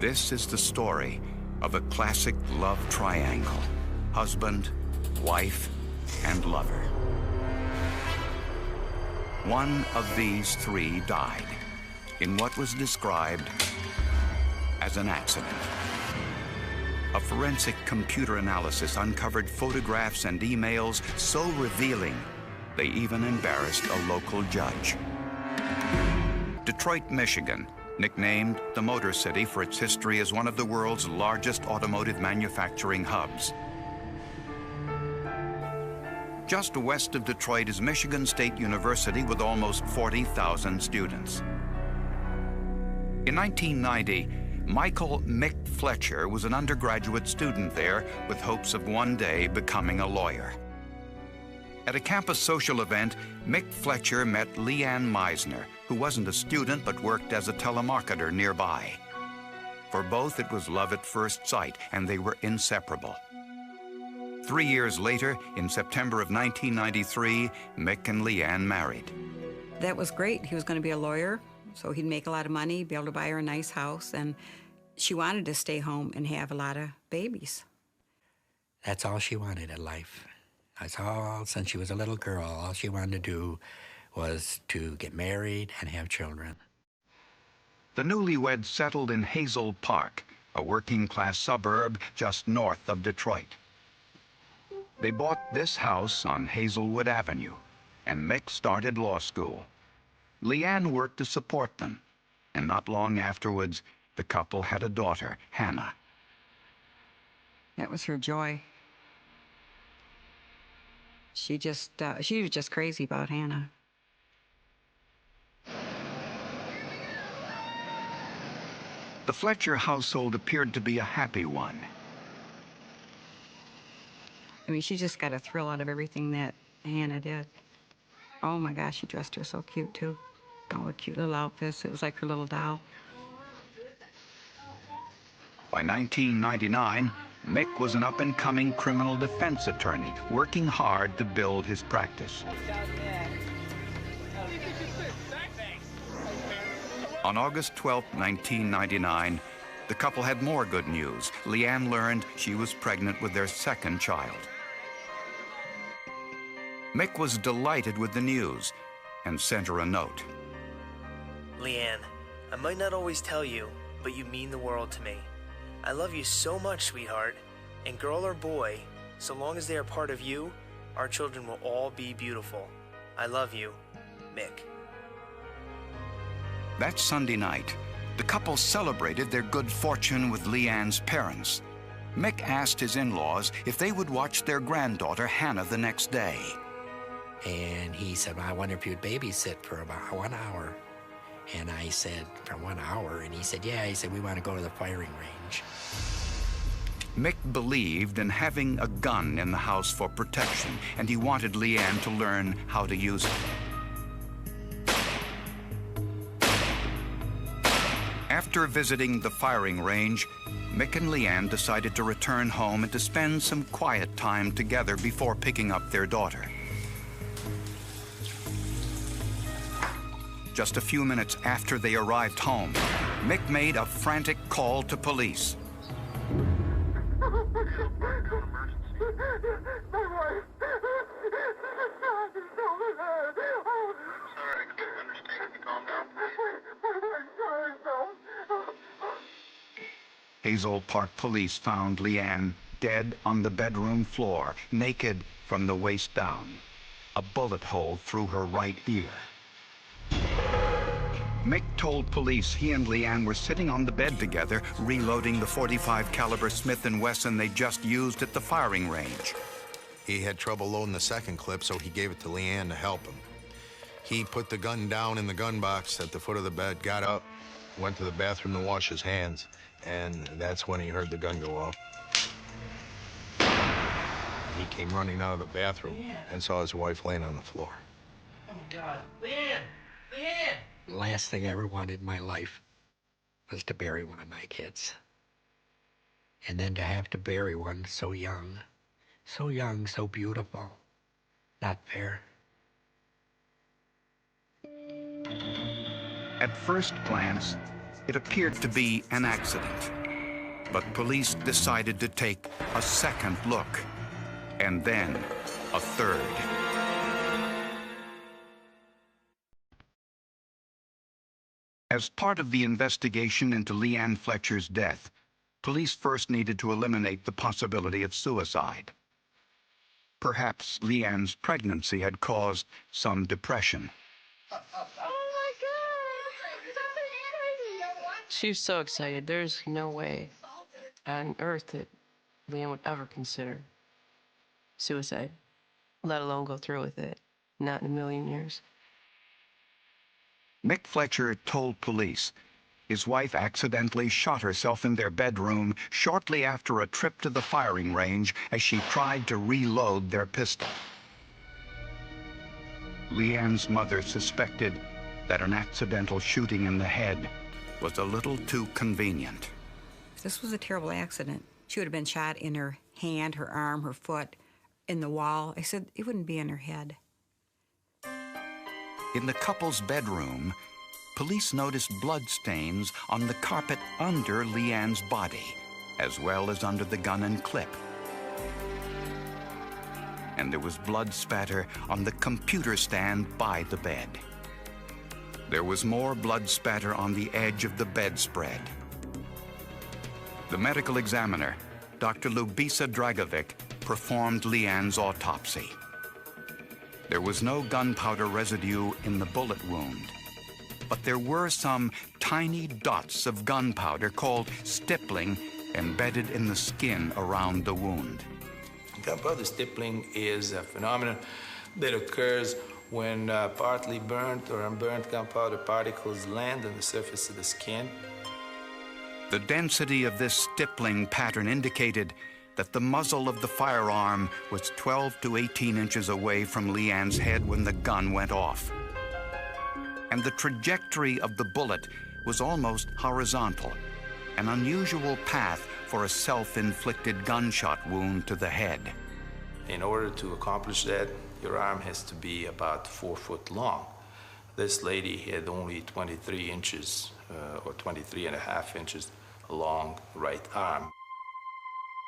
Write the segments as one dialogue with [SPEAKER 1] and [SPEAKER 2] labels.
[SPEAKER 1] This is the story of a classic love triangle: husband, wife, and lover. One of these three died in what was described as an accident. A forensic computer analysis uncovered photographs and emails so revealing they even embarrassed a local judge. Detroit, Michigan, nicknamed the Motor City for its history as one of the world's largest automotive manufacturing hubs. Just west of Detroit is Michigan State University with almost 40,000 students. In 1990, Michael Mick Fletcher was an undergraduate student there with hopes of one day becoming a lawyer. At a campus social event, Mick Fletcher met Leanne Meisner, who wasn't a student but worked as a telemarketer nearby. For both, it was love at first sight, and they were inseparable. 3 years later, in September of 1993, Mick and Leanne married.
[SPEAKER 2] That was great. He was going to be a lawyer, so he'd make a lot of money, be able to buy her a nice house, and she wanted to stay home and have a lot of babies.
[SPEAKER 3] That's all she wanted in life. That's all, since she was a little girl, all she wanted to do was to get married and have children.
[SPEAKER 1] The newlyweds settled in Hazel Park, a working-class suburb just north of Detroit. They bought this house on Hazelwood Avenue, and Mick started law school. Leanne worked to support them, and not long afterwards, the couple had a daughter, Hannah.
[SPEAKER 2] That was her joy. She was just crazy about Hannah.
[SPEAKER 1] The Fletcher household appeared to be a happy one.
[SPEAKER 2] I mean, she just got a thrill out of everything that Hannah did. Oh my gosh, she dressed her so cute too. All the cute little outfits. It was like her little doll.
[SPEAKER 1] By 1999, Mick was an up-and-coming criminal defense attorney, working hard to build his practice. On August 12, 1999, the couple had more good news. Leanne learned she was pregnant with their second child. Mick was delighted with the news and sent her a note.
[SPEAKER 4] Leanne, I might not always tell you, but you mean the world to me. I love you so much, sweetheart. And girl or boy, so long as they are part of you, our children will all be beautiful. I love you, Mick.
[SPEAKER 1] That Sunday night, the couple celebrated their good fortune with Leanne's parents. Mick asked his in-laws if they would watch their granddaughter, Hannah, the next day.
[SPEAKER 3] And he said, well, I wonder if you'd babysit for about 1 hour. And I said, for 1 hour? And he said, yeah. He said, we want to go to the firing range.
[SPEAKER 1] Mick believed in having a gun in the house for protection, and he wanted Leanne to learn how to use it. After visiting the firing range, Mick and Leanne decided to return home and to spend some quiet time together before picking up their daughter. Just a few minutes after they arrived home, Mick made a frantic call to police. Hazel Park police found Leanne dead on the bedroom floor, naked from the waist down, a bullet hole through her right ear. Mick told police he and Leanne were sitting on the bed together, reloading the .45 caliber Smith & Wesson they just used at the firing range.
[SPEAKER 5] He had trouble loading the second clip, so he gave it to Leanne to help him. He put the gun down in the gun box at the foot of the bed, got up, went to the bathroom to wash his hands, and that's when he heard the gun go off. He came running out of the bathroom and saw his wife laying on the floor.
[SPEAKER 3] Oh, God. Leanne! Leanne! The last thing I ever wanted in my life was to bury one of my kids. And then to have to bury one so young, so beautiful. Not fair.
[SPEAKER 1] At first glance, It appeared to be an accident, but police decided to take a second look, and then a third. As part of the investigation into Leanne Fletcher's death, police first needed to eliminate the possibility of suicide. Perhaps Leanne's pregnancy had caused some depression.
[SPEAKER 6] She was so excited. There's no way on earth that Leanne would ever consider suicide, let alone go through with it. Not in a million years.
[SPEAKER 1] Mick Fletcher told police his wife accidentally shot herself in their bedroom shortly after a trip to the firing range as she tried to reload their pistol. Leanne's mother suspected that an accidental shooting in the head was a little too convenient.
[SPEAKER 2] This was a terrible accident. She would have been shot in her hand, her arm, her foot, in the wall. I said it wouldn't be in her head.
[SPEAKER 1] In the couple's bedroom, police noticed bloodstains on the carpet under Leanne's body, as well as under the gun and clip. And there was blood spatter on the computer stand by the bed. There was more blood spatter on the edge of the bedspread. The medical examiner, Dr. Lubisa Dragovic, performed Leanne's autopsy. There was no gunpowder residue in the bullet wound, but there were some tiny dots of gunpowder called stippling embedded in the skin around the wound.
[SPEAKER 7] Gunpowder stippling is a phenomenon that occurs when partly burnt or unburnt gunpowder particles land on the surface of the skin.
[SPEAKER 1] The density of this stippling pattern indicated that the muzzle of the firearm was 12 to 18 inches away from Leanne's head when the gun went off. And the trajectory of the bullet was almost horizontal, an unusual path for a self-inflicted gunshot wound to the head.
[SPEAKER 7] In order to accomplish that, your arm has to be about 4 foot long. This lady had only 23 inches or 23 and a half inches long right arm.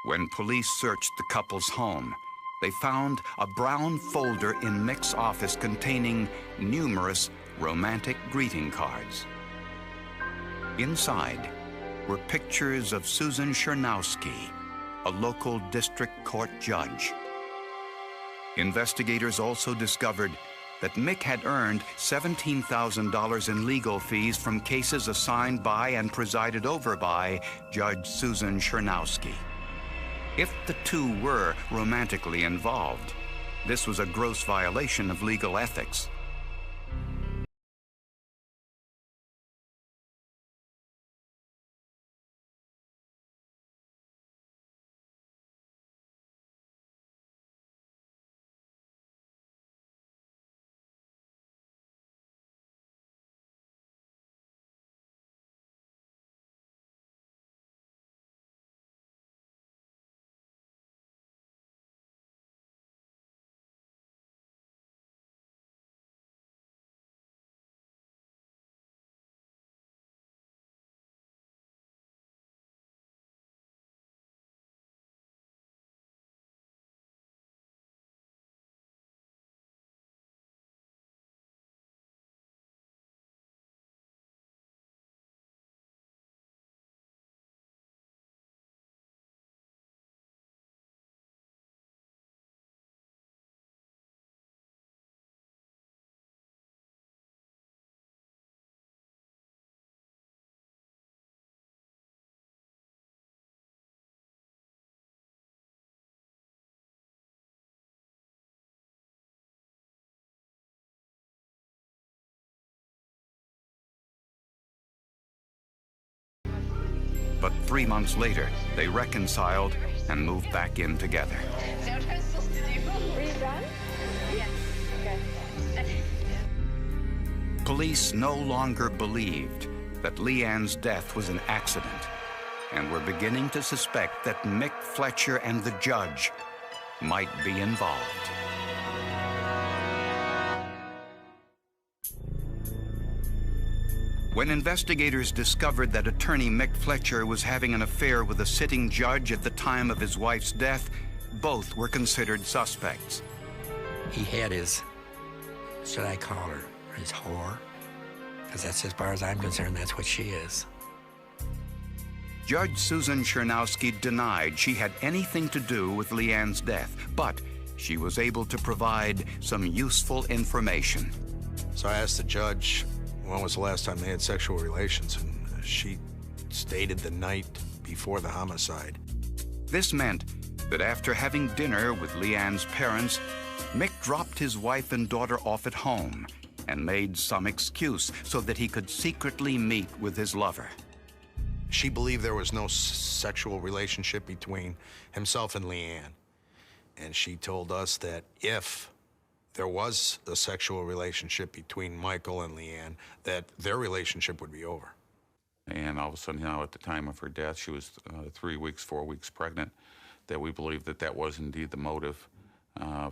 [SPEAKER 1] When police searched the couple's home, they found a brown folder in Mick's office containing numerous romantic greeting cards. Inside were pictures of Susan Chernowski, a local district court judge. Investigators also discovered that Mick had earned $17,000 in legal fees from cases assigned by and presided over by Judge Susan Chernowski. If the two were romantically involved, this was a gross violation of legal ethics. But 3 months later, they reconciled and moved back in together.
[SPEAKER 8] Are you done? Yes. Okay.
[SPEAKER 1] Police no longer believed that Leanne's death was an accident and were beginning to suspect that Mick Fletcher and the judge might be involved. When investigators discovered that attorney Mick Fletcher was having an affair with a sitting judge at the time of his wife's death, both were considered suspects.
[SPEAKER 3] He had his, should I call her, his whore? Because that's, as far as I'm concerned, that's what she is.
[SPEAKER 1] Judge Susan Chernowski denied she had anything to do with Leanne's death, but she was able to provide some useful information.
[SPEAKER 5] So I asked the judge, when was the last time they had sexual relations? And she stated the night before the homicide.
[SPEAKER 1] This meant that after having dinner with Leanne's parents, Mick dropped his wife and daughter off at home and made some excuse so that he could secretly meet with his lover.
[SPEAKER 5] She believed there was no sexual relationship between himself and Leanne. And she told us that if there was a sexual relationship between Michael and Leanne, that their relationship would be over.
[SPEAKER 9] And all of a sudden, you know, at the time of her death, she was 3 weeks, 4 weeks pregnant, that we believe that that was indeed the motive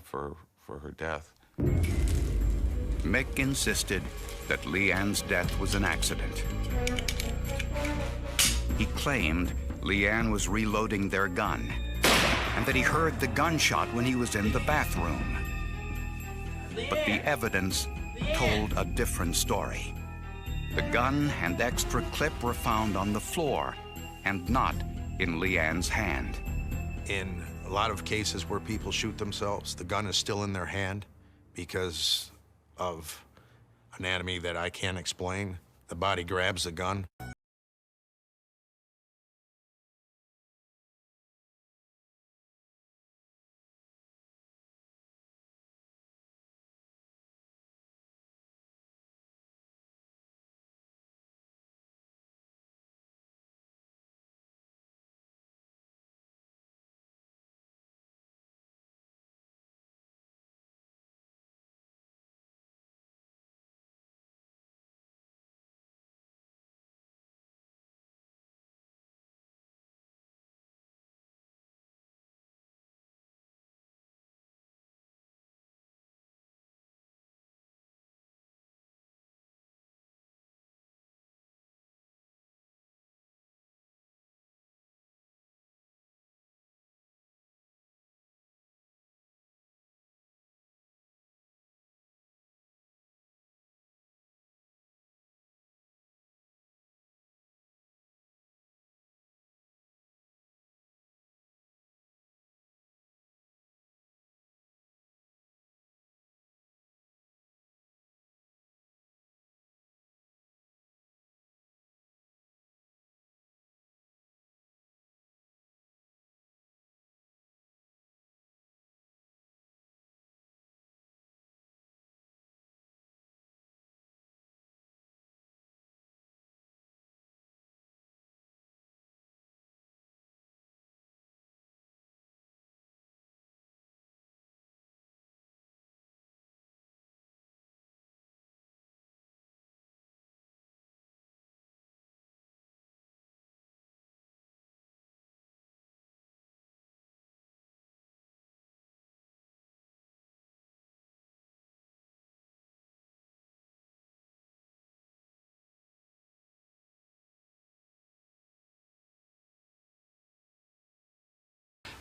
[SPEAKER 9] for her death.
[SPEAKER 1] Mick insisted that Leanne's death was an accident. He claimed Leanne was reloading their gun and that he heard the gunshot when he was in the bathroom. But the evidence told a different story. The gun and extra clip were found on the floor and not in Leanne's hand.
[SPEAKER 5] In a lot of cases where people shoot themselves, the gun is still in their hand because of anatomy that I can't explain. The body grabs the gun.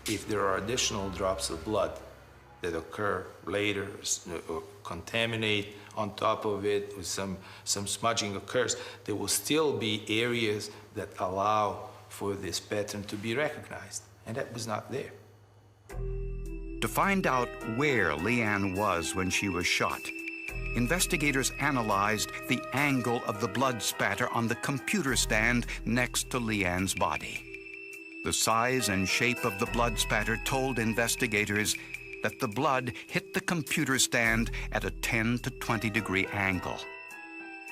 [SPEAKER 7] If there are additional drops of blood that occur later or contaminate on top of it, with some smudging occurs, there will still be areas that allow for this pattern to be recognized, and that was not there.
[SPEAKER 1] To find out where Leanne was when she was shot, investigators analyzed the angle of the blood spatter on the computer stand next to Leanne's body. The size and shape of the blood spatter told investigators that the blood hit the computer stand at a 10 to 20 degree angle.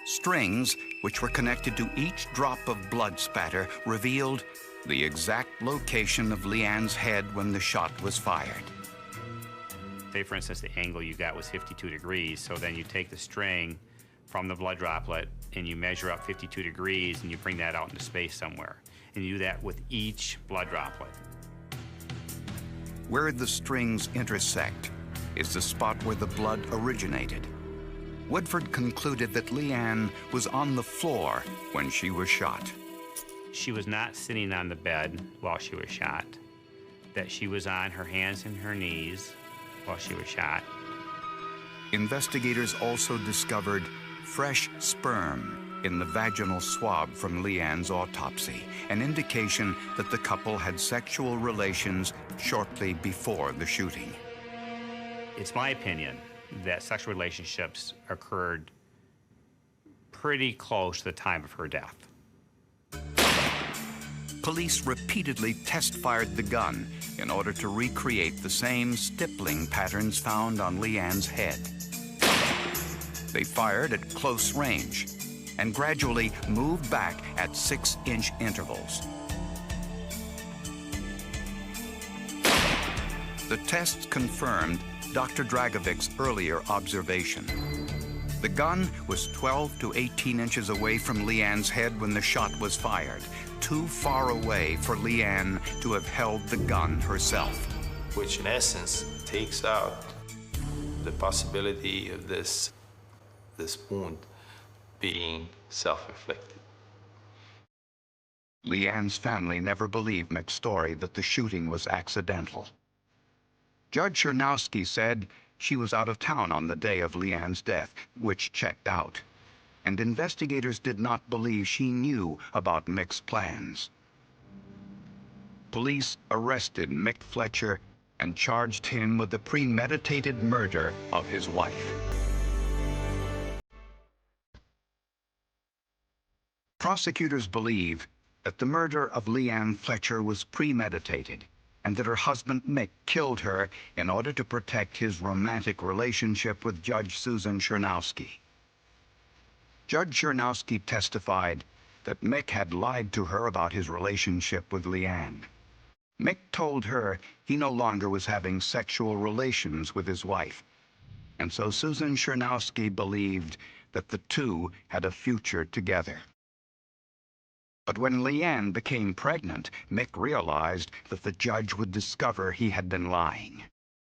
[SPEAKER 1] Strings, which were connected to each drop of blood spatter, revealed the exact location of Leanne's head when the shot was fired.
[SPEAKER 10] Say, for instance, the angle you got was 52 degrees, so then you take the string from the blood droplet and you measure up 52 degrees and you bring that out into space somewhere. And you do that with each blood droplet.
[SPEAKER 1] Where the strings intersect is the spot where the blood originated. Woodford concluded that Leanne was on the floor when she was shot.
[SPEAKER 10] She was not sitting on the bed while she was shot, that she was on her hands and her knees while she was shot.
[SPEAKER 1] Investigators also discovered fresh sperm in the vaginal swab from Leanne's autopsy, an indication that the couple had sexual relations shortly before the shooting.
[SPEAKER 10] It's my opinion that sexual relationships occurred pretty close to the time of her death.
[SPEAKER 1] Police repeatedly test-fired the gun in order to recreate the same stippling patterns found on Leanne's head. They fired at close range and gradually moved back at 6-inch intervals. The tests confirmed Dr. Dragovic's earlier observation. The gun was 12 to 18 inches away from Leanne's head when the shot was fired, too far away for Leanne to have held the gun herself.
[SPEAKER 7] Which in essence takes out the possibility of this wound being self-inflicted.
[SPEAKER 1] Leanne's family never believed Mick's story that the shooting was accidental. Judge Chernowski said she was out of town on the day of Leanne's death, which checked out, and investigators did not believe she knew about Mick's plans. Police arrested Mick Fletcher and charged him with the premeditated murder of his wife. Prosecutors believe that the murder of Leanne Fletcher was premeditated and that her husband Mick killed her in order to protect his romantic relationship with Judge Susan Chernowski. Judge Chernowski testified that Mick had lied to her about his relationship with Leanne. Mick told her he no longer was having sexual relations with his wife, and so Susan Chernowski believed that the two had a future together. But when Leanne became pregnant, Mick realized that the judge would discover he had been lying.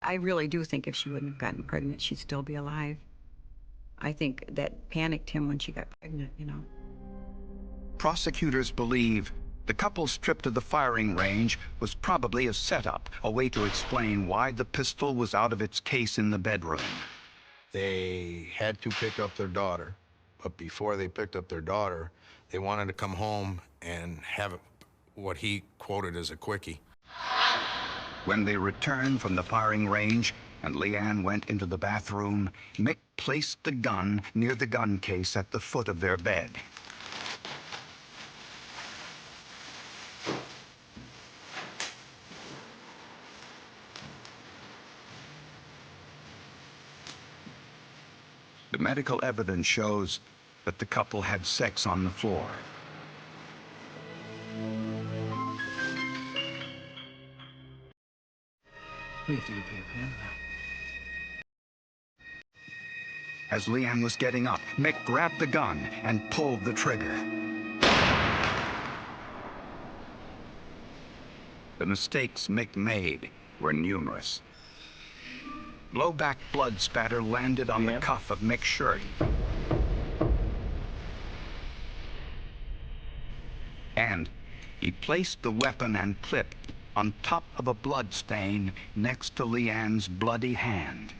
[SPEAKER 2] I really do think if she wouldn't have gotten pregnant, she'd still be alive. I think that panicked him when she got pregnant, you know.
[SPEAKER 1] Prosecutors believe the couple's trip to the firing range was probably a setup, a way to explain why the pistol was out of its case in the bedroom.
[SPEAKER 5] They had to pick up their daughter, but before they picked up their daughter, they wanted to come home and have what he quoted as a quickie.
[SPEAKER 1] When they returned from the firing range and Leanne went into the bathroom, Mick placed the gun near the gun case at the foot of their bed. The medical evidence shows that the couple had sex on the floor. As Leanne was getting up, Mick grabbed the gun and pulled the trigger. The mistakes Mick made were numerous. Blowback blood spatter landed on the cuff of Mick's shirt. And he placed the weapon and clip on top of a blood stain next to Leanne's bloody hand,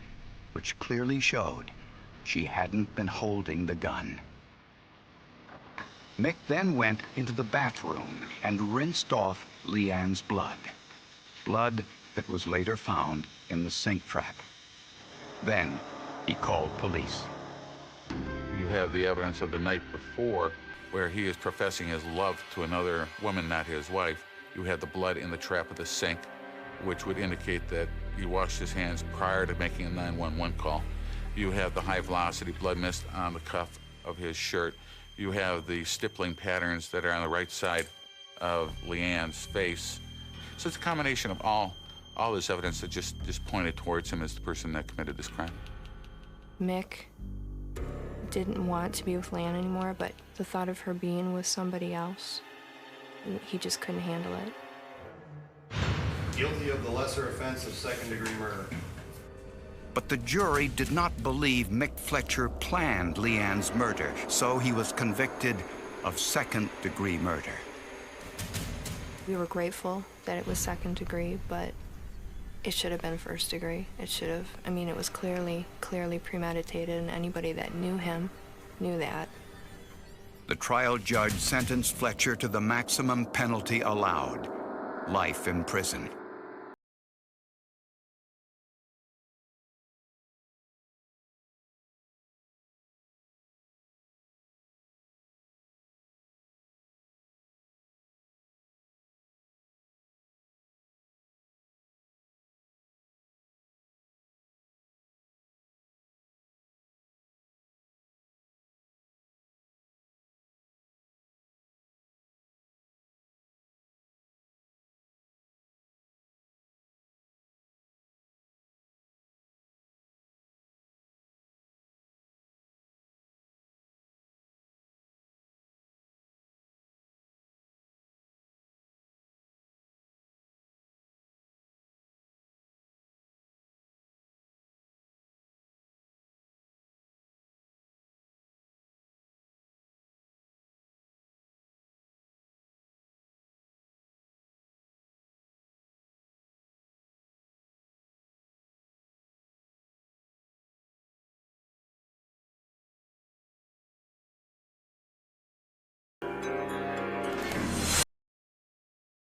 [SPEAKER 1] which clearly showed she hadn't been holding the gun. Mick then went into the bathroom and rinsed off Leanne's blood that was later found in the sink trap. Then he called police.
[SPEAKER 9] You have the evidence of the night before where he is professing his love to another woman, not his wife. You had the blood in the trap of the sink, which would indicate that he washed his hands prior to making a 911 call. You have the high-velocity blood mist on the cuff of his shirt. You have the stippling patterns that are on the right side of Leanne's face. So it's a combination of all this evidence that just pointed towards him as the person that committed this crime.
[SPEAKER 11] Mick didn't want to be with Leanne anymore, but the thought of her being with somebody else, he just couldn't handle it.
[SPEAKER 5] Guilty of the lesser offense of second-degree murder.
[SPEAKER 1] But the jury did not believe Mick Fletcher planned Leanne's murder, so he was convicted of second-degree murder.
[SPEAKER 11] We were grateful that it was second degree, but it should have been first degree. It should have, I mean, it was clearly premeditated, and anybody that knew him knew that.
[SPEAKER 1] The trial judge sentenced Fletcher to the maximum penalty allowed, life in prison.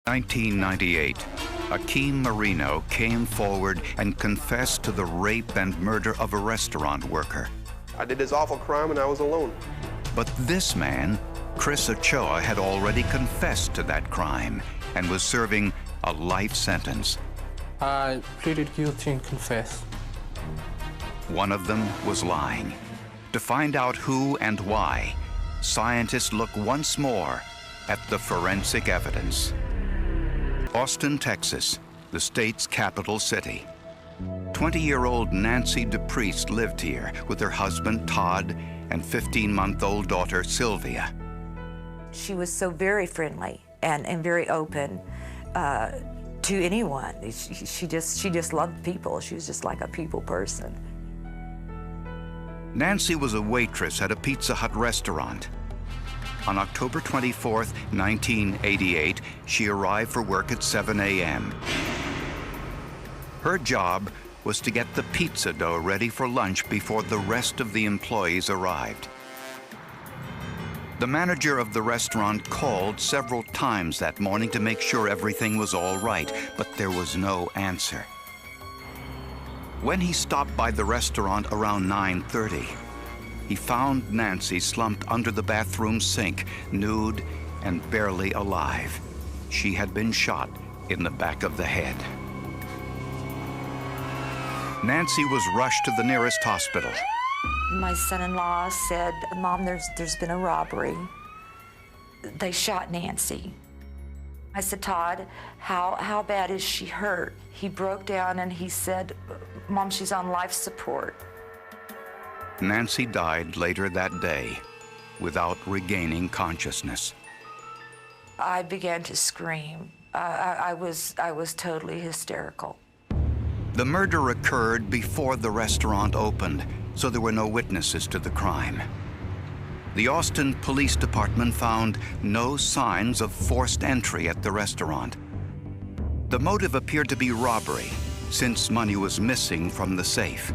[SPEAKER 1] In 1998, Akeem Marino came forward and confessed to the rape and murder of a restaurant worker.
[SPEAKER 12] I did this awful crime and I was alone.
[SPEAKER 1] But this man, Chris Ochoa, had already confessed to that crime and was serving a life sentence.
[SPEAKER 13] I pleaded guilty and confessed.
[SPEAKER 1] One of them was lying. To find out who and why, scientists look once more at the forensic evidence. Austin, Texas, the state's capital city. 20-year-old Nancy DePriest lived here with her husband, Todd, and 15-month-old daughter, Sylvia.
[SPEAKER 14] She was so very friendly and very open to anyone. She just loved people. She was just like a people person.
[SPEAKER 1] Nancy was a waitress at a Pizza Hut restaurant. On October 24, 1988, she arrived for work at 7 a.m. Her job was to get the pizza dough ready for lunch before the rest of the employees arrived. The manager of the restaurant called several times that morning to make sure everything was all right, but there was no answer. When he stopped by the restaurant around 9:30, he found Nancy slumped under the bathroom sink, nude and barely alive. She had been shot in the back of the head. Nancy was rushed to the nearest hospital.
[SPEAKER 14] My son-in-law said, "Mom, there's been a robbery. They shot Nancy." I said, "Todd, how bad is she hurt?" He broke down and he said, "Mom, she's on life support."
[SPEAKER 1] Nancy died later that day without regaining consciousness.
[SPEAKER 14] I began to scream. I was totally hysterical.
[SPEAKER 1] The murder occurred before the restaurant opened, so there were no witnesses to the crime. The Austin Police Department found no signs of forced entry at the restaurant. The motive appeared to be robbery, since money was missing from the safe.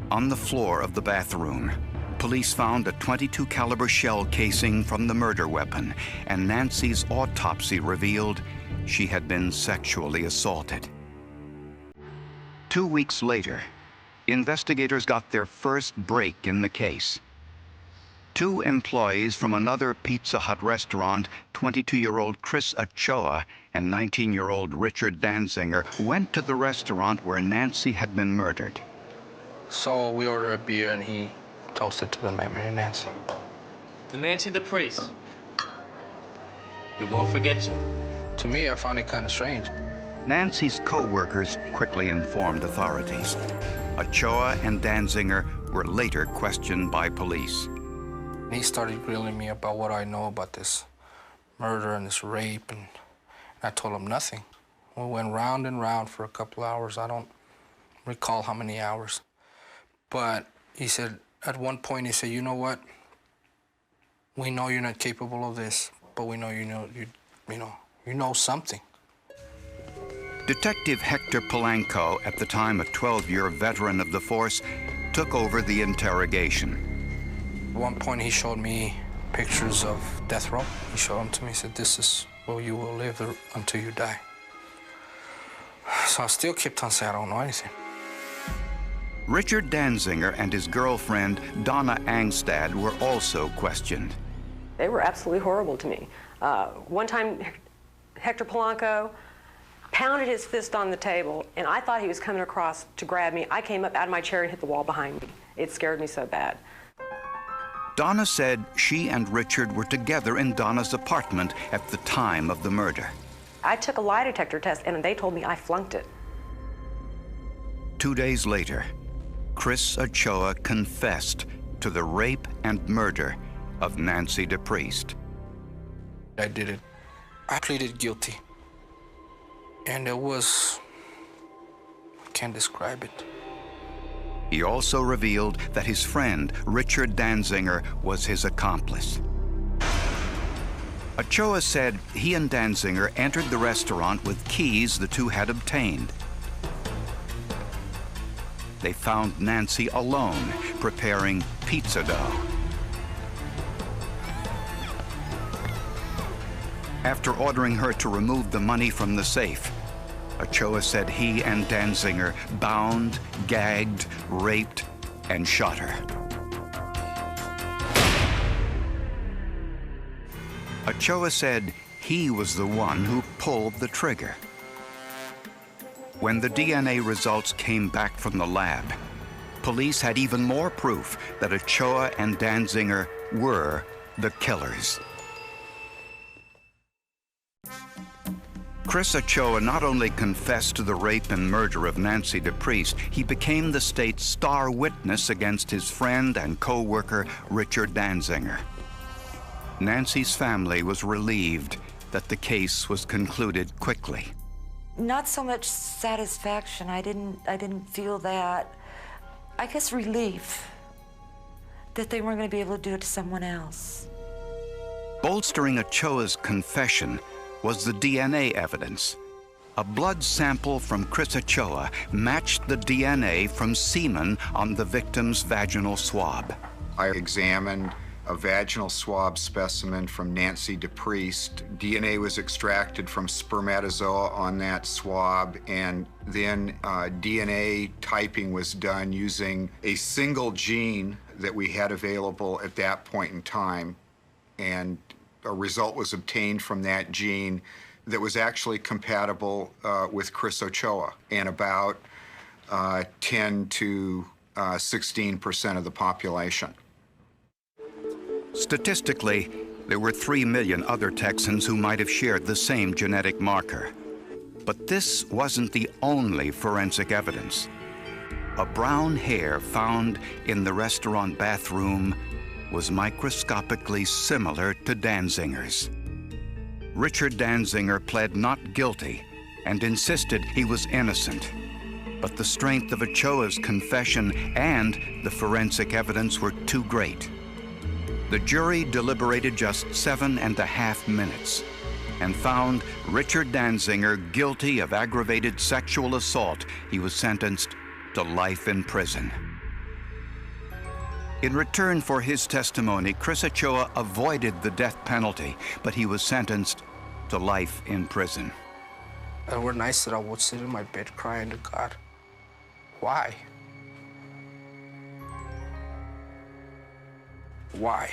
[SPEAKER 1] On the floor of the bathroom, police found a .22 caliber shell casing from the murder weapon, and Nancy's autopsy revealed she had been sexually assaulted. 2 weeks later, investigators got their first break in the case. 2 employees from another Pizza Hut restaurant, 22-year-old Chris Ochoa and 19-year-old Richard Danzinger, went to the restaurant where Nancy had been murdered.
[SPEAKER 13] So we ordered a beer and he toasted to the memory of Nancy.
[SPEAKER 15] To Nancy DePriest. We won't forget you.
[SPEAKER 13] To me, I found it kind of strange.
[SPEAKER 1] Nancy's co-workers quickly informed authorities. Ochoa and Danzinger were later questioned by police.
[SPEAKER 13] He started grilling me about what I know about this murder and this rape, and I told him nothing. We went round and round for a couple hours. I don't recall how many hours. But he said, at one point, he said, you know what? We know you're not capable of this, but we know you know something.
[SPEAKER 1] Detective Hector Polanco, at the time a 12-year veteran of the force, took over the interrogation.
[SPEAKER 13] At one point, he showed me pictures of death row. He showed them to me. He said, this is where you will live until you die. So I still kept on saying, I don't know anything.
[SPEAKER 1] Richard Danziger and his girlfriend, Donna Angstad, were also questioned.
[SPEAKER 16] They were absolutely horrible to me. One time, Hector Polanco pounded his fist on the table, and I thought he was coming across to grab me. I came up out of my chair and hit the wall behind me. It scared me so bad.
[SPEAKER 1] Donna said she and Richard were together in Donna's apartment at the time of the murder.
[SPEAKER 16] I took a lie detector test, and they told me I flunked it.
[SPEAKER 1] 2 days later, Chris Ochoa confessed to the rape and murder of Nancy DePriest.
[SPEAKER 13] I did it. I pleaded guilty. And it was, I can't describe it.
[SPEAKER 1] He also revealed that his friend, Richard Danziger, was his accomplice. Ochoa said he and Danziger entered the restaurant with keys the two had obtained. They found Nancy alone, preparing pizza dough. After ordering her to remove the money from the safe, Ochoa said he and Danziger bound, gagged, raped, and shot her. Ochoa said he was the one who pulled the trigger. When the DNA results came back from the lab, police had even more proof that Ochoa and Danziger were the killers. Chris Ochoa not only confessed to the rape and murder of Nancy DePriest, he became the state's star witness against his friend and co-worker, Richard Danziger. Nancy's family was relieved that the case was concluded quickly.
[SPEAKER 14] Not so much satisfaction. I didn't feel that. I guess relief that they weren't going to be able to do it to someone else.
[SPEAKER 1] Bolstering Ochoa's confession was the DNA evidence. A blood sample from Chris Ochoa matched the DNA from semen on the victim's vaginal swab.
[SPEAKER 17] I examined a vaginal swab specimen from Nancy DePriest. DNA was extracted from spermatozoa on that swab, and then DNA typing was done using a single gene that we had available at that point in time, and a result was obtained from that gene that was actually compatible with Chris Ochoa and about 10 to 16% of the population.
[SPEAKER 1] Statistically, there were 3 million other Texans who might have shared the same genetic marker. But this wasn't the only forensic evidence. A brown hair found in the restaurant bathroom was microscopically similar to Danziger's. Richard Danziger pled not guilty and insisted he was innocent. But the strength of Ochoa's confession and the forensic evidence were too great. The jury deliberated just 7.5 minutes and found Richard Danziger guilty of aggravated sexual assault. He was sentenced to life in prison. In return for his testimony, Chris Ochoa avoided the death penalty, but he was sentenced to life in prison.
[SPEAKER 13] There were nights that I would sit in my bed crying to God. Why? Why?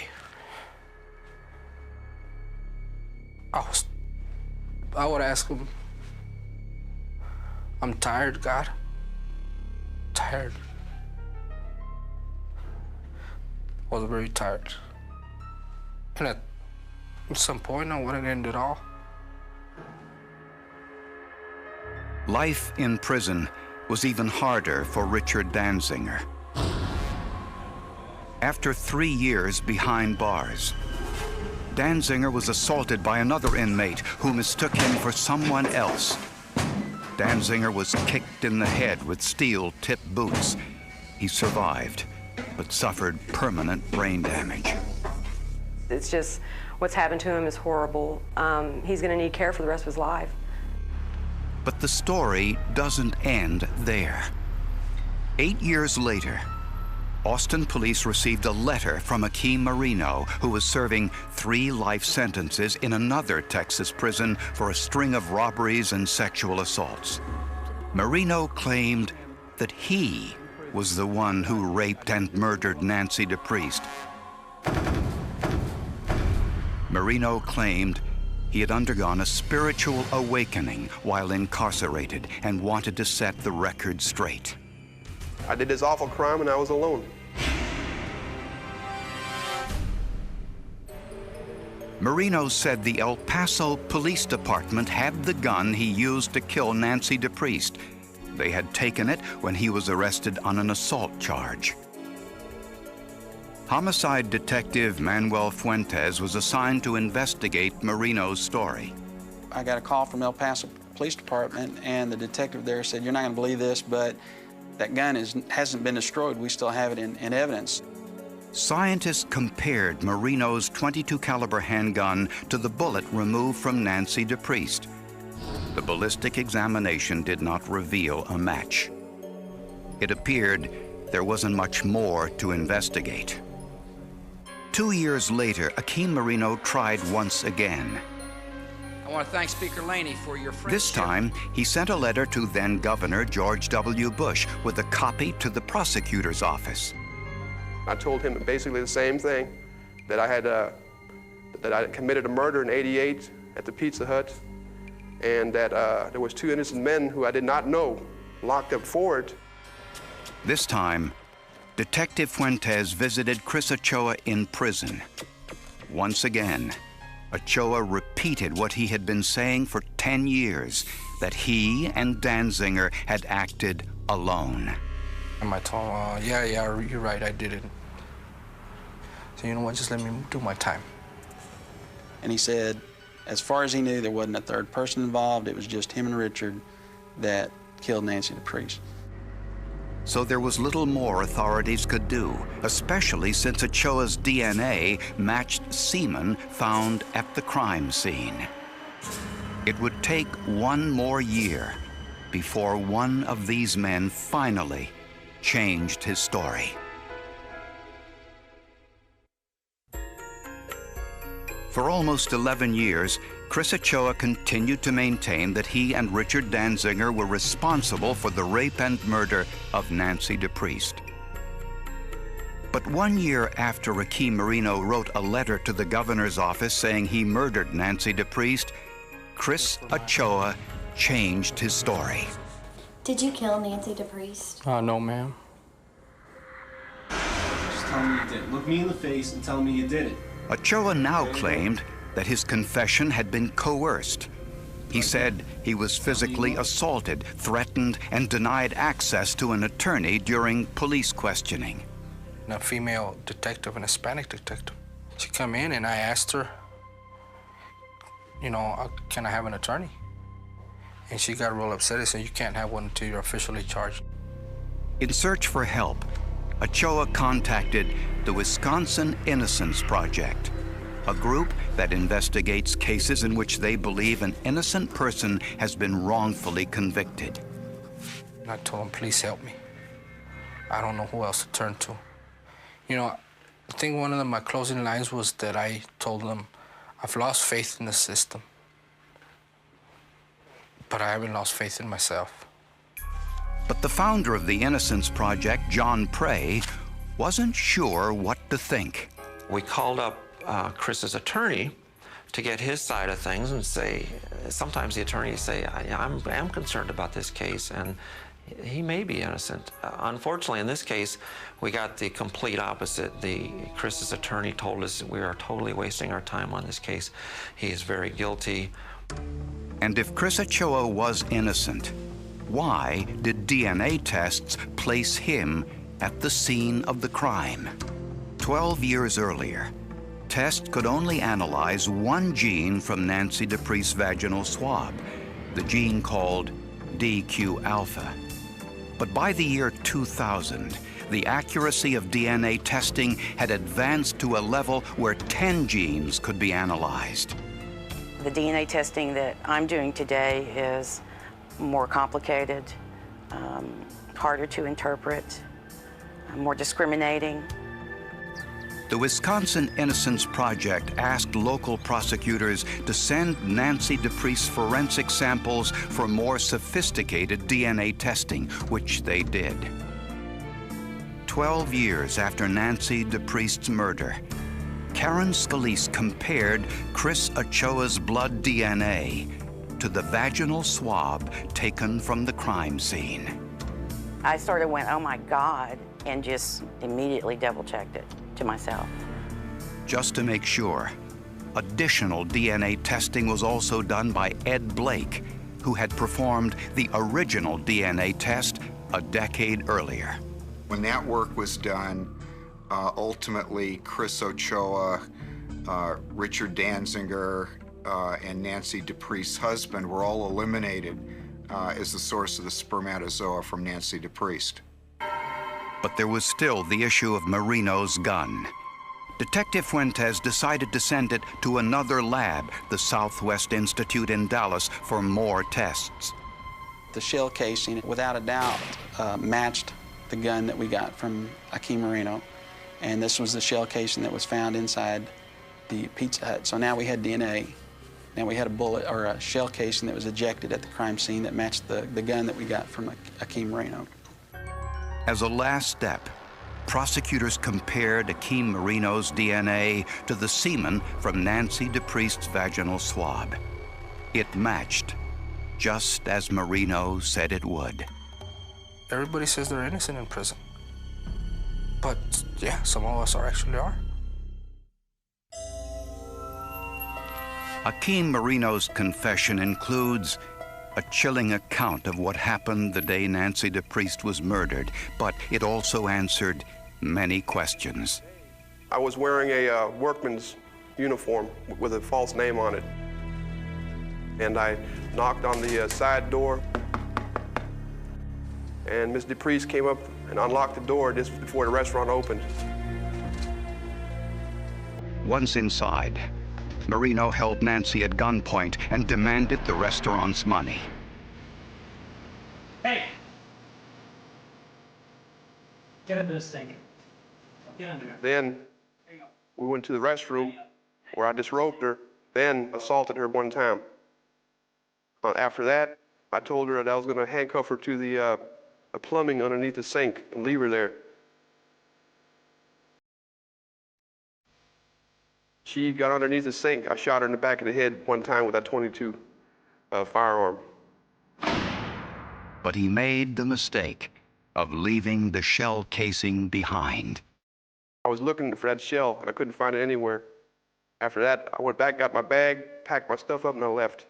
[SPEAKER 13] I would ask him, I'm tired, God. Tired. I was very tired. And at some point, I wanted to end it all.
[SPEAKER 1] Life in prison was even harder for Richard Danziger. After 3 years behind bars, Danziger was assaulted by another inmate who mistook him for someone else. Danziger was kicked in the head with steel-tipped boots. He survived, but suffered permanent brain damage.
[SPEAKER 16] It's just, what's happened to him is horrible. He's going to need care for the rest of his life.
[SPEAKER 1] But the story doesn't end there. 8 years later, Austin police received a letter from Akeem Marino, who was serving 3 life sentences in another Texas prison for a string of robberies and sexual assaults. Marino claimed that he was the one who raped and murdered Nancy DePriest. Marino claimed he had undergone a spiritual awakening while incarcerated and wanted to set the record straight.
[SPEAKER 12] I did this awful crime and I was alone.
[SPEAKER 1] Marino said the El Paso Police Department had the gun he used to kill Nancy DePriest. They had taken it when he was arrested on an assault charge. Homicide detective Manuel Fuentes was assigned to investigate Marino's story.
[SPEAKER 18] I got a call from El Paso Police Department, and the detective there said, "You're not going to believe this, but that gun hasn't been destroyed. We still have it in evidence."
[SPEAKER 1] Scientists compared Marino's .22 caliber handgun to the bullet removed from Nancy DePriest. The ballistic examination did not reveal a match. It appeared there wasn't much more to investigate. 2 years later, Akeem Marino tried once again.
[SPEAKER 19] I want to thank Speaker Laney for your friendship.
[SPEAKER 1] This time, he sent a letter to then-Governor George W. Bush with a copy to the prosecutor's office.
[SPEAKER 12] I told him basically the same thing, that I had committed a murder in '88 at the Pizza Hut, and that there was 2 innocent men who I did not know locked up for it.
[SPEAKER 1] This time, Detective Fuentes visited Chris Ochoa in prison. Once again, Ochoa repeated what he had been saying for 10 years, that he and Danziger had acted alone.
[SPEAKER 13] And I told him, yeah, you're right, I did it. So you know what, just let me do my time.
[SPEAKER 18] And he said, as far as he knew, there wasn't a third person involved. It was just him and Richard that killed Nancy DePriest.
[SPEAKER 1] So there was little more authorities could do, especially since Ochoa's DNA matched semen found at the crime scene. It would take 1 more year before one of these men finally changed his story. For almost 11 years, Chris Ochoa continued to maintain that he and Richard Danziger were responsible for the rape and murder of Nancy DePriest. But 1 year after Akeem Marino wrote a letter to the governor's office saying he murdered Nancy DePriest, Chris Ochoa changed his story.
[SPEAKER 20] Did you kill Nancy DePriest?
[SPEAKER 13] No, ma'am.
[SPEAKER 21] Just tell me you did. Look me in the face and tell me you did it.
[SPEAKER 1] Ochoa now claimed that his confession had been coerced. He said he was physically assaulted, threatened, and denied access to an attorney during police questioning.
[SPEAKER 13] A female detective, an Hispanic detective. She came in and I asked her, you know, can I have an attorney? And she got real upset and said, you can't have one until you're officially charged.
[SPEAKER 1] In search for help, Ochoa contacted the Wisconsin Innocence Project, a group that investigates cases in which they believe an innocent person has been wrongfully convicted.
[SPEAKER 13] And I told them, please help me. I don't know who else to turn to. You know, I think one of my closing lines was that I told them, I've lost faith in the system, but I haven't lost faith in myself.
[SPEAKER 1] But the founder of the Innocence Project, John Prey, wasn't sure what to think.
[SPEAKER 22] We called up Chris's attorney to get his side of things and say, sometimes the attorneys say, I'm concerned about this case and he may be innocent. Unfortunately, in this case, we got the complete opposite. Chris's attorney told us that we are totally wasting our time on this case. He is very guilty.
[SPEAKER 1] And if Chris Ochoa was innocent, why did DNA tests place him at the scene of the crime? 12 years earlier, tests could only analyze one gene from Nancy DePriest's vaginal swab, the gene called DQ alpha. But by the year 2000, the accuracy of DNA testing had advanced to a level where 10 genes could be analyzed.
[SPEAKER 4] The DNA testing that I'm doing today is more complicated, harder to interpret, more discriminating.
[SPEAKER 1] The Wisconsin Innocence Project asked local prosecutors to send Nancy DePriest's forensic samples for more sophisticated DNA testing, which they did. 12 years after Nancy DePriest's murder, Karen Scalise compared Chris Ochoa's blood DNA to the vaginal swab taken from the crime scene.
[SPEAKER 4] I sort of went, oh my God, and just immediately double-checked it to myself.
[SPEAKER 1] Just to make sure, additional DNA testing was also done by Ed Blake, who had performed the original DNA test a decade earlier.
[SPEAKER 17] When that work was done, ultimately Chris Ochoa, Richard Danziger, and Nancy DePriest's husband were all eliminated as the source of the spermatozoa from Nancy DePriest.
[SPEAKER 1] But there was still the issue of Marino's gun. Detective Fuentes decided to send it to another lab, the Southwest Institute in Dallas, for more tests.
[SPEAKER 18] The shell casing, without a doubt, matched the gun that we got from Akeem Marino. And this was the shell casing that was found inside the Pizza Hut. So now we had DNA. Now we had a bullet or a shell casing that was ejected at the crime scene that matched the gun that we got from Akeem Marino.
[SPEAKER 1] As a last step, prosecutors compared Akeem Marino's DNA to the semen from Nancy DePriest's vaginal swab. It matched, just as Marino said it would.
[SPEAKER 13] Everybody says they're innocent in prison. But yeah, some of us actually are.
[SPEAKER 1] Akeem Marino's confession includes a chilling account of what happened the day Nancy DePriest was murdered, but it also answered many questions.
[SPEAKER 12] I was wearing a workman's uniform with a false name on it. And I knocked on the side door, and Miss DePriest came up and unlocked the door just before the restaurant opened.
[SPEAKER 1] Once inside, Marino held Nancy at gunpoint and demanded the restaurant's money.
[SPEAKER 6] Hey! Get into this thing. Get under there.
[SPEAKER 12] Then we went to the restroom where I disrobed her, then assaulted her one time. After that, I told her that I was going to handcuff her to the plumbing underneath the sink and leave her there. She got underneath the sink. I shot her in the back of the head one time with that .22 firearm.
[SPEAKER 1] But he made the mistake of leaving the shell casing behind.
[SPEAKER 12] I was looking for that shell, and I couldn't find it anywhere. After that, I went back, got my bag, packed my stuff up, and I left.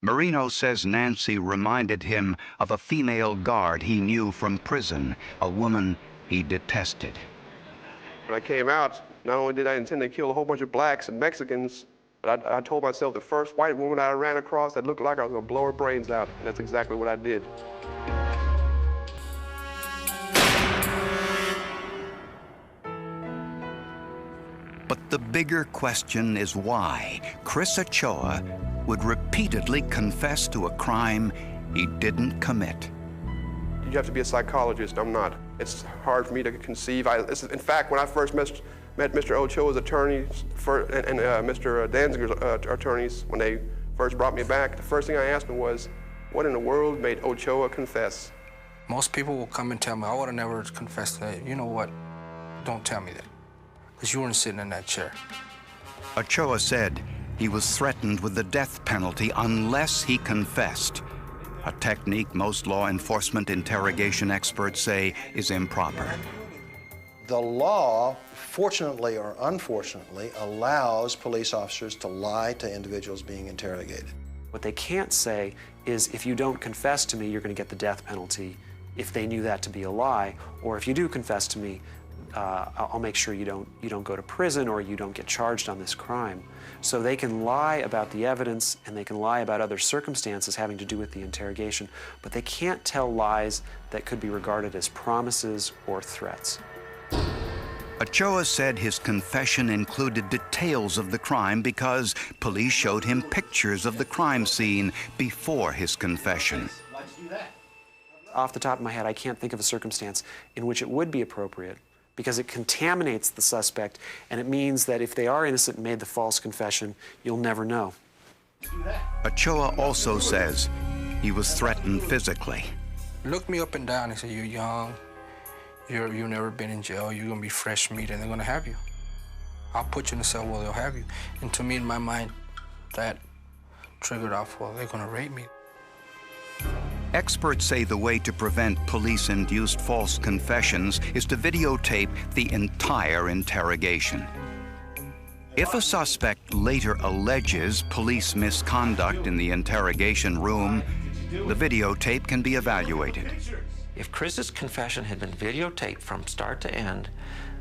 [SPEAKER 1] Marino says Nancy reminded him of a female guard he knew from prison, a woman he detested.
[SPEAKER 12] When I came out, not only did I intend to kill a whole bunch of blacks and Mexicans, but I told myself the first white woman I ran across that looked like I was going to blow her brains out, and that's exactly what I did.
[SPEAKER 1] But the bigger question is why Chris Ochoa would repeatedly confess to a crime he didn't commit.
[SPEAKER 12] You have to be a psychologist. I'm not. It's hard for me to conceive. In fact, when I first met Mr. Ochoa's attorneys and Mr. Danziger's attorneys, when they first brought me back, the first thing I asked them was, what in the world made Ochoa confess?
[SPEAKER 13] Most people will come and tell me, I would have never confessed that. You know what? Don't tell me that, because you weren't sitting in that chair.
[SPEAKER 1] Ochoa said he was threatened with the death penalty unless he confessed, a technique most law enforcement interrogation experts say is improper.
[SPEAKER 23] The law, fortunately or unfortunately, allows police officers to lie to individuals being interrogated.
[SPEAKER 24] What they can't say is, if you don't confess to me, you're going to get the death penalty, if they knew that to be a lie, or if you do confess to me, I'll make sure you don't go to prison or you don't get charged on this crime. So they can lie about the evidence and they can lie about other circumstances having to do with the interrogation, but they can't tell lies that could be regarded as promises or threats.
[SPEAKER 1] Ochoa said his confession included details of the crime because police showed him pictures of the crime scene before his confession.
[SPEAKER 24] Off the top of my head, I can't think of a circumstance in which it would be appropriate because it contaminates the suspect, and it means that if they are innocent and made the false confession, you'll never know.
[SPEAKER 1] Ochoa also says he was threatened physically.
[SPEAKER 13] Look me up and down and say, you're young, you've never been in jail, you're gonna be fresh meat and they're gonna have you. I'll put you in a cell where they'll have you. And to me, in my mind, that triggered off, well, they're gonna rape me.
[SPEAKER 1] Experts say the way to prevent police-induced false confessions is to videotape the entire interrogation. If a suspect later alleges police misconduct in the interrogation room, the videotape can be evaluated.
[SPEAKER 22] If Chris's confession had been videotaped from start to end,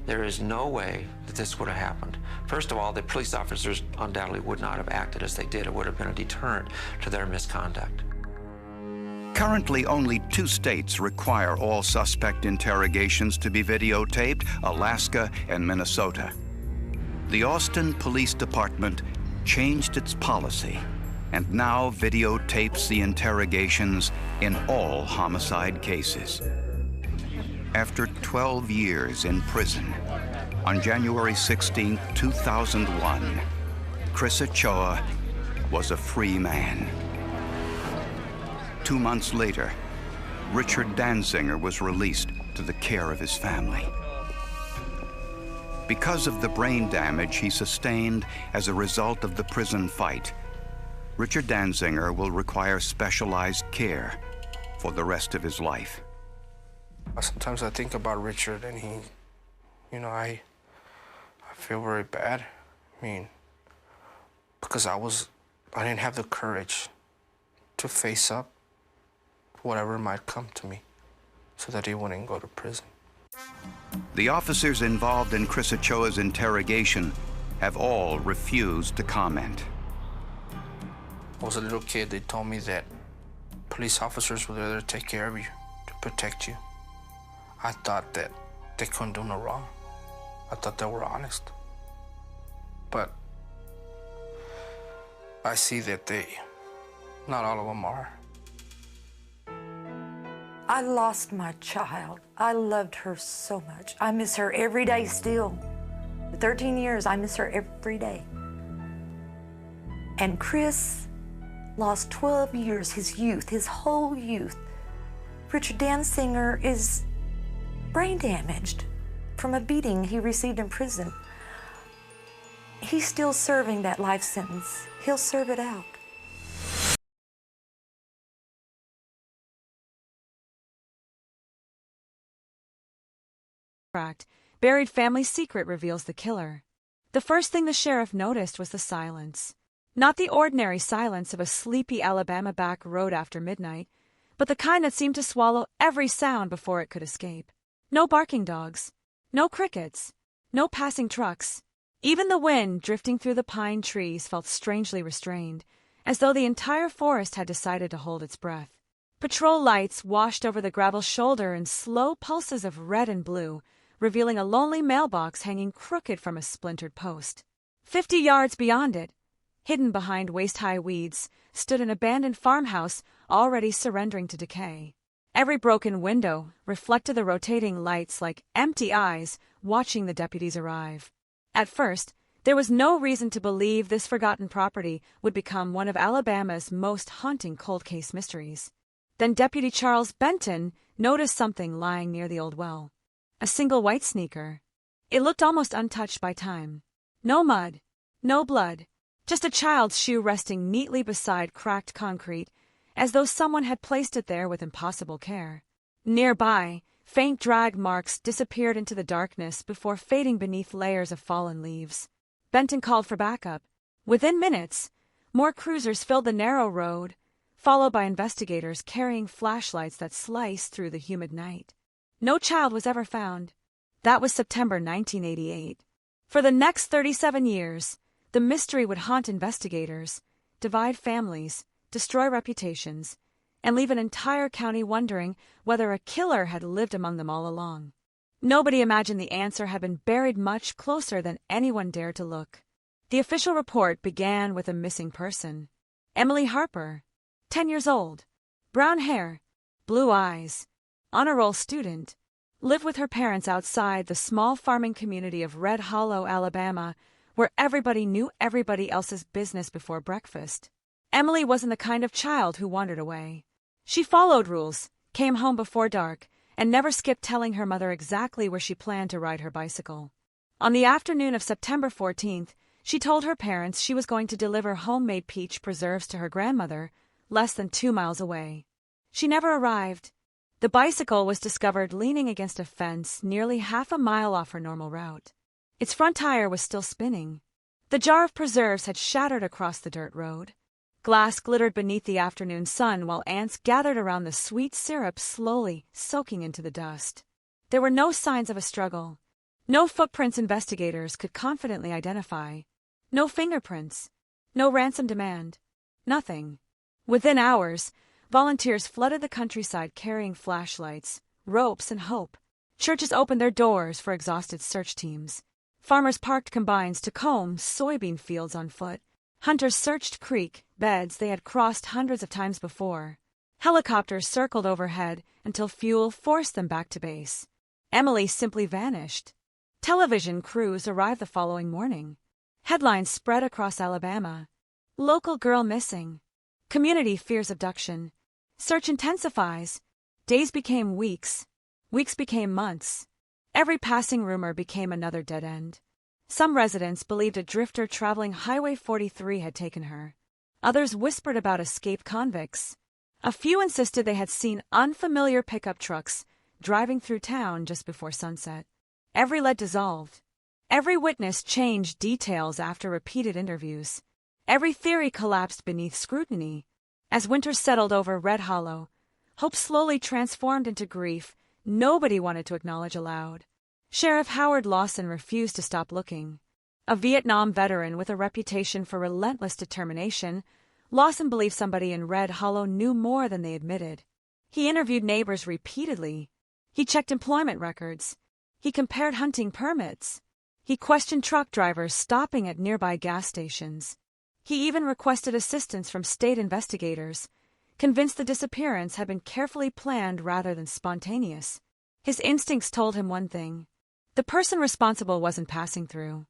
[SPEAKER 22] there is no way that this would have happened. First of all, the police officers undoubtedly would not have acted as they did. It would have been a deterrent to their misconduct.
[SPEAKER 1] Currently, only 2 states require all suspect interrogations to be videotaped, Alaska and Minnesota. The Austin Police Department changed its policy and now videotapes the interrogations in all homicide cases. After 12 years in prison, on January 16, 2001, Chris Ochoa was a free man. 2 months later, Richard Danziger was released to the care of his family. Because of the brain damage he sustained as a result of the prison fight, Richard Danziger will require specialized care for the rest of his life.
[SPEAKER 13] Sometimes I think about Richard and I feel very bad. I mean, because I didn't have the courage to face up whatever might come to me so that he wouldn't go to prison.
[SPEAKER 1] The officers involved in Chris Ochoa's interrogation have all refused to comment.
[SPEAKER 13] I was a little kid, they told me that police officers were there to take care of you, to protect you. I thought that they couldn't do no wrong. I thought they were honest. But I see that not all of them are.
[SPEAKER 14] I lost my child. I loved her so much. I miss her every day still. For 13 years, I miss her every day. And Chris lost 12 years, his youth, his whole youth. Richard Danziger is brain damaged from a beating he received in prison. He's still serving that life sentence. He'll serve it out.
[SPEAKER 3] Buried family secret reveals the killer. The first thing the sheriff noticed was the silence. Not the ordinary silence of a sleepy Alabama back road after midnight, but the kind that seemed to swallow every sound before it could escape. No barking dogs, no crickets, no passing trucks. Even the wind drifting through the pine trees felt strangely restrained, as though the entire forest had decided to hold its breath. Patrol lights washed over the gravel shoulder in slow pulses of red and blue, revealing a lonely mailbox hanging crooked from a splintered post. 50 yards beyond it, hidden behind waist-high weeds, stood an abandoned farmhouse already surrendering to decay. Every broken window reflected the rotating lights like empty eyes watching the deputies arrive. At first, there was no reason to believe this forgotten property would become one of Alabama's most haunting cold case mysteries. Then Deputy Charles Benton noticed something lying near the old well. A single white sneaker. It looked almost untouched by time. No mud, no blood, just a child's shoe resting neatly beside cracked concrete, as though someone had placed it there with impossible care. Nearby, faint drag marks disappeared into the darkness before fading beneath layers of fallen leaves. Benton called for backup. Within minutes, more cruisers filled the narrow road, followed by investigators carrying flashlights that sliced through the humid night. No child was ever found. That was September 1988. For the next 37 years, the mystery would haunt investigators, divide families, destroy reputations, and leave an entire county wondering whether a killer had lived among them all along. Nobody imagined the answer had been buried much closer than anyone dared to look. The official report began with a missing person. Emily Harper, 10 years old, brown hair, blue eyes, honor roll student, lived with her parents outside the small farming community of Red Hollow, Alabama, where everybody knew everybody else's business before breakfast. Emily wasn't the kind of child who wandered away. She followed rules, came home before dark, and never skipped telling her mother exactly where she planned to ride her bicycle. On the afternoon of September 14th, she told her parents she was going to deliver homemade peach preserves to her grandmother, less than 2 miles away. She never arrived. The bicycle was discovered leaning against a fence nearly half a mile off her normal route. Its front tire was still spinning. The jar of preserves had shattered across the dirt road. Glass glittered beneath the afternoon sun while ants gathered around the sweet syrup slowly soaking into the dust. There were no signs of a struggle. No footprints investigators could confidently identify. No fingerprints. No ransom demand. Nothing. Within hours, volunteers flooded the countryside carrying flashlights, ropes, and hope. Churches opened their doors for exhausted search teams. Farmers parked combines to comb soybean fields on foot. Hunters searched creek beds they had crossed hundreds of times before. Helicopters circled overhead until fuel forced them back to base. Emily simply vanished. Television crews arrived the following morning. Headlines spread across Alabama. Local girl missing. Community fears abduction. Search intensifies. Days became weeks. Weeks became months. Every passing rumor became another dead end. Some residents believed a drifter traveling Highway 43 had taken her. Others whispered about escaped convicts. A few insisted they had seen unfamiliar pickup trucks driving through town just before sunset. Every lead dissolved. Every witness changed details after repeated interviews. Every theory collapsed beneath scrutiny. As winter settled over Red Hollow, hope slowly transformed into grief nobody wanted to acknowledge aloud. Sheriff Howard Lawson refused to stop looking. A Vietnam veteran with a reputation for relentless determination, Lawson believed somebody in Red Hollow knew more than they admitted. He interviewed neighbors repeatedly. He checked employment records. He compared hunting permits. He questioned truck drivers stopping at nearby gas stations. He even requested assistance from state investigators, convinced the disappearance had been carefully planned rather than spontaneous. His instincts told him one thing. The person responsible wasn't passing through.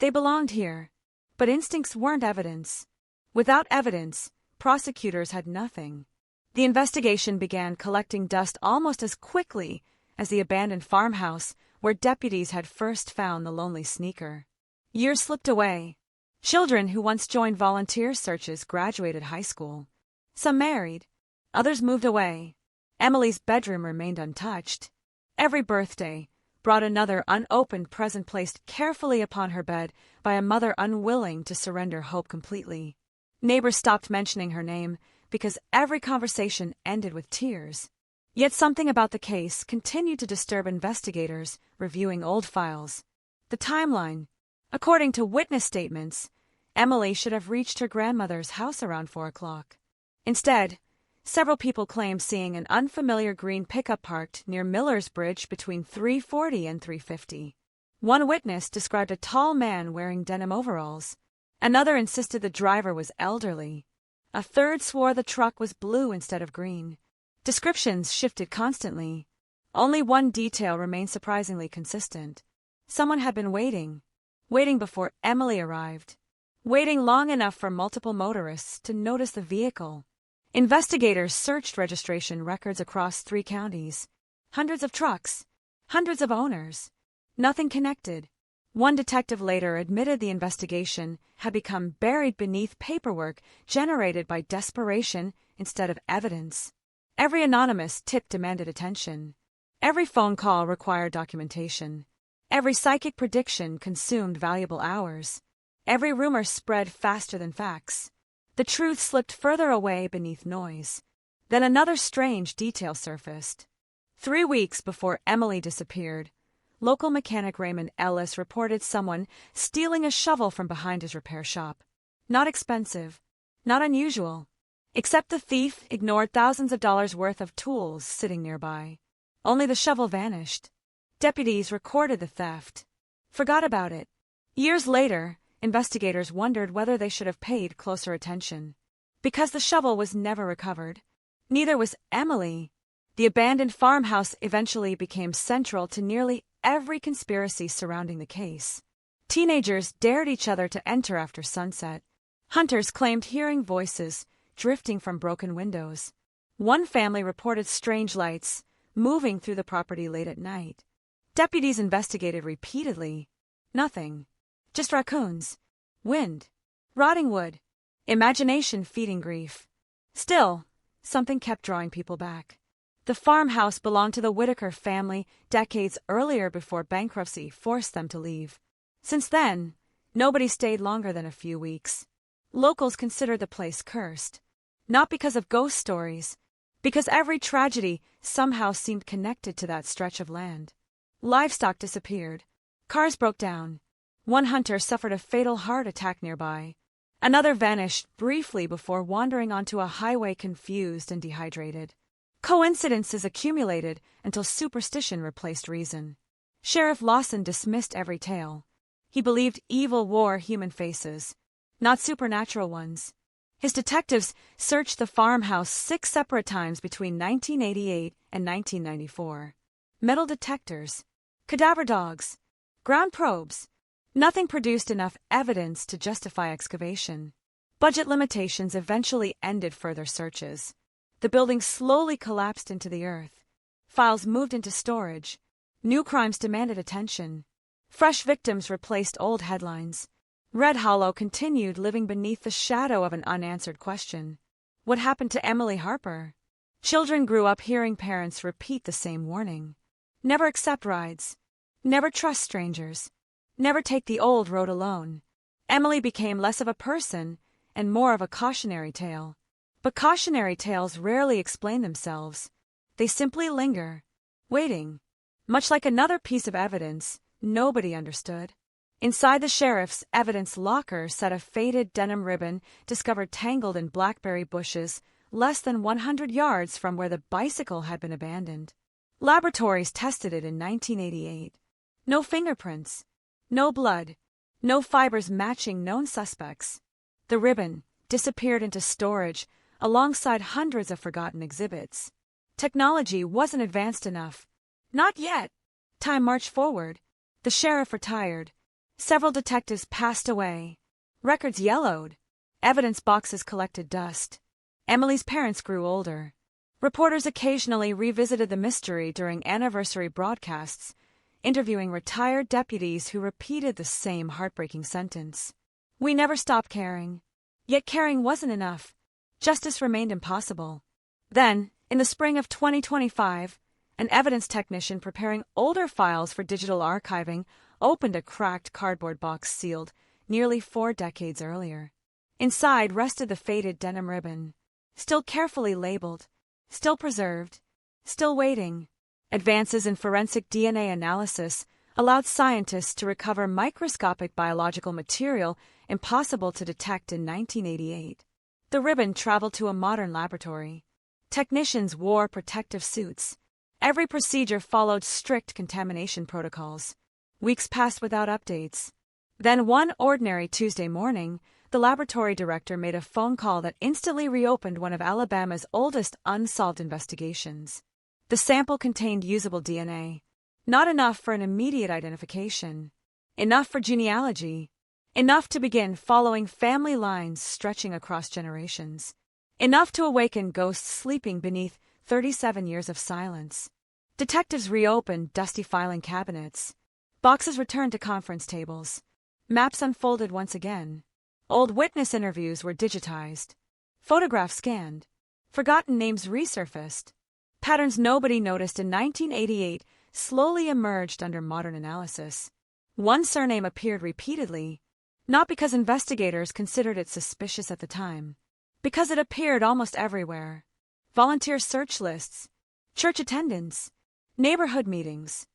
[SPEAKER 3] They belonged here. But instincts weren't evidence. Without evidence, prosecutors had nothing. The investigation began collecting dust almost as quickly as the abandoned farmhouse where deputies had first found the lonely sneaker. Years slipped away. Children who once joined volunteer searches graduated high school. Some married. Others moved away. Emily's bedroom remained untouched. Every birthday brought another unopened present placed carefully upon her bed by a mother unwilling to surrender hope completely. Neighbors stopped mentioning her name because every conversation ended with tears. Yet something about the case continued to disturb investigators reviewing old files. The timeline. According to witness statements, Emily should have reached her grandmother's house around 4 o'clock. Instead, several people claimed seeing an unfamiliar green pickup parked near Miller's Bridge between 3:40 and 3:50. One witness described a tall man wearing denim overalls. Another insisted the driver was elderly. A third swore the truck was blue instead of green. Descriptions shifted constantly. Only one detail remained surprisingly consistent. Someone had been waiting before Emily arrived, waiting long enough for multiple motorists to notice the vehicle. Investigators searched registration records across 3 counties. Hundreds of trucks, hundreds of owners. Nothing connected. One detective later admitted the investigation had become buried beneath paperwork generated by desperation instead of evidence. Every anonymous tip demanded attention. Every phone call required documentation. Every psychic prediction consumed valuable hours. Every rumor spread faster than facts. The truth slipped further away beneath noise. Then another strange detail surfaced. 3 weeks before Emily disappeared, local mechanic Raymond Ellis reported someone stealing a shovel from behind his repair shop. Not expensive, not unusual, except the thief ignored thousands of dollars worth of tools sitting nearby. Only the shovel vanished. Deputies recorded the theft, forgot about it. Years later, investigators wondered whether they should have paid closer attention. Because the shovel was never recovered, neither was Emily. The abandoned farmhouse eventually became central to nearly every conspiracy surrounding the case. Teenagers dared each other to enter after sunset. Hunters claimed hearing voices drifting from broken windows. One family reported strange lights moving through the property late at night. Deputies investigated repeatedly. Nothing. Just raccoons, wind, rotting wood, imagination feeding grief. Still, something kept drawing people back. The farmhouse belonged to the Whitaker family decades earlier before bankruptcy forced them to leave. Since then, nobody stayed longer than a few weeks. Locals considered the place cursed, not because of ghost stories, because every tragedy somehow seemed connected to that stretch of land. Livestock disappeared. Cars broke down. One hunter suffered a fatal heart attack nearby. Another vanished briefly before wandering onto a highway confused and dehydrated. Coincidences accumulated until superstition replaced reason. Sheriff Lawson dismissed every tale. He believed evil wore human faces, not supernatural ones. His detectives searched the farmhouse 6 separate times between 1988 and 1994. Metal detectors, cadaver dogs, ground probes. Nothing produced enough evidence to justify excavation. Budget limitations eventually ended further searches. The building slowly collapsed into the earth. Files moved into storage. New crimes demanded attention. Fresh victims replaced old headlines. Red Hollow continued living beneath the shadow of an unanswered question. What happened to Emily Harper? Children grew up hearing parents repeat the same warning. Never accept rides. Never trust strangers. Never take the old road alone. Emily became less of a person and more of a cautionary tale. But cautionary tales rarely explain themselves. They simply linger, waiting. Much like another piece of evidence nobody understood. Inside the sheriff's evidence locker sat a faded denim ribbon discovered tangled in blackberry bushes less than 100 yards from where the bicycle had been abandoned. Laboratories tested it in 1988. No fingerprints, no blood, no fibers matching known suspects. The ribbon disappeared into storage alongside hundreds of forgotten exhibits. Technology wasn't advanced enough. Not yet. Time marched forward. The sheriff retired. Several detectives passed away. Records yellowed. Evidence boxes collected dust. Emily's parents grew older. Reporters occasionally revisited the mystery during anniversary broadcasts, interviewing retired deputies who repeated the same heartbreaking sentence. We never stopped caring. Yet caring wasn't enough. Justice remained impossible. Then, in the spring of 2025, an evidence technician preparing older files for digital archiving opened a cracked cardboard box sealed nearly 4 decades earlier. Inside rested the faded denim ribbon, still carefully labeled, still preserved, still waiting. Advances in forensic DNA analysis allowed scientists to recover microscopic biological material impossible to detect in 1988. The ribbon traveled to a modern laboratory. Technicians wore protective suits. Every procedure followed strict contamination protocols. Weeks passed without updates. Then one ordinary Tuesday morning, the laboratory director made a phone call that instantly reopened one of Alabama's oldest unsolved investigations. The sample contained usable DNA. Not enough for an immediate identification. Enough for genealogy. Enough to begin following family lines stretching across generations. Enough to awaken ghosts sleeping beneath 37 years of silence. Detectives reopened dusty filing cabinets. Boxes returned to conference tables. Maps unfolded once again. Old witness interviews were digitized. Photographs scanned. Forgotten names resurfaced. Patterns nobody noticed in 1988 slowly emerged under modern analysis. One surname appeared repeatedly, not because investigators considered it suspicious at the time, because it appeared almost everywhere. Volunteer search lists, church attendance, neighborhood meetings.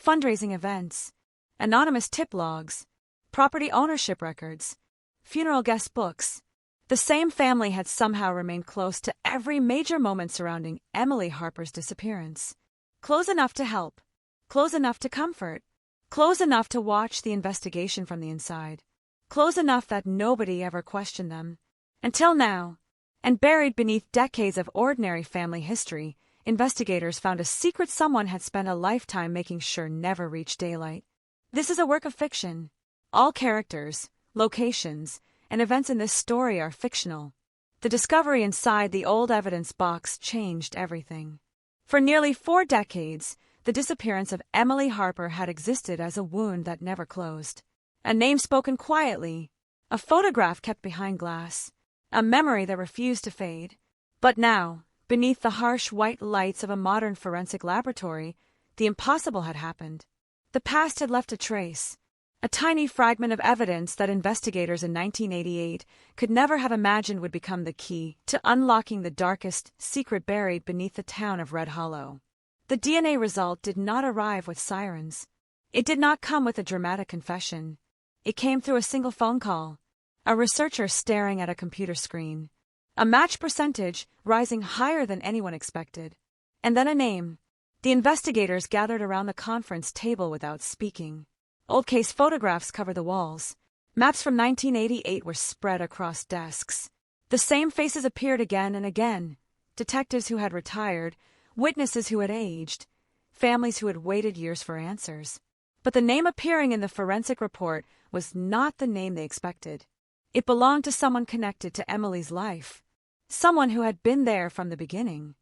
[SPEAKER 3] fundraising events, anonymous tip logs, property ownership records, funeral guest books. The same family had somehow remained close to every major moment surrounding Emily Harper's disappearance. Close enough to help, close enough to comfort, close enough to watch the investigation from the inside, close enough that nobody ever questioned them. Until now, and buried beneath decades of ordinary family history, investigators found a secret someone had spent a lifetime making sure never reached daylight. This is a work of fiction. All characters, locations, and events in this story are fictional. The discovery inside the old evidence box changed everything. For nearly 4 decades, the disappearance of Emily Harper had existed as a wound that never closed. A name spoken quietly, a photograph kept behind glass, a memory that refused to fade. But now, beneath the harsh white lights of a modern forensic laboratory, the impossible had happened. The past had left a trace, a tiny fragment of evidence that investigators in 1988 could never have imagined would become the key to unlocking the darkest secret buried beneath the town of Red Hollow. The DNA result did not arrive with sirens. It did not come with a dramatic confession. It came through a single phone call, a researcher staring at a computer screen, a match percentage rising higher than anyone expected, and then a name. The investigators gathered around the conference table without speaking. Old case photographs covered the walls. Maps from 1988 were spread across desks. The same faces appeared again and again. Detectives who had retired, witnesses who had aged, families who had waited years for answers. But the name appearing in the forensic report was not the name they expected. It belonged to someone connected to Emily's life. Someone who had been there from the beginning.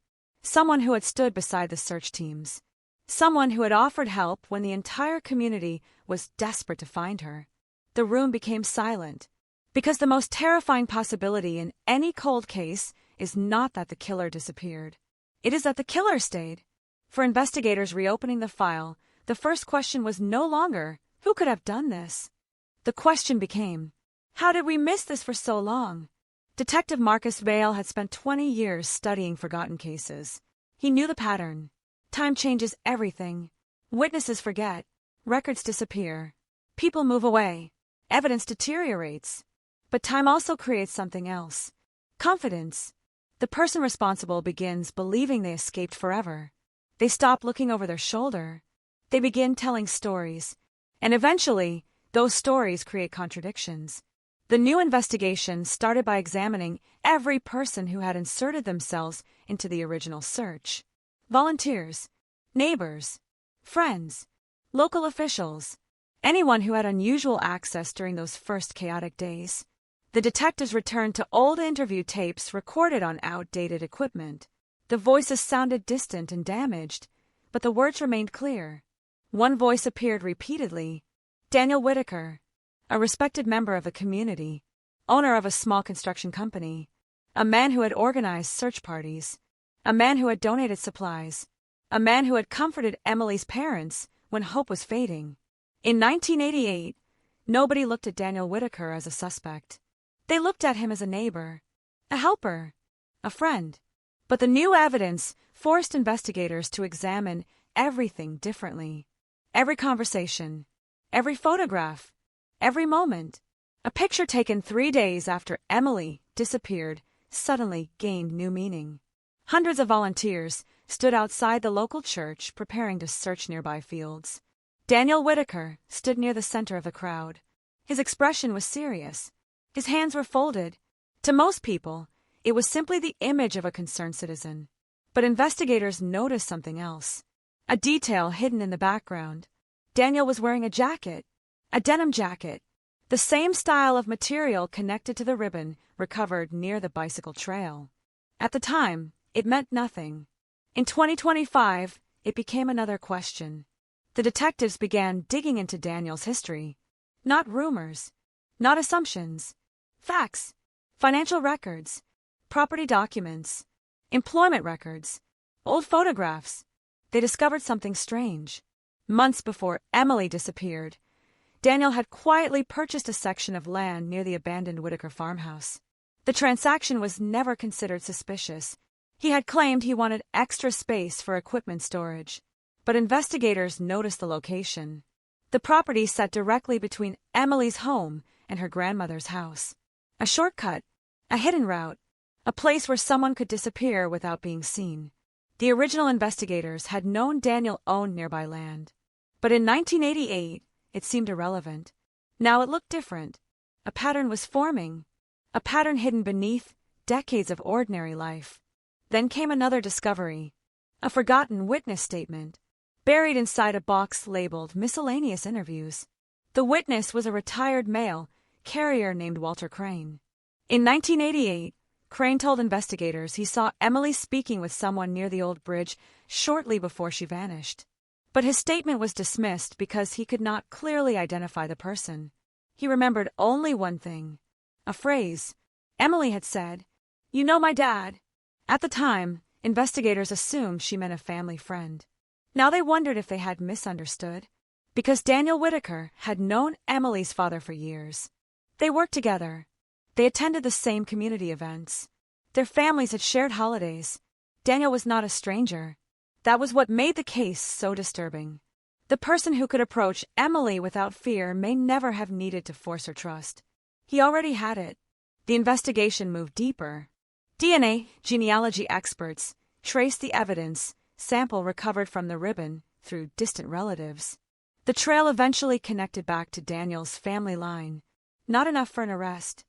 [SPEAKER 3] Someone who had stood beside the search teams. Someone who had offered help when the entire community was desperate to find her. The room became silent, because the most terrifying possibility in any cold case is not that the killer disappeared. It is that the killer stayed. For investigators reopening the file, the first question was no longer, who could have done this? The question became, how did we miss this for so long? Detective Marcus Vale had spent 20 years studying forgotten cases. He knew the pattern. Time changes everything. Witnesses forget. Records disappear. People move away. Evidence deteriorates. But time also creates something else. Confidence. The person responsible begins believing they escaped forever. They stop looking over their shoulder. They begin telling stories. And eventually, those stories create contradictions. The new investigation started by examining every person who had inserted themselves into the original search. Volunteers, neighbors, friends, local officials, anyone who had unusual access during those first chaotic days. The detectives returned to old interview tapes recorded on outdated equipment. The voices sounded distant and damaged, but the words remained clear. One voice appeared repeatedly. Daniel Whitaker, a respected member of the community, owner of a small construction company, a man who had organized search parties, a man who had donated supplies, a man who had comforted Emily's parents when hope was fading. In 1988, nobody looked at Daniel Whitaker as a suspect. They looked at him as a neighbor, a helper, a friend. But the new evidence forced investigators to examine everything differently. Every conversation, every photograph, every moment. A picture taken 3 days after Emily disappeared suddenly gained new meaning. Hundreds of volunteers stood outside the local church preparing to search nearby fields. Daniel Whitaker stood near the center of the crowd. His expression was serious. His hands were folded. To most people, it was simply the image of a concerned citizen. But investigators noticed something else. A detail hidden in the background. Daniel was wearing a jacket, a denim jacket, the same style of material connected to the ribbon recovered near the bicycle trail. At the time, it meant nothing. In 2025, it became another question. The detectives began digging into Daniel's history. Not rumors, not assumptions. Facts, financial records, property documents, employment records, old photographs. They discovered something strange. Months before Emily disappeared, Daniel had quietly purchased a section of land near the abandoned Whitaker farmhouse. The transaction was never considered suspicious. He had claimed he wanted extra space for equipment storage. but investigators noticed the location. The property sat directly between Emily's home and her grandmother's house. A shortcut, a hidden route, a place where someone could disappear without being seen. The original investigators had known Daniel owned nearby land. But in 1988, it seemed irrelevant. Now it looked different. A pattern was forming, a pattern hidden beneath decades of ordinary life. Then came another discovery, a forgotten witness statement, buried inside a box labeled Miscellaneous Interviews. The witness was a retired mail carrier named Walter Crane. In 1988, Crane told investigators he saw Emily speaking with someone near the old bridge shortly before she vanished. But his statement was dismissed because he could not clearly identify the person. He remembered only one thing, a phrase. Emily had said, "You know my dad." At the time, investigators assumed she meant a family friend. Now they wondered if they had misunderstood, because Daniel Whitaker had known Emily's father for years. They worked together. They attended the same community events. Their families had shared holidays. Daniel was not a stranger. That was what made the case so disturbing. The person who could approach Emily without fear may never have needed to force her trust. He already had it. The investigation moved deeper. DNA genealogy experts traced the evidence sample recovered from the ribbon through distant relatives. The trail eventually connected back to Daniel's family line. Not enough for an arrest.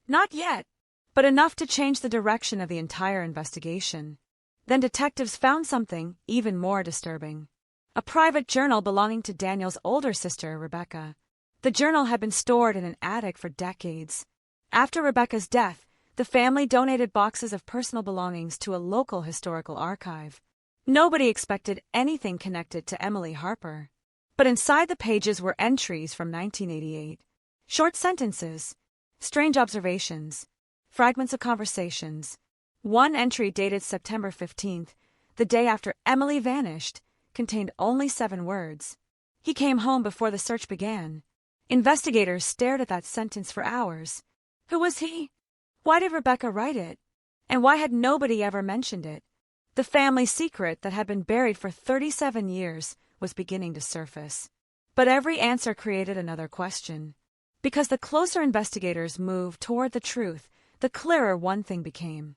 [SPEAKER 3] Not yet, but enough to change the direction of the entire investigation. Then detectives found something even more disturbing. A private journal belonging to Daniel's older sister, Rebecca. The journal had been stored in an attic for decades. After Rebecca's death, the family donated boxes of personal belongings to a local historical archive. Nobody expected anything connected to Emily Harper. But inside the pages were entries from 1988. Short sentences, strange observations, fragments of conversations. One entry dated September 15th, the day after Emily vanished, contained only 7 words. "He came home before the search began." Investigators stared at that sentence for hours. Who was he? Why did Rebecca write it? And why had nobody ever mentioned it? The family secret that had been buried for 37 years was beginning to surface. But every answer created another question. Because the closer investigators moved toward the truth, the clearer one thing became.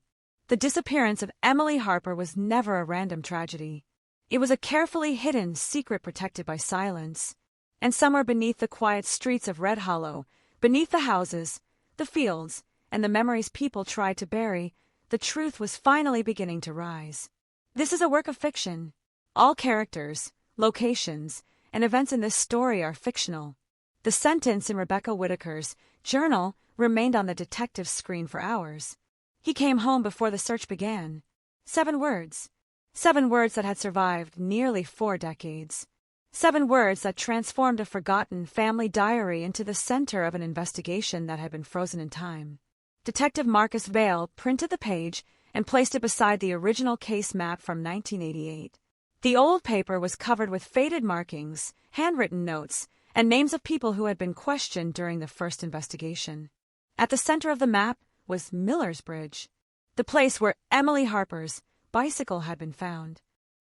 [SPEAKER 3] The disappearance of Emily Harper was never a random tragedy. It was a carefully hidden secret protected by silence. And somewhere beneath the quiet streets of Red Hollow, beneath the houses, the fields, and the memories people tried to bury, the truth was finally beginning to rise. This is a work of fiction. All characters, locations, and events in this story are fictional. The sentence in Rebecca Whitaker's journal remained on the detective's screen for hours. He came home before the search began. 7 words. 7 words that had survived nearly 4 decades. 7 words that transformed a forgotten family diary into the center of an investigation that had been frozen in time. Detective Marcus Vail printed the page and placed it beside the original case map from 1988. The old paper was covered with faded markings, handwritten notes, and names of people who had been questioned during the first investigation. At the center of the map was Miller's Bridge, the place where Emily Harper's bicycle had been found,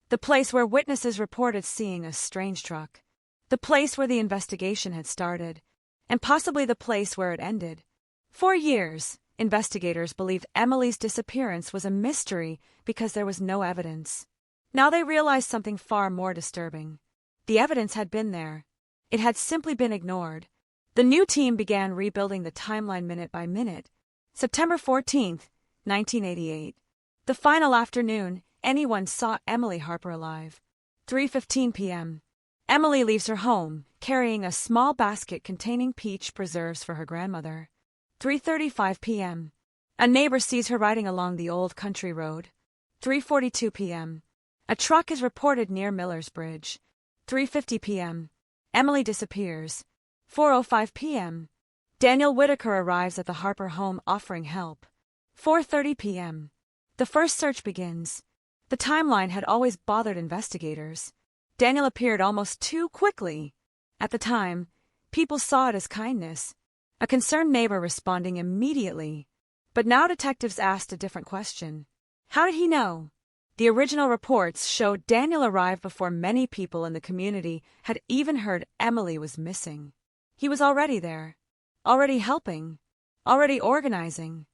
[SPEAKER 3] the place where witnesses reported seeing a strange truck, the place where the investigation had started, and possibly the place where it ended. For years, investigators believed Emily's disappearance was a mystery because there was no evidence. Now they realized something far more disturbing. The evidence had been there. It had simply been ignored. The new team began rebuilding the timeline minute by minute. September 14th, 1988. The final afternoon anyone saw Emily Harper alive. 3:15 p.m. Emily leaves her home, carrying a small basket containing peach preserves for her grandmother. 3:35 p.m. A neighbor sees her riding along the old country road. 3:42 p.m. A truck is reported near Miller's Bridge. 3:50 p.m. Emily disappears. 4:05 p.m. Daniel Whitaker arrives at the Harper home offering help. 4:30 p.m. The first search begins. The timeline had always bothered investigators. Daniel appeared almost too quickly. At the time, people saw it as kindness, a concerned neighbor responding immediately. But now detectives asked a different question. How did he know? The original reports showed Daniel arrived before many people in the community had even heard Emily was missing. He was already there, already helping, already organizing,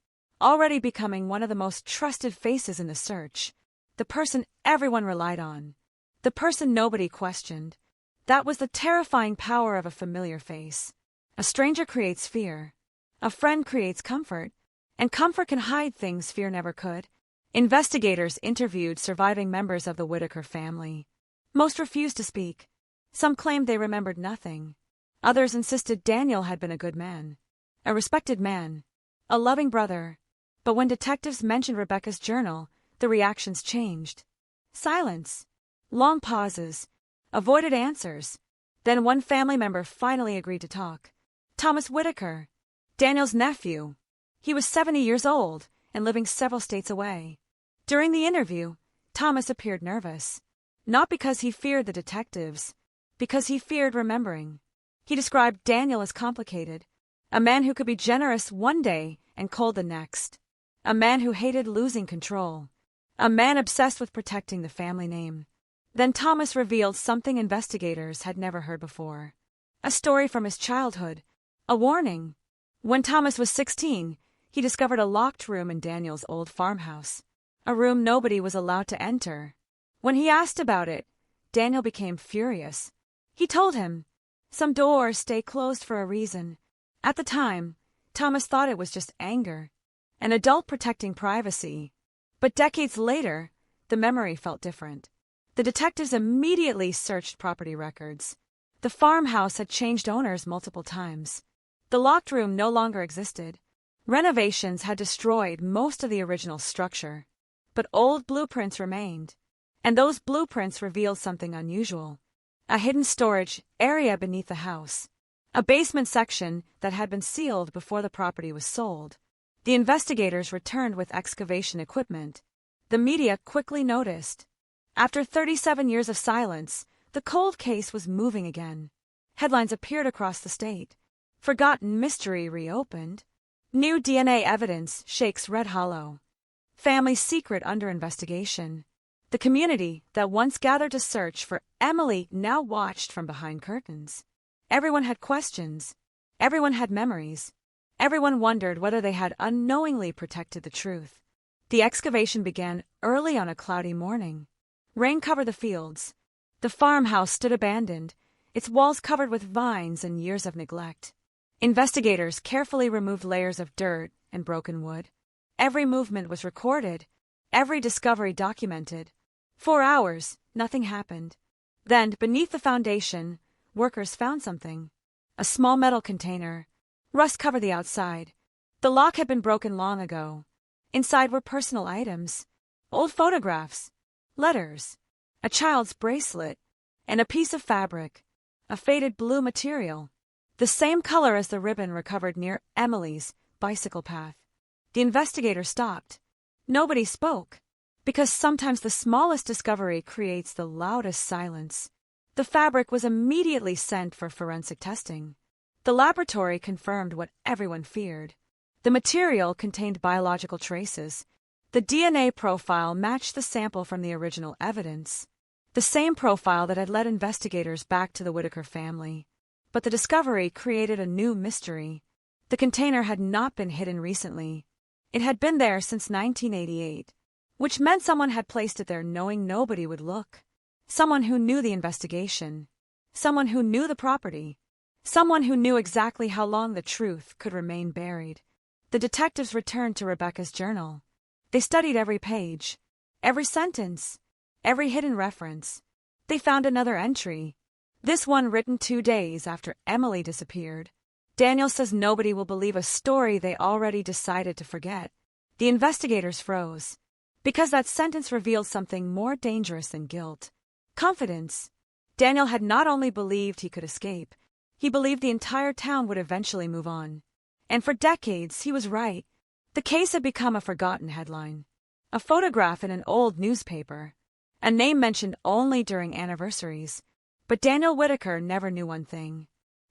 [SPEAKER 3] already becoming one of the most trusted faces in the search, the person everyone relied on, the person nobody questioned. That was the terrifying power of a familiar face. A stranger creates fear, a friend creates comfort, and comfort can hide things fear never could. Investigators interviewed surviving members of the Whitaker family. Most refused to speak. Some claimed they remembered nothing. Others insisted Daniel had been a good man, a respected man, a loving brother. But when detectives mentioned Rebecca's journal, the reactions changed. Silence, long pauses, avoided answers. Then one family member finally agreed to talk. Thomas Whitaker, Daniel's nephew. He was 70 years old and living several states away. During the interview, Thomas appeared nervous, not because he feared the detectives, because he feared remembering. He described Daniel as complicated, a man who could be generous one day and cold the next, a man who hated losing control, a man obsessed with protecting the family name. Then Thomas revealed something investigators had never heard before, a story from his childhood, a warning. When Thomas was 16, he discovered a locked room in Daniel's old farmhouse, a room nobody was allowed to enter. When he asked about it, Daniel became furious. He told him, "Some doors stay closed for a reason." At the time, Thomas thought it was just anger, an adult protecting privacy. But decades later, the memory felt different. The detectives immediately searched property records. The farmhouse had changed owners multiple times. The locked room no longer existed. Renovations had destroyed most of the original structure. But old blueprints remained, and those blueprints revealed something unusual. A hidden storage area beneath the house, a basement section that had been sealed before the property was sold. The investigators returned with excavation equipment. The media quickly noticed. After 37 years of silence, the cold case was moving again. Headlines appeared across the state. Forgotten mystery reopened. New DNA evidence shakes Red Hollow. Family secret under investigation. The community that once gathered to search for Emily now watched from behind curtains. Everyone had questions. Everyone had memories. Everyone wondered whether they had unknowingly protected the truth. The excavation began early on a cloudy morning. Rain covered the fields. The farmhouse stood abandoned, its walls covered with vines and years of neglect. Investigators carefully removed layers of dirt and broken wood. Every movement was recorded, every discovery documented. 4 hours, nothing happened. Then, beneath the foundation, workers found something. A small metal container. Rust covered the outside. The lock had been broken long ago. Inside were personal items, old photographs, letters, a child's bracelet, and a piece of fabric, a faded blue material, the same color as the ribbon recovered near Emily's bicycle path. The investigator stopped. Nobody spoke, because sometimes the smallest discovery creates the loudest silence. The fabric was immediately sent for forensic testing. The laboratory confirmed what everyone feared. The material contained biological traces. The DNA profile matched the sample from the original evidence, the same profile that had led investigators back to the Whitaker family. But the discovery created a new mystery. The container had not been hidden recently. It had been there since 1988, which meant someone had placed it there knowing nobody would look. Someone who knew the investigation. Someone who knew the property. Someone who knew exactly how long the truth could remain buried. The detectives returned to Rebecca's journal. They studied every page, every sentence, every hidden reference. They found another entry, this one written 2 days after Emily disappeared. Daniel says nobody will believe a story they already decided to forget. The investigators froze, because that sentence revealed something more dangerous than guilt. Confidence. Daniel had not only believed he could escape, he believed the entire town would eventually move on. And for decades, he was right. The case had become a forgotten headline, a photograph in an old newspaper, a name mentioned only during anniversaries. But Daniel Whitaker never knew one thing.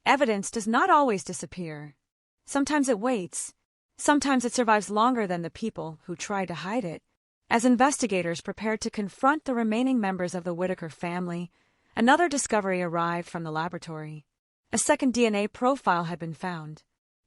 [SPEAKER 3] Evidence does not always disappear. Sometimes it waits. Sometimes it survives longer than the people who try to hide it. As investigators prepared to confront the remaining members of the Whitaker family, another discovery arrived from the laboratory. A second DNA profile had been found.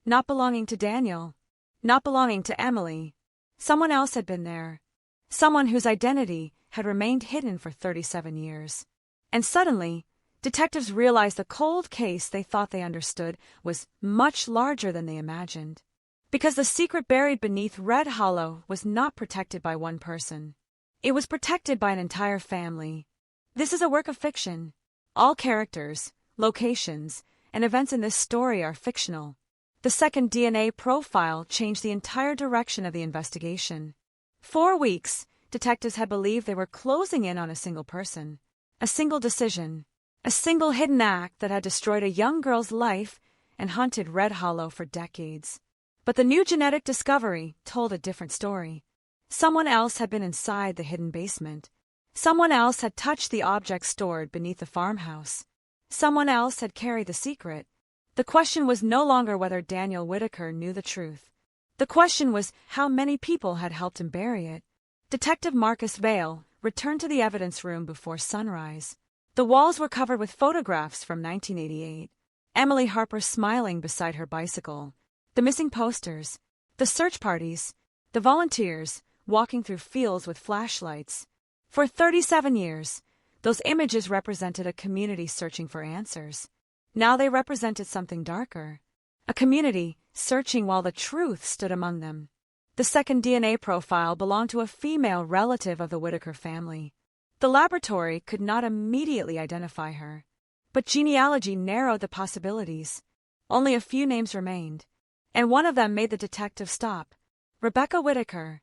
[SPEAKER 3] Not belonging to Daniel, not belonging to Emily. Someone else had been there. Someone whose identity had remained hidden for 37 years. And suddenly, detectives realized the cold case they thought they understood was much larger than they imagined. Because the secret buried beneath Red Hollow was not protected by one person. It was protected by an entire family. This is a work of fiction. All characters, locations, and events in this story are fictional. The second DNA profile changed the entire direction of the investigation. 4 weeks, detectives had believed they were closing in on a single person, a single decision, a single hidden act that had destroyed a young girl's life and haunted Red Hollow for decades. But the new genetic discovery told a different story. Someone else had been inside the hidden basement. Someone else had touched the objects stored beneath the farmhouse. Someone else had carried the secret. The question was no longer whether Daniel Whitaker knew the truth. The question was how many people had helped him bury it. Detective Marcus Vale returned to the evidence room before sunrise. The walls were covered with photographs from 1988. Emily Harper smiling beside her bicycle. The missing posters. The search parties. The volunteers walking through fields with flashlights. For 37 years, those images represented a community searching for answers. Now they represented something darker. A community searching while the truth stood among them. The second DNA profile belonged to a female relative of the Whitaker family. The laboratory could not immediately identify her, but genealogy narrowed the possibilities. Only a few names remained, and one of them made the detective stop. Rebecca Whitaker,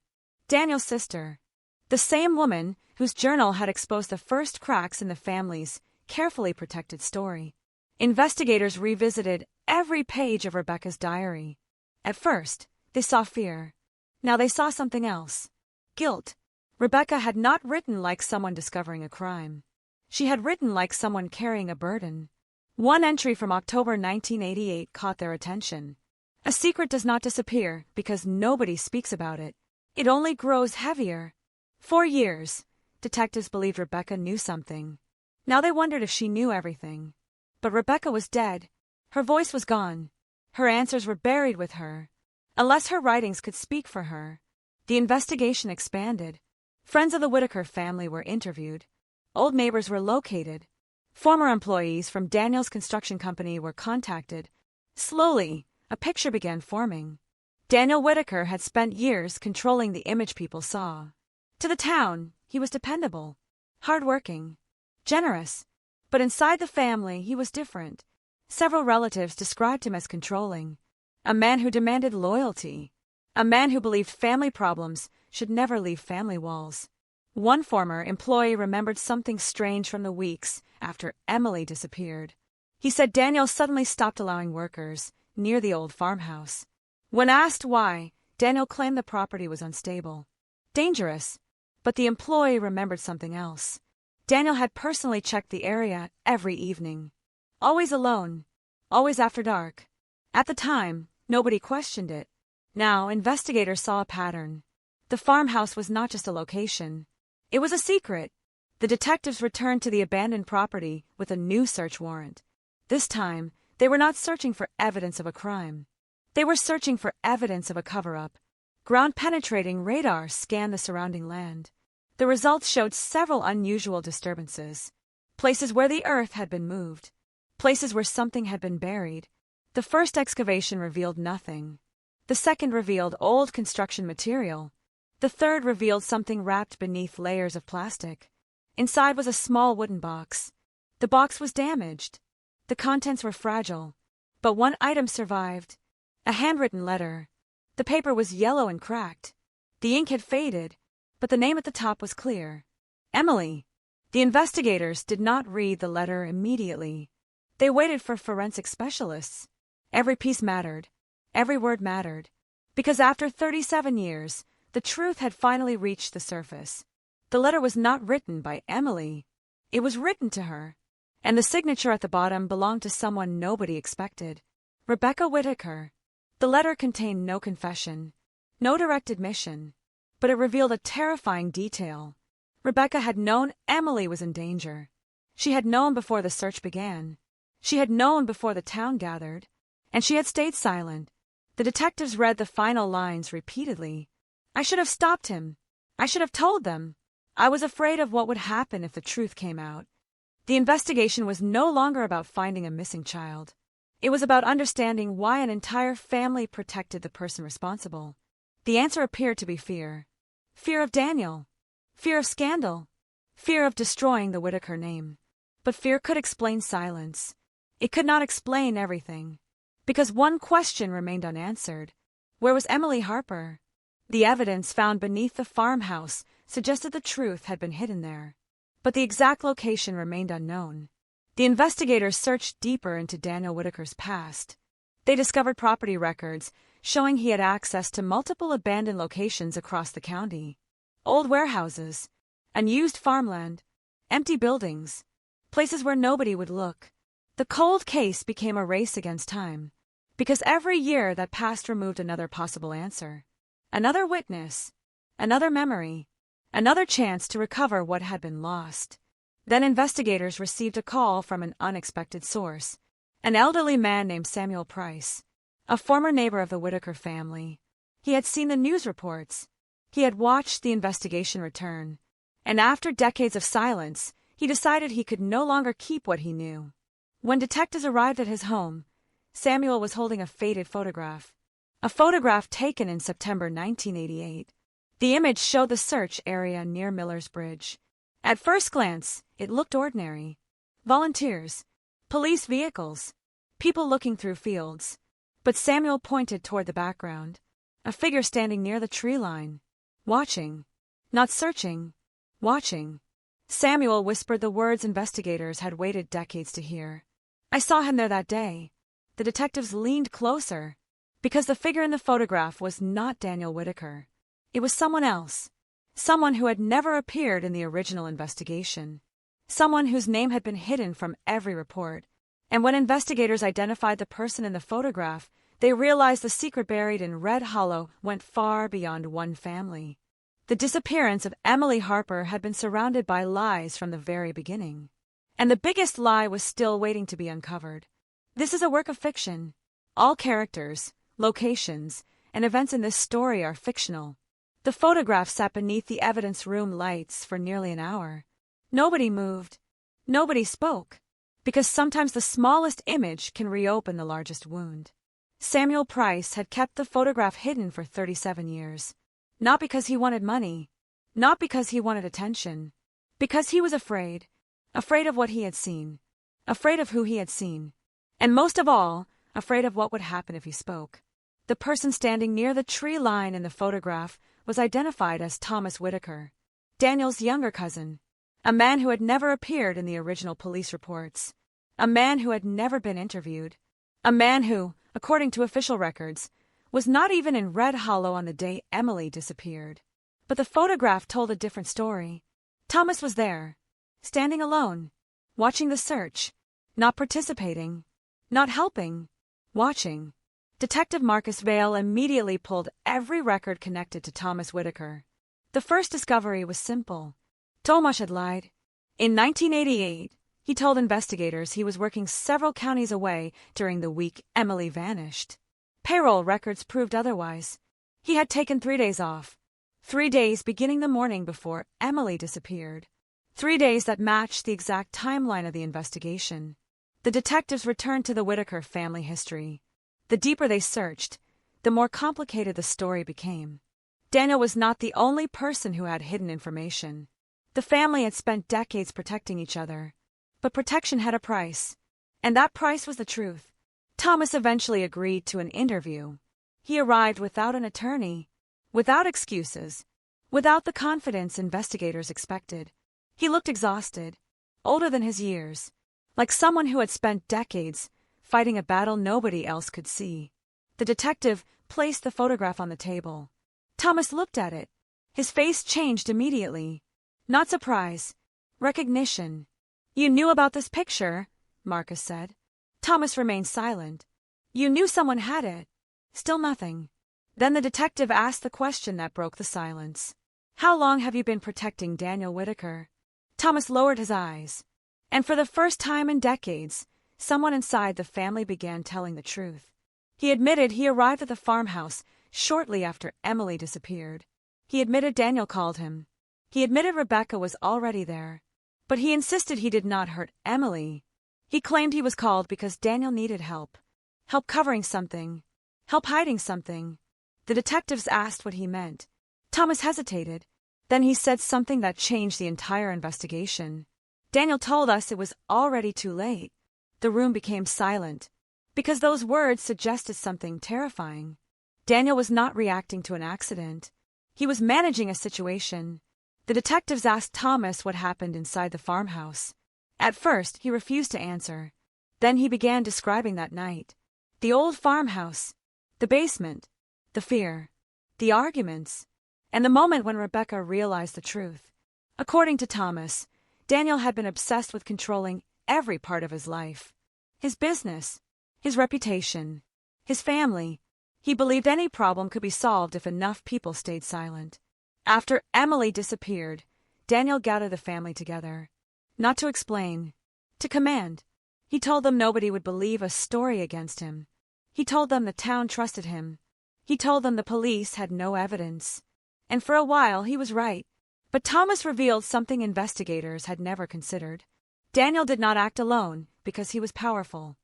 [SPEAKER 3] Daniel's sister, the same woman whose journal had exposed the first cracks in the family's carefully protected story. Investigators revisited every page of Rebecca's diary. At first, they saw fear. Now they saw something else. Guilt. Rebecca had not written like someone discovering a crime. She had written like someone carrying a burden. One entry from October 1988 caught their attention. A secret does not disappear because nobody speaks about it. It only grows heavier. For years, detectives believed Rebecca knew something. Now they wondered if she knew everything. But Rebecca was dead. Her voice was gone. Her answers were buried with her. Unless her writings could speak for her. The investigation expanded. Friends of the Whitaker family were interviewed. Old neighbors were located. Former employees from Daniel's construction company were contacted. Slowly, a picture began forming. Daniel Whitaker had spent years controlling the image people saw. To the town, he was dependable, hardworking, generous. But inside the family, he was different. Several relatives described him as controlling. A man who demanded loyalty. A man who believed family problems should never leave family walls. One former employee remembered something strange from the weeks after Emily disappeared. He said Daniel suddenly stopped allowing workers near the old farmhouse. When asked why, Daniel claimed the property was unstable. Dangerous. But the employee remembered something else. Daniel had personally checked the area every evening. Always alone. Always after dark. At the time, nobody questioned it. Now, investigators saw a pattern. The farmhouse was not just a location. It was a secret. The detectives returned to the abandoned property with a new search warrant. This time, they were not searching for evidence of a crime. They were searching for evidence of a cover-up. Ground-penetrating radar scanned the surrounding land. The results showed several unusual disturbances. Places where the earth had been moved. Places where something had been buried. The first excavation revealed nothing. The second revealed old construction material. The third revealed something wrapped beneath layers of plastic. Inside was a small wooden box. The box was damaged. The contents were fragile. But one item survived. A handwritten letter. The paper was yellow and cracked. The ink had faded. But the name at the top was clear. Emily. The investigators did not read the letter immediately. They waited for forensic specialists. Every piece mattered. Every word mattered. Because after 37 years, the truth had finally reached the surface. The letter was not written by Emily. It was written to her. And the signature at the bottom belonged to someone nobody expected. Rebecca Whitaker. The letter contained no confession. No direct admission. but it revealed a terrifying detail. Rebecca had known Emily was in danger. She had known before the search began. She had known before the town gathered. And she had stayed silent. The detectives read the final lines repeatedly. I should have stopped him. I should have told them. I was afraid of what would happen if the truth came out. The investigation was no longer about finding a missing child. It was about understanding why an entire family protected the person responsible. The answer appeared to be fear. Fear of Daniel. Fear of scandal. Fear of destroying the Whitaker name. But fear could explain silence. It could not explain everything. Because one question remained unanswered. Where was Emily Harper? The evidence found beneath the farmhouse suggested the truth had been hidden there. But the exact location remained unknown. The investigators searched deeper into Daniel Whitaker's past. They discovered property records showing he had access to multiple abandoned locations across the county. Old warehouses, unused farmland, empty buildings, places where nobody would look. The cold case became a race against time, because every year that passed removed another possible answer, another witness, another memory, another chance to recover what had been lost. Then investigators received a call from an unexpected source, an elderly man named Samuel Price, a former neighbor of the Whitaker family. He had seen the news reports. He had watched the investigation return, and after decades of silence, he decided he could no longer keep what he knew. When detectives arrived at his home, Samuel was holding a faded photograph, a photograph taken in September 1988. The image showed the search area near Miller's Bridge. At first glance, it looked ordinary. Volunteers, police vehicles, people looking through fields. But Samuel pointed toward the background, a figure standing near the tree line, watching, not searching, watching. Samuel whispered the words investigators had waited decades to hear. I saw him there that day. The detectives leaned closer, because the figure in the photograph was not Daniel Whitaker. It was someone else, someone who had never appeared in the original investigation, someone whose name had been hidden from every report. And when investigators identified the person in the photograph, they realized the secret buried in Red Hollow went far beyond one family. The disappearance of Emily Harper had been surrounded by lies from the very beginning. And the biggest lie was still waiting to be uncovered. This is a work of fiction. All characters, locations, and events in this story are fictional. The photograph sat beneath the evidence room lights for nearly an hour. Nobody moved. Nobody spoke. Because sometimes the smallest image can reopen the largest wound. Samuel Price had kept the photograph hidden for 37 years. Not because he wanted money. Not because he wanted attention. Because he was afraid. Afraid of what he had seen. Afraid of who he had seen. And most of all, afraid of what would happen if he spoke. The person standing near the tree line in the photograph was identified as Thomas Whitaker, Daniel's younger cousin, a man who had never appeared in the original police reports, a man who had never been interviewed, a man who, according to official records, was not even in Red Hollow on the day Emily disappeared. But the photograph told a different story. Thomas was there, standing alone, watching the search, not participating, not helping, watching. Detective Marcus Vale immediately pulled every record connected to Thomas Whitaker. The first discovery was simple. Tomasz had lied. In 1988, he told investigators he was working several counties away during the week Emily vanished. Payroll records proved otherwise. He had taken 3 days off. 3 days beginning the morning before Emily disappeared. 3 days that matched the exact timeline of the investigation. The detectives returned to the Whitaker family history. The deeper they searched, the more complicated the story became. Daniel was not the only person who had hidden information. The family had spent decades protecting each other. But protection had a price, and that price was the truth. Thomas eventually agreed to an interview. He arrived without an attorney, without excuses, without the confidence investigators expected. He looked exhausted, older than his years, like someone who had spent decades fighting a battle nobody else could see. The detective placed the photograph on the table. Thomas looked at it. His face changed immediately. Not surprise, recognition. You knew about this picture, Marcus said. Thomas remained silent. You knew someone had it. Still nothing. Then the detective asked the question that broke the silence. "How long have you been protecting Daniel Whitaker?" Thomas lowered his eyes. And for the first time in decades, someone inside the family began telling the truth. He admitted he arrived at the farmhouse shortly after Emily disappeared. He admitted Daniel called him. He admitted Rebecca was already there. But he insisted he did not hurt Emily. He claimed he was called because Daniel needed help. Help covering something. Help hiding something. The detectives asked what he meant. Thomas hesitated. Then he said something that changed the entire investigation. "Daniel told us it was already too late." The room became silent, because those words suggested something terrifying. Daniel was not reacting to an accident. He was managing a situation. The detectives asked Thomas what happened inside the farmhouse. At first, he refused to answer. Then he began describing that night. The old farmhouse, the basement, the fear, the arguments, and the moment when Rebecca realized the truth. According to Thomas, Daniel had been obsessed with controlling every part of his life. His business, his reputation, his family. He believed any problem could be solved if enough people stayed silent. After Emily disappeared, Daniel gathered the family together. Not to explain, to command. He told them nobody would believe a story against him. He told them the town trusted him. He told them the police had no evidence. And for a while he was right. But Thomas revealed something investigators had never considered. Daniel did not act alone because he was powerful.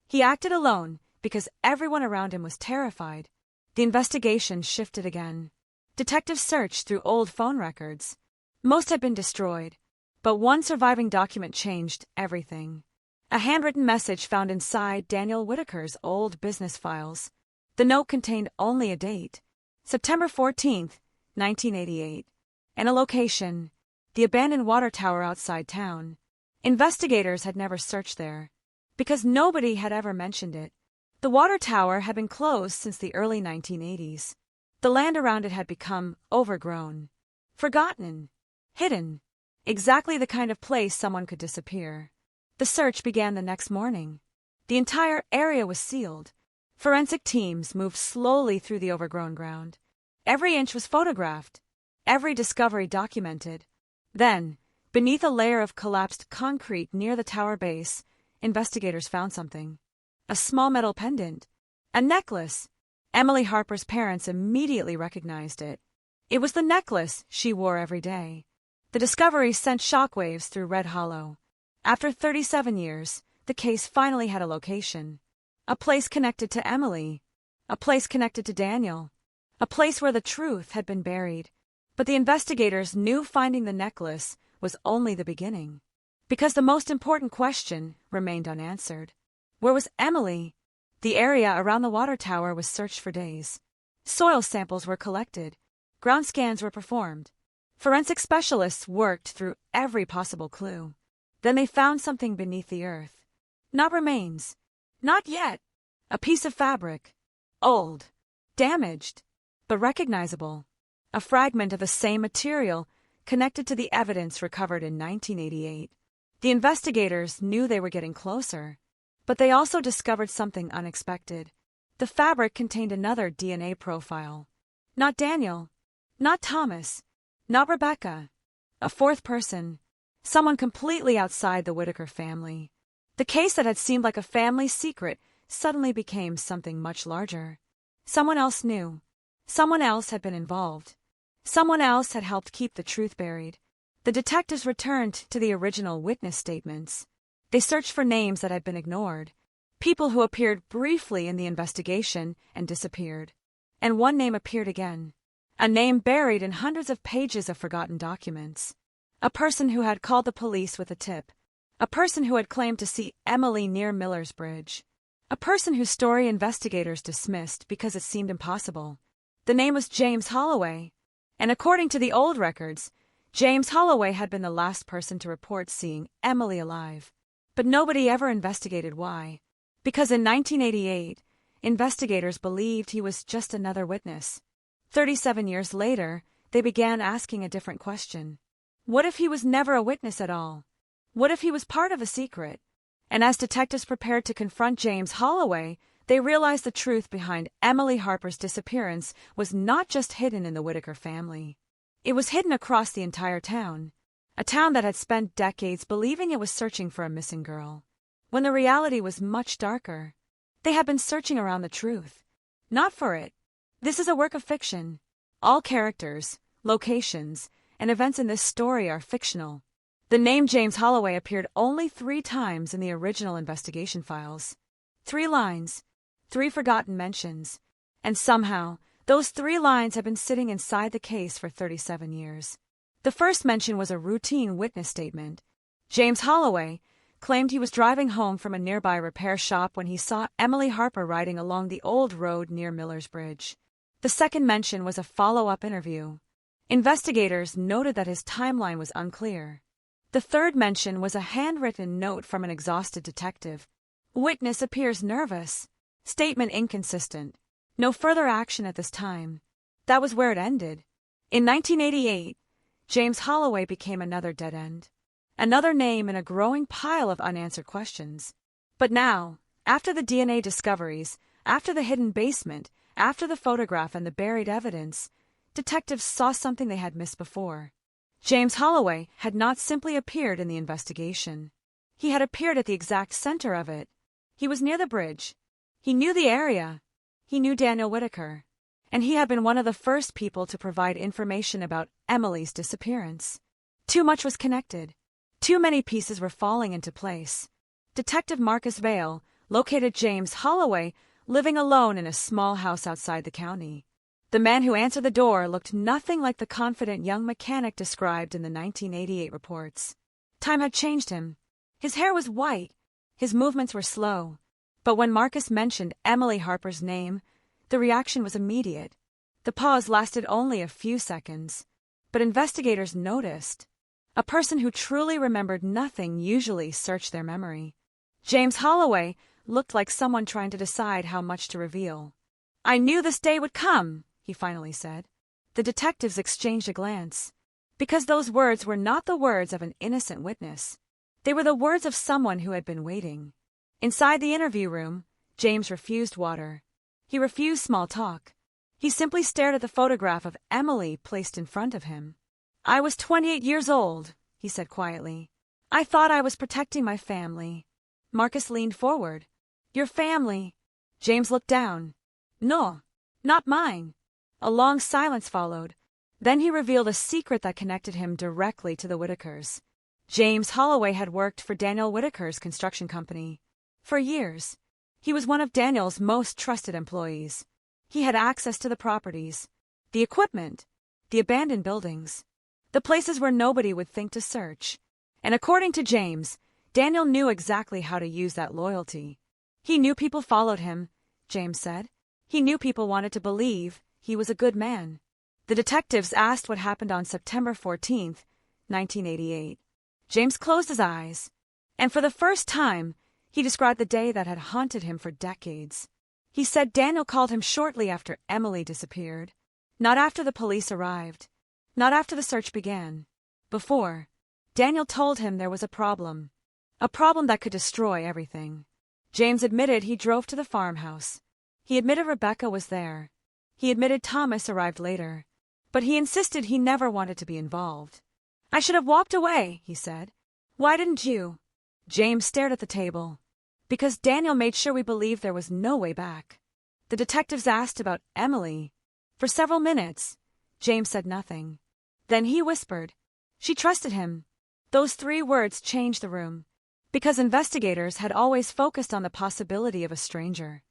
[SPEAKER 3] He acted alone because everyone around him was terrified. The investigation shifted again. Detectives searched through old phone records. Most had been destroyed, but one surviving document changed everything. A handwritten message found inside Daniel Whitaker's old business files. The note contained only a date, September 14th, 1988. And a location, the abandoned water tower outside town. Investigators had never searched there, because nobody had ever mentioned it. The water tower had been closed since the early 1980s. The land around it had become overgrown, forgotten, hidden, exactly the kind of place someone could disappear. The search began the next morning. The entire area was sealed. Forensic teams moved slowly through the overgrown ground. Every inch was photographed. Every discovery documented. Then, beneath a layer of collapsed concrete near the tower base, investigators found something. A small metal pendant. A necklace. Emily Harper's parents immediately recognized it. It was the necklace she wore every day. The discovery sent shockwaves through Red Hollow. After 37 years, the case finally had a location. A place connected to Emily. A place connected to Daniel. A place where the truth had been buried. But the investigators knew finding the necklace was only the beginning, because the most important question remained unanswered. Where was Emily? The area around the water tower was searched for days. Soil samples were collected. Ground scans were performed. Forensic specialists worked through every possible clue. Then they found something beneath the earth. Not remains. Not yet. A piece of fabric. Old. Damaged. But recognizable. A fragment of the same material connected to the evidence recovered in 1988. The investigators knew they were getting closer, but they also discovered something unexpected. The fabric contained another DNA profile. Not Daniel, not Thomas, not Rebecca. A fourth person, someone completely outside the Whitaker family. The case that had seemed like a family secret suddenly became something much larger. Someone else knew. Someone else had been involved. Someone else had helped keep the truth buried. The detectives returned to the original witness statements. They searched for names that had been ignored, people who appeared briefly in the investigation and disappeared. And one name appeared again, a name buried in hundreds of pages of forgotten documents. A person who had called the police with a tip. A person who had claimed to see Emily near Miller's Bridge. A person whose story investigators dismissed because it seemed impossible. The name was James Holloway. And according to the old records, James Holloway had been the last person to report seeing Emily alive. But nobody ever investigated why. Because in 1988, investigators believed he was just another witness. 37 years later, they began asking a different question. What if he was never a witness at all? What if he was part of a secret? And as detectives prepared to confront James Holloway, They realized the truth behind Emily Harper's disappearance was not just hidden in the Whitaker family. It was hidden across the entire town, a town that had spent decades believing it was searching for a missing girl, when the reality was much darker. They had been searching around the truth, not for it. This is a work of fiction. All characters, locations, and events in this story are fictional. The name James Holloway appeared only 3 times in the original investigation files. 3 lines, 3 forgotten mentions, and somehow, those 3 lines have been sitting inside the case for 37 years. The first mention was a routine witness statement. James Holloway claimed he was driving home from a nearby repair shop when he saw Emily Harper riding along the old road near Miller's Bridge. The second mention was a follow-up interview. Investigators noted that his timeline was unclear. The third mention was a handwritten note from an exhausted detective. Witness appears nervous. Statement inconsistent. No further action at this time. That was where it ended. In 1988, James Holloway became another dead end. Another name in a growing pile of unanswered questions. But now, after the DNA discoveries, after the hidden basement, after the photograph and the buried evidence, detectives saw something they had missed before. James Holloway had not simply appeared in the investigation. He had appeared at the exact center of it. He was near the bridge. He knew the area. He knew Daniel Whitaker. And he had been one of the first people to provide information about Emily's disappearance. Too much was connected. Too many pieces were falling into place. Detective Marcus Vale located James Holloway living alone in a small house outside the county. The man who answered the door looked nothing like the confident young mechanic described in the 1988 reports. Time had changed him. His hair was white. His movements were slow. But when Marcus mentioned Emily Harper's name, the reaction was immediate. The pause lasted only a few seconds. But investigators noticed. A person who truly remembered nothing usually searched their memory. James Holloway looked like someone trying to decide how much to reveal. "I knew this day would come," he finally said. The detectives exchanged a glance. Because those words were not the words of an innocent witness. They were the words of someone who had been waiting. Inside the interview room, James refused water. He refused small talk. He simply stared at the photograph of Emily placed in front of him. "I was 28 years old," he said quietly. "I thought I was protecting my family." Marcus leaned forward. "Your family." James looked down. "No, not mine." A long silence followed. Then he revealed a secret that connected him directly to the Whitakers. James Holloway had worked for Daniel Whitaker's construction company. For years, he was one of Daniel's most trusted employees. He had access to the properties, the equipment, the abandoned buildings, the places where nobody would think to search. And according to James, Daniel knew exactly how to use that loyalty. He knew people followed him, James said. He knew people wanted to believe he was a good man. The detectives asked what happened on September 14th, 1988. James closed his eyes, and for the first time, he described the day that had haunted him for decades. He said Daniel called him shortly after Emily disappeared. Not after the police arrived. Not after the search began. Before, Daniel told him there was a problem. A problem that could destroy everything. James admitted he drove to the farmhouse. He admitted Rebecca was there. He admitted Thomas arrived later. But he insisted he never wanted to be involved. "I should have walked away," he said. "Why didn't you?" James stared at the table. "Because Daniel made sure we believed there was no way back." The detectives asked about Emily. For several minutes, James said nothing. Then he whispered, "She trusted him." Those 3 words changed the room. Because investigators had always focused on the possibility of a stranger.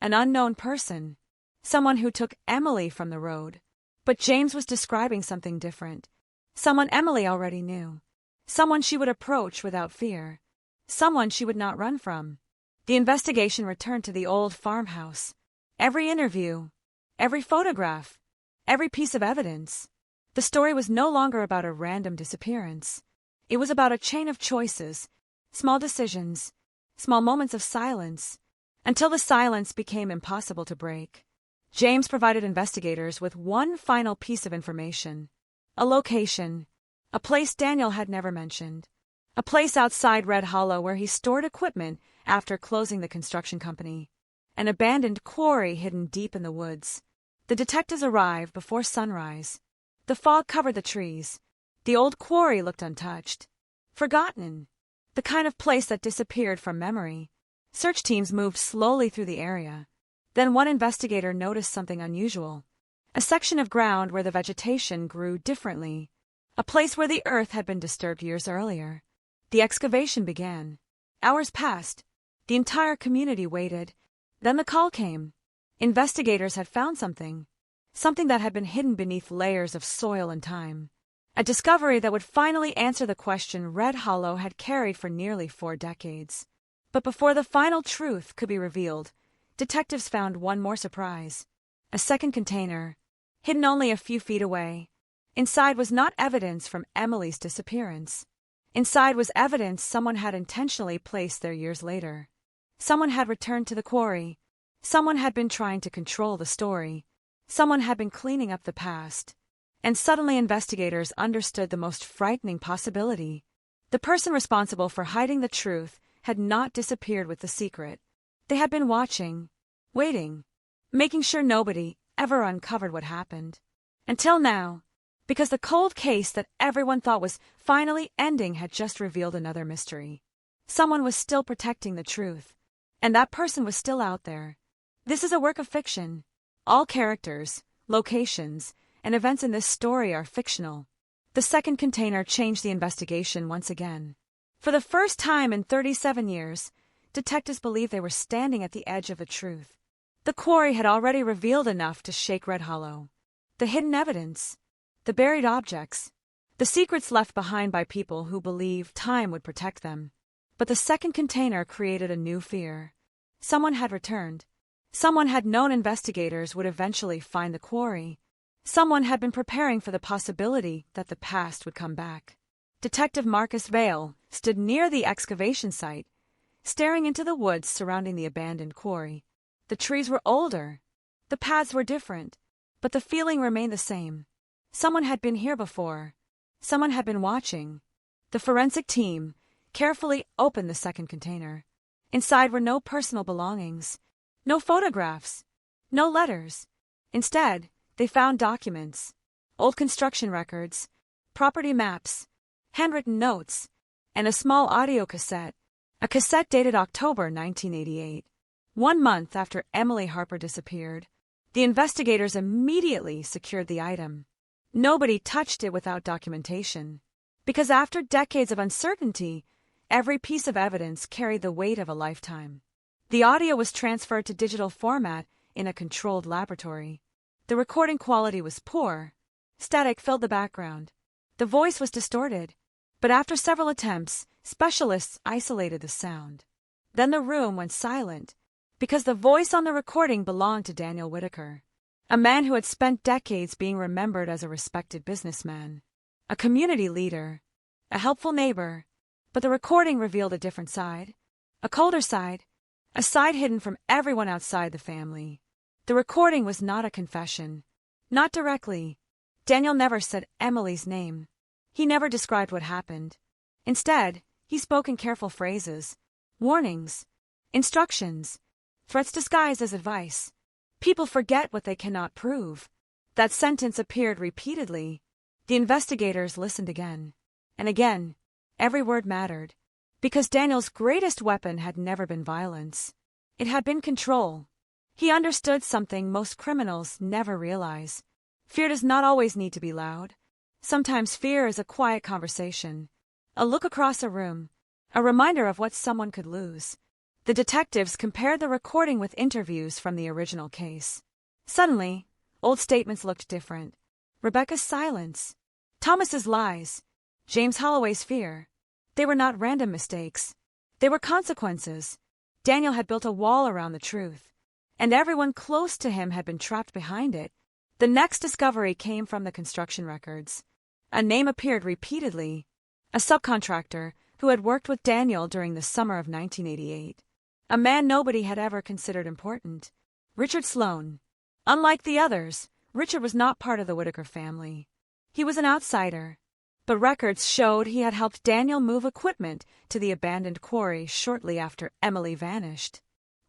[SPEAKER 3] An unknown person. Someone who took Emily from the road. But James was describing something different. Someone Emily already knew. Someone she would approach without fear. Someone she would not run from. The investigation returned to the old farmhouse. Every interview, every photograph, every piece of evidence. The story was no longer about a random disappearance. It was about a chain of choices, small decisions, small moments of silence, until the silence became impossible to break. James provided investigators with one final piece of information. A location. A place Daniel had never mentioned. A place outside Red Hollow where he stored equipment after closing the construction company. an abandoned quarry hidden deep in the woods. The detectives arrived before sunrise. The fog covered the trees. The old quarry looked untouched. Forgotten. The kind of place that disappeared from memory. Search teams moved slowly through the area. Then one investigator noticed something unusual. A section of ground where the vegetation grew differently. A place where the earth had been disturbed years earlier. The excavation began. Hours passed. The entire community waited. Then the call came. Investigators had found something. Something that had been hidden beneath layers of soil and time. A discovery that would finally answer the question Red Hollow had carried for nearly 4 decades. But before the final truth could be revealed, detectives found one more surprise. A second container, hidden only a few feet away. Inside was not evidence from Emily's disappearance. Inside was evidence someone had intentionally placed there years later. Someone had returned to the quarry. Someone had been trying to control the story. Someone had been cleaning up the past. And suddenly investigators understood the most frightening possibility. The person responsible for hiding the truth had not disappeared with the secret. They had been watching, waiting, making sure nobody ever uncovered what happened. Until now, because the cold case that everyone thought was finally ending had just revealed another mystery. Someone was still protecting the truth, and that person was still out there. This is a work of fiction. All characters, locations, and events in this story are fictional. The second container changed the investigation once again. For the first time in 37 years, detectives believed they were standing at the edge of the truth. The quarry had already revealed enough to shake Red Hollow. The hidden evidence, the buried objects, the secrets left behind by people who believed time would protect them. But the second container created a new fear. Someone had returned. Someone had known investigators would eventually find the quarry. Someone had been preparing for the possibility that the past would come back. Detective Marcus Vale stood near the excavation site, staring into the woods surrounding the abandoned quarry. The trees were older. The paths were different, but the feeling remained the same. Someone had been here before. Someone had been watching. The forensic team carefully opened the second container. Inside were no personal belongings, no photographs, no letters. Instead, they found documents, old construction records, property maps, handwritten notes, and a small audio cassette, a cassette dated October 1988. 1 month after Emily Harper disappeared, the investigators immediately secured the item. Nobody touched it without documentation, because after decades of uncertainty, every piece of evidence carried the weight of a lifetime. The audio was transferred to digital format in a controlled laboratory. The recording quality was poor. Static filled the background. The voice was distorted. But after several attempts, specialists isolated the sound. Then the room went silent, because the voice on the recording belonged to Daniel Whitaker, a man who had spent decades being remembered as a respected businessman, a community leader, a helpful neighbor. But the recording revealed a different side, a colder side, a side hidden from everyone outside the family. The recording was not a confession, not directly. Daniel never said Emily's name. He never described what happened. Instead, he spoke in careful phrases, warnings, instructions, threats disguised as advice. People forget what they cannot prove. That sentence appeared repeatedly. The investigators listened again, and again. Every word mattered, because Daniel's greatest weapon had never been violence. It had been control. He understood something most criminals never realize. Fear does not always need to be loud. Sometimes fear is a quiet conversation, a look across a room, a reminder of what someone could lose. The detectives compared the recording with interviews from the original case. Suddenly, old statements looked different. Rebecca's silence, Thomas's lies, James Holloway's fear. They were not random mistakes. They were consequences. Daniel had built a wall around the truth, and everyone close to him had been trapped behind it. The next discovery came from the construction records. A name appeared repeatedly, a subcontractor who had worked with Daniel during the summer of 1988. A man nobody had ever considered important. Richard Sloan. Unlike the others, Richard was not part of the Whitaker family. He was an outsider. But records showed he had helped Daniel move equipment to the abandoned quarry shortly after Emily vanished.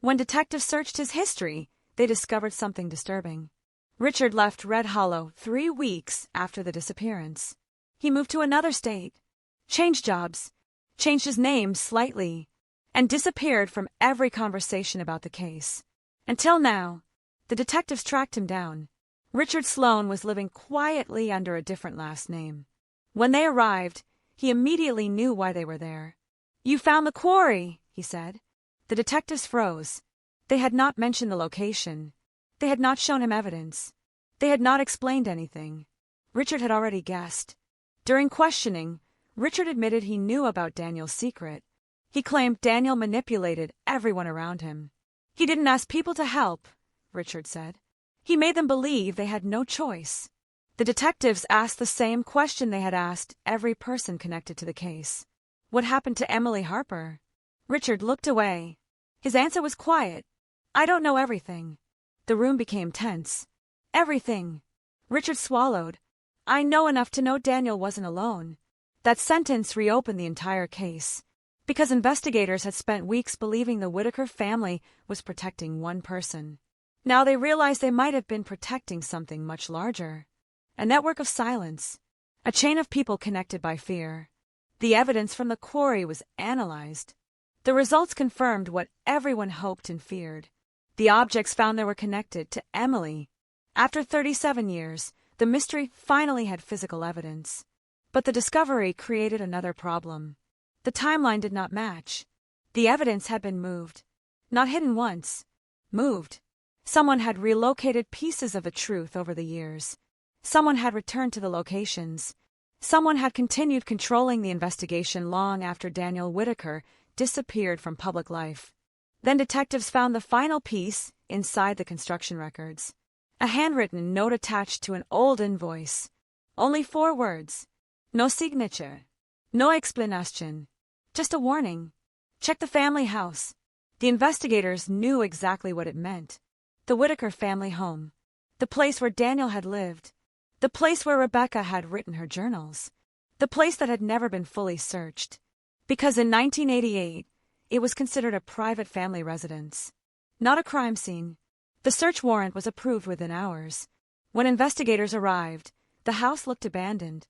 [SPEAKER 3] When detectives searched his history, they discovered something disturbing. Richard left Red Hollow 3 weeks after the disappearance. He moved to another state, changed jobs, changed his name slightly, and disappeared from every conversation about the case. Until now, the detectives tracked him down. Richard Sloan was living quietly under a different last name. When they arrived, he immediately knew why they were there. "You found the quarry," he said. The detectives froze. They had not mentioned the location. They had not shown him evidence. They had not explained anything. Richard had already guessed. During questioning, Richard admitted he knew about Daniel's secret. He claimed Daniel manipulated everyone around him. "He didn't ask people to help," Richard said. "He made them believe they had no choice." The detectives asked the same question they had asked every person connected to the case. What happened to Emily Harper? Richard looked away. His answer was quiet. "I don't know everything." The room became tense. "Everything." Richard swallowed. "I know enough to know Daniel wasn't alone." That sentence reopened the entire case, because investigators had spent weeks believing the Whitaker family was protecting one person. Now they realized they might have been protecting something much larger. A network of silence. A chain of people connected by fear. The evidence from the quarry was analyzed. The results confirmed what everyone hoped and feared. The objects found there were connected to Emily. After 37 years, the mystery finally had physical evidence. But the discovery created another problem. The timeline did not match. The evidence had been moved. Not hidden once. Moved. Someone had relocated pieces of the truth over the years. Someone had returned to the locations. Someone had continued controlling the investigation long after Daniel Whitaker disappeared from public life. Then detectives found the final piece inside the construction records. A handwritten note attached to an old invoice. Only 4 words. No signature. No explanation. Just a warning. Check the family house. The investigators knew exactly what it meant. The Whitaker family home. The place where Daniel had lived. The place where Rebecca had written her journals. The place that had never been fully searched. Because in 1988, it was considered a private family residence. Not a crime scene. The search warrant was approved within hours. When investigators arrived, the house looked abandoned.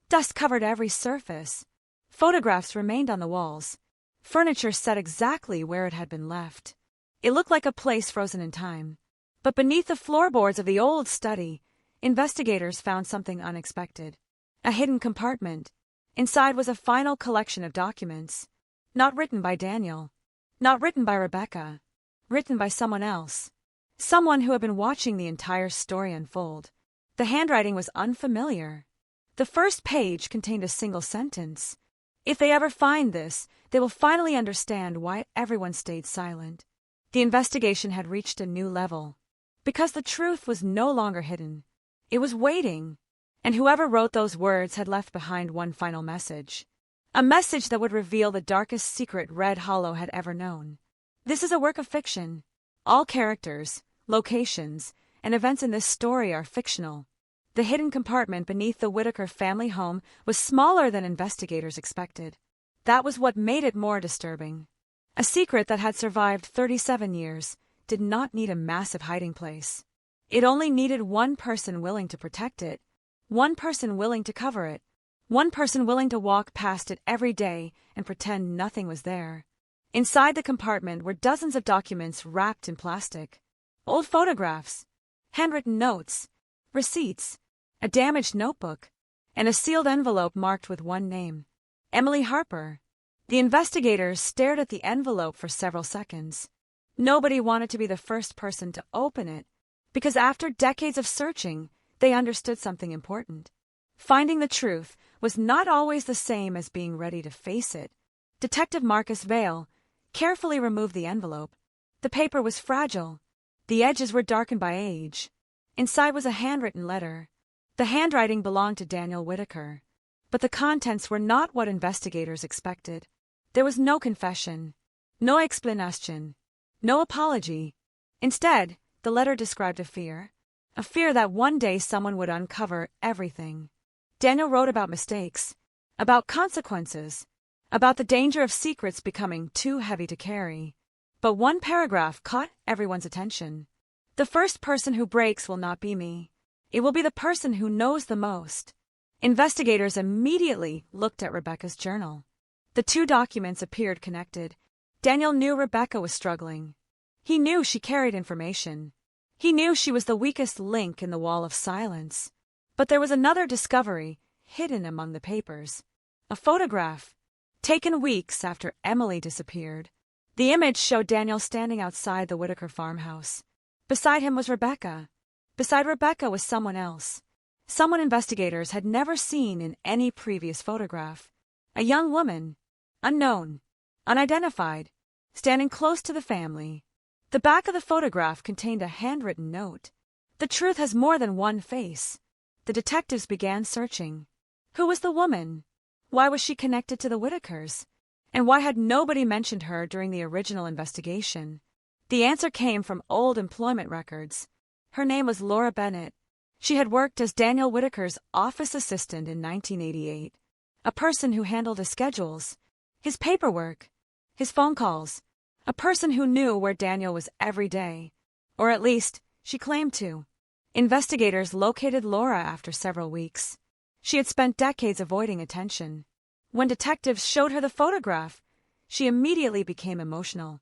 [SPEAKER 3] Dust covered every surface. Photographs remained on the walls. Furniture set exactly where it had been left. It looked like a place frozen in time. But beneath the floorboards of the old study, investigators found something unexpected. A hidden compartment. Inside was a final collection of documents. Not written by Daniel. Not written by Rebecca. Written by someone else. Someone who had been watching the entire story unfold. The handwriting was unfamiliar. The first page contained a single sentence. If they ever find this, they will finally understand why everyone stayed silent. The investigation had reached a new level. Because the truth was no longer hidden. It was waiting. And whoever wrote those words had left behind one final message. A message that would reveal the darkest secret Red Hollow had ever known. This is a work of fiction. All characters, locations, and events in this story are fictional. The hidden compartment beneath the Whitaker family home was smaller than investigators expected. That was what made it more disturbing. A secret that had survived 37 years did not need a massive hiding place. It only needed one person willing to protect it. One person willing to cover it. One person willing to walk past it every day and pretend nothing was there. Inside the compartment were dozens of documents wrapped in plastic. Old photographs, handwritten notes, receipts, a damaged notebook, and a sealed envelope marked with one name. Emily Harper. The investigators stared at the envelope for several seconds. Nobody wanted to be the first person to open it, because after decades of searching, they understood something important. Finding the truth was not always the same as being ready to face it. Detective Marcus Vale carefully removed the envelope. The paper was fragile. The edges were darkened by age. Inside was a handwritten letter. The handwriting belonged to Daniel Whitaker. But the contents were not what investigators expected. There was no confession, no explanation, no apology. Instead, the letter described a fear that one day someone would uncover everything. Daniel wrote about mistakes, about consequences, about the danger of secrets becoming too heavy to carry. But one paragraph caught everyone's attention. The first person who breaks will not be me. It will be the person who knows the most. Investigators immediately looked at Rebecca's journal. The two documents appeared connected. Daniel knew Rebecca was struggling. He knew she carried information. He knew she was the weakest link in the wall of silence. But there was another discovery hidden among the papers. A photograph, taken weeks after Emily disappeared. The image showed Daniel standing outside the Whitaker farmhouse. Beside him was Rebecca. Beside Rebecca was someone else. Someone investigators had never seen in any previous photograph. A young woman, unknown, unidentified, standing close to the family. The back of the photograph contained a handwritten note. The truth has more than one face. The detectives began searching. Who was the woman? Why was she connected to the Whitakers? And why had nobody mentioned her during the original investigation? The answer came from old employment records. Her name was Laura Bennett. She had worked as Daniel Whitaker's office assistant in 1988, a person who handled his schedules, his paperwork, his phone calls, a person who knew where Daniel was every day, or at least she claimed to. Investigators located Laura after several weeks. She had spent decades avoiding attention. When detectives showed her the photograph, she immediately became emotional.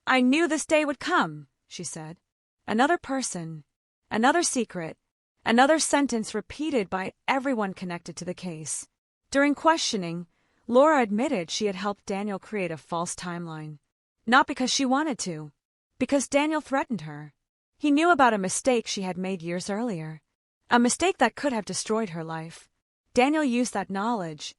[SPEAKER 3] "I knew this day would come," she said. Another person, another secret, another sentence repeated by everyone connected to the case. During questioning, Laura admitted she had helped Daniel create a false timeline. Not because she wanted to, because Daniel threatened her. He knew about a mistake she had made years earlier, a mistake that could have destroyed her life. Daniel used that knowledge.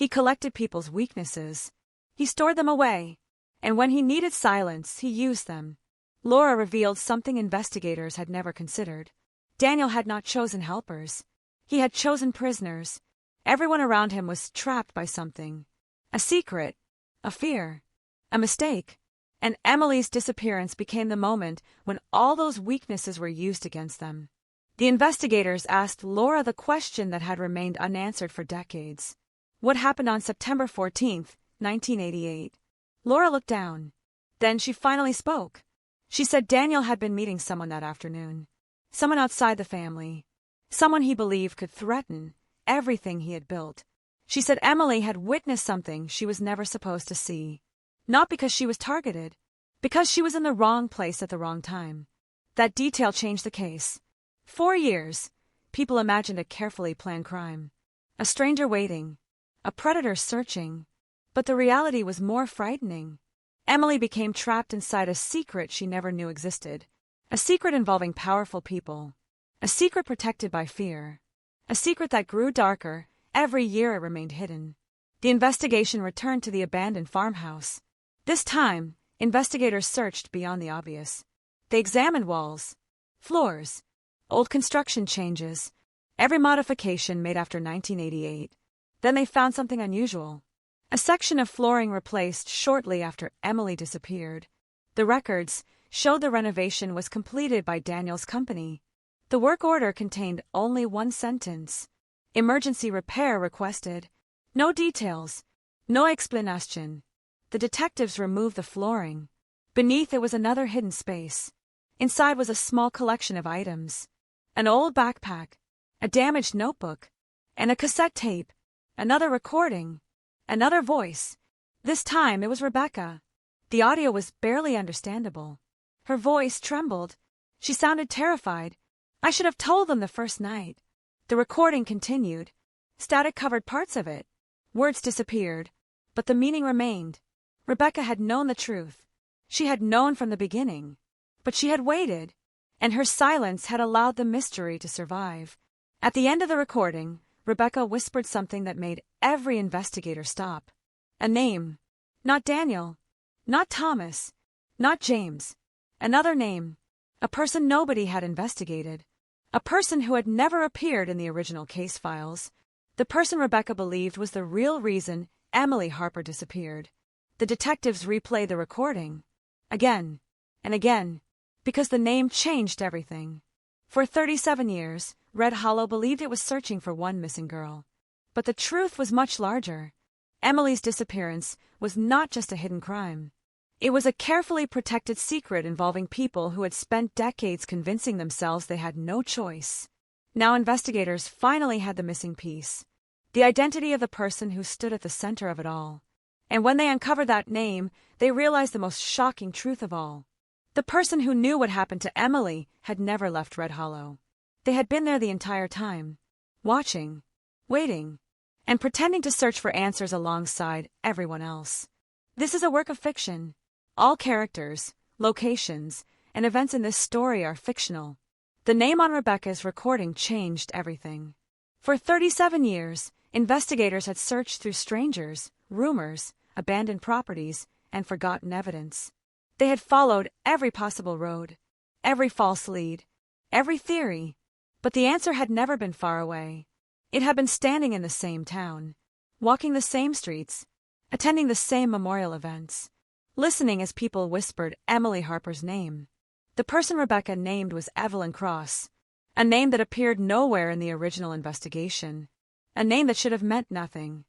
[SPEAKER 3] He collected people's weaknesses. He stored them away, and when he needed silence, he used them. Laura revealed something investigators had never considered. Daniel had not chosen helpers. He had chosen prisoners. Everyone around him was trapped by something. A secret, a fear, a mistake. And Emily's disappearance became the moment when all those weaknesses were used against them. The investigators asked Laura the question that had remained unanswered for decades. What happened on September 14th, 1988? Laura looked down. Then she finally spoke. She said Daniel had been meeting someone that afternoon. Someone outside the family. Someone he believed could threaten everything he had built. She said Emily had witnessed something she was never supposed to see. Not because she was targeted, because she was in the wrong place at the wrong time. That detail changed the case. 4 years, people imagined a carefully planned crime. A stranger waiting, a predator searching. But the reality was more frightening. Emily became trapped inside a secret she never knew existed. A secret involving powerful people. A secret protected by fear. A secret that grew darker every year it remained hidden. The investigation returned to the abandoned farmhouse. This time, investigators searched beyond the obvious. They examined walls, floors, old construction changes, every modification made after 1988. Then they found something unusual. A section of flooring replaced shortly after Emily disappeared. The records showed the renovation was completed by Daniel's company. The work order contained only one sentence. Emergency repair requested. No details. No explanation. The detectives removed the flooring. Beneath it was another hidden space. Inside was a small collection of items. An old backpack, a damaged notebook, and a cassette tape. Another recording. Another voice. This time it was Rebecca. The audio was barely understandable. Her voice trembled. She sounded terrified. I should have told them the first night. The recording continued. Static covered parts of it. Words disappeared, but the meaning remained. Rebecca had known the truth. She had known from the beginning. But she had waited, and her silence had allowed the mystery to survive. At the end of the recording, Rebecca whispered something that made every investigator stop. A name. Not Daniel. Not Thomas. Not James. Another name. A person nobody had investigated. A person who had never appeared in the original case files. The person Rebecca believed was the real reason Emily Harper disappeared. The detectives replayed the recording. Again and again. Because the name changed everything. For 37 years, Red Hollow believed it was searching for one missing girl. But the truth was much larger. Emily's disappearance was not just a hidden crime. It was a carefully protected secret involving people who had spent decades convincing themselves they had no choice. Now investigators finally had the missing piece, the identity of the person who stood at the center of it all. And when they uncovered that name, they realized the most shocking truth of all. The person who knew what happened to Emily had never left Red Hollow. They had been there the entire time, watching, waiting, and pretending to search for answers alongside everyone else. This is a work of fiction. All characters, locations, and events in this story are fictional. The name on Rebecca's recording changed everything. For 37 years, investigators had searched through strangers, rumors, abandoned properties, and forgotten evidence. They had followed every possible road, every false lead, every theory, but the answer had never been far away. It had been standing in the same town, walking the same streets, attending the same memorial events, listening as people whispered Emily Harper's name. The person Rebecca named was Evelyn Cross, a name that appeared nowhere in the original investigation, a name that should have meant nothing.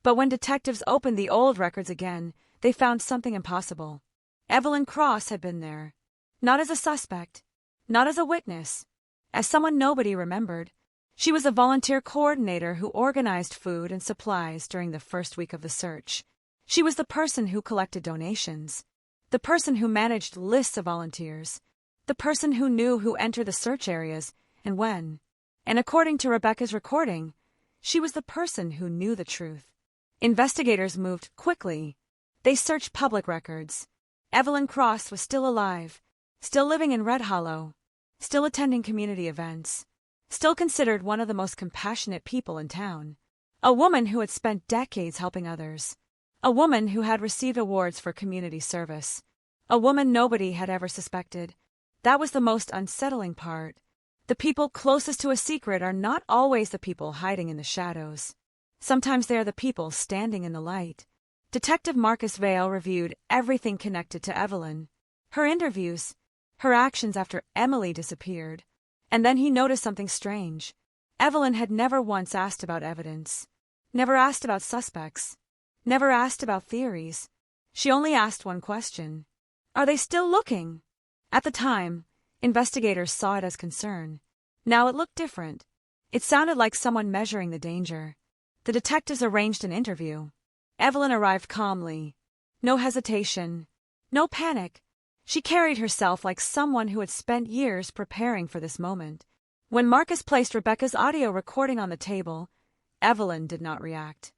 [SPEAKER 3] But when detectives opened the old records again, they found something impossible. Evelyn Cross had been there, not as a suspect, not as a witness, as someone nobody remembered. She was a volunteer coordinator who organized food and supplies during the first week of the search. She was the person who collected donations, the person who managed lists of volunteers, the person who knew who entered the search areas and when. And according to Rebecca's recording, she was the person who knew the truth. Investigators moved quickly. They searched public records. Evelyn Cross was still alive, still living in Red Hollow, still attending community events, still considered one of the most compassionate people in town. A woman who had spent decades helping others. A woman who had received awards for community service. A woman nobody had ever suspected. That was the most unsettling part. The people closest to a secret are not always the people hiding in the shadows. Sometimes they are the people standing in the light. Detective Marcus Vale reviewed everything connected to Evelyn, her interviews, her actions after Emily disappeared. And then he noticed something strange. Evelyn had never once asked about evidence, never asked about suspects, never asked about theories. She only asked one question. Are they still looking? At the time, investigators saw it as concern. Now it looked different. It sounded like someone measuring the danger. The detectives arranged an interview. Evelyn arrived calmly. No hesitation. No panic. She carried herself like someone who had spent years preparing for this moment. When Marcus placed Rebecca's audio recording on the table, Evelyn did not react.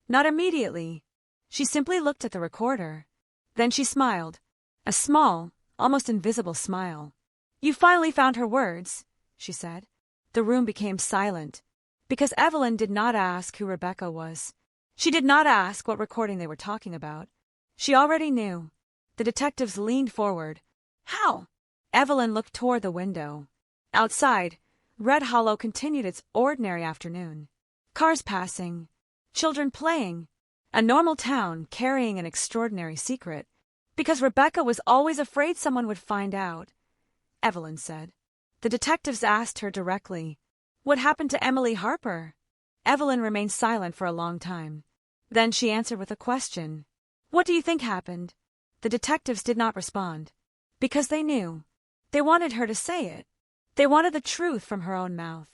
[SPEAKER 3] Not immediately. She simply looked at the recorder. Then she smiled. A small, almost invisible smile. You finally found her words, she said. The room became silent, because Evelyn did not ask who Rebecca was. She did not ask what recording they were talking about. She already knew. The detectives leaned forward. How? Evelyn looked toward the window. Outside, Red Hollow continued its ordinary afternoon. Cars passing, children playing, a normal town carrying an extraordinary secret. Because Rebecca was always afraid someone would find out, Evelyn said. The detectives asked her directly, what happened to Emily Harper? Evelyn remained silent for a long time. Then she answered with a question. What do you think happened? The detectives did not respond. Because they knew. They wanted her to say it. They wanted the truth from her own mouth.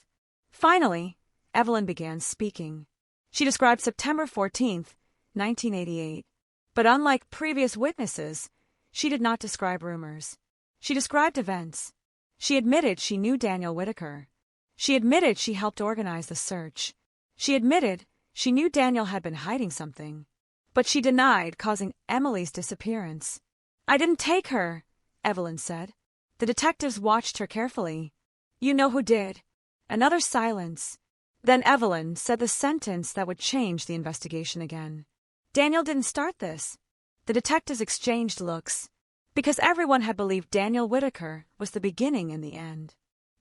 [SPEAKER 3] Finally, Evelyn began speaking. She described September 14th, 1988. But unlike previous witnesses, she did not describe rumors. She described events. She admitted she knew Daniel Whitaker. She admitted she helped organize the search. She admitted she knew Daniel had been hiding something. But she denied causing Emily's disappearance. I didn't take her, Evelyn said. The detectives watched her carefully. You know who did. Another silence. Then Evelyn said the sentence that would change the investigation again. Daniel didn't start this. The detectives exchanged looks, because everyone had believed Daniel Whitaker was the beginning and the end.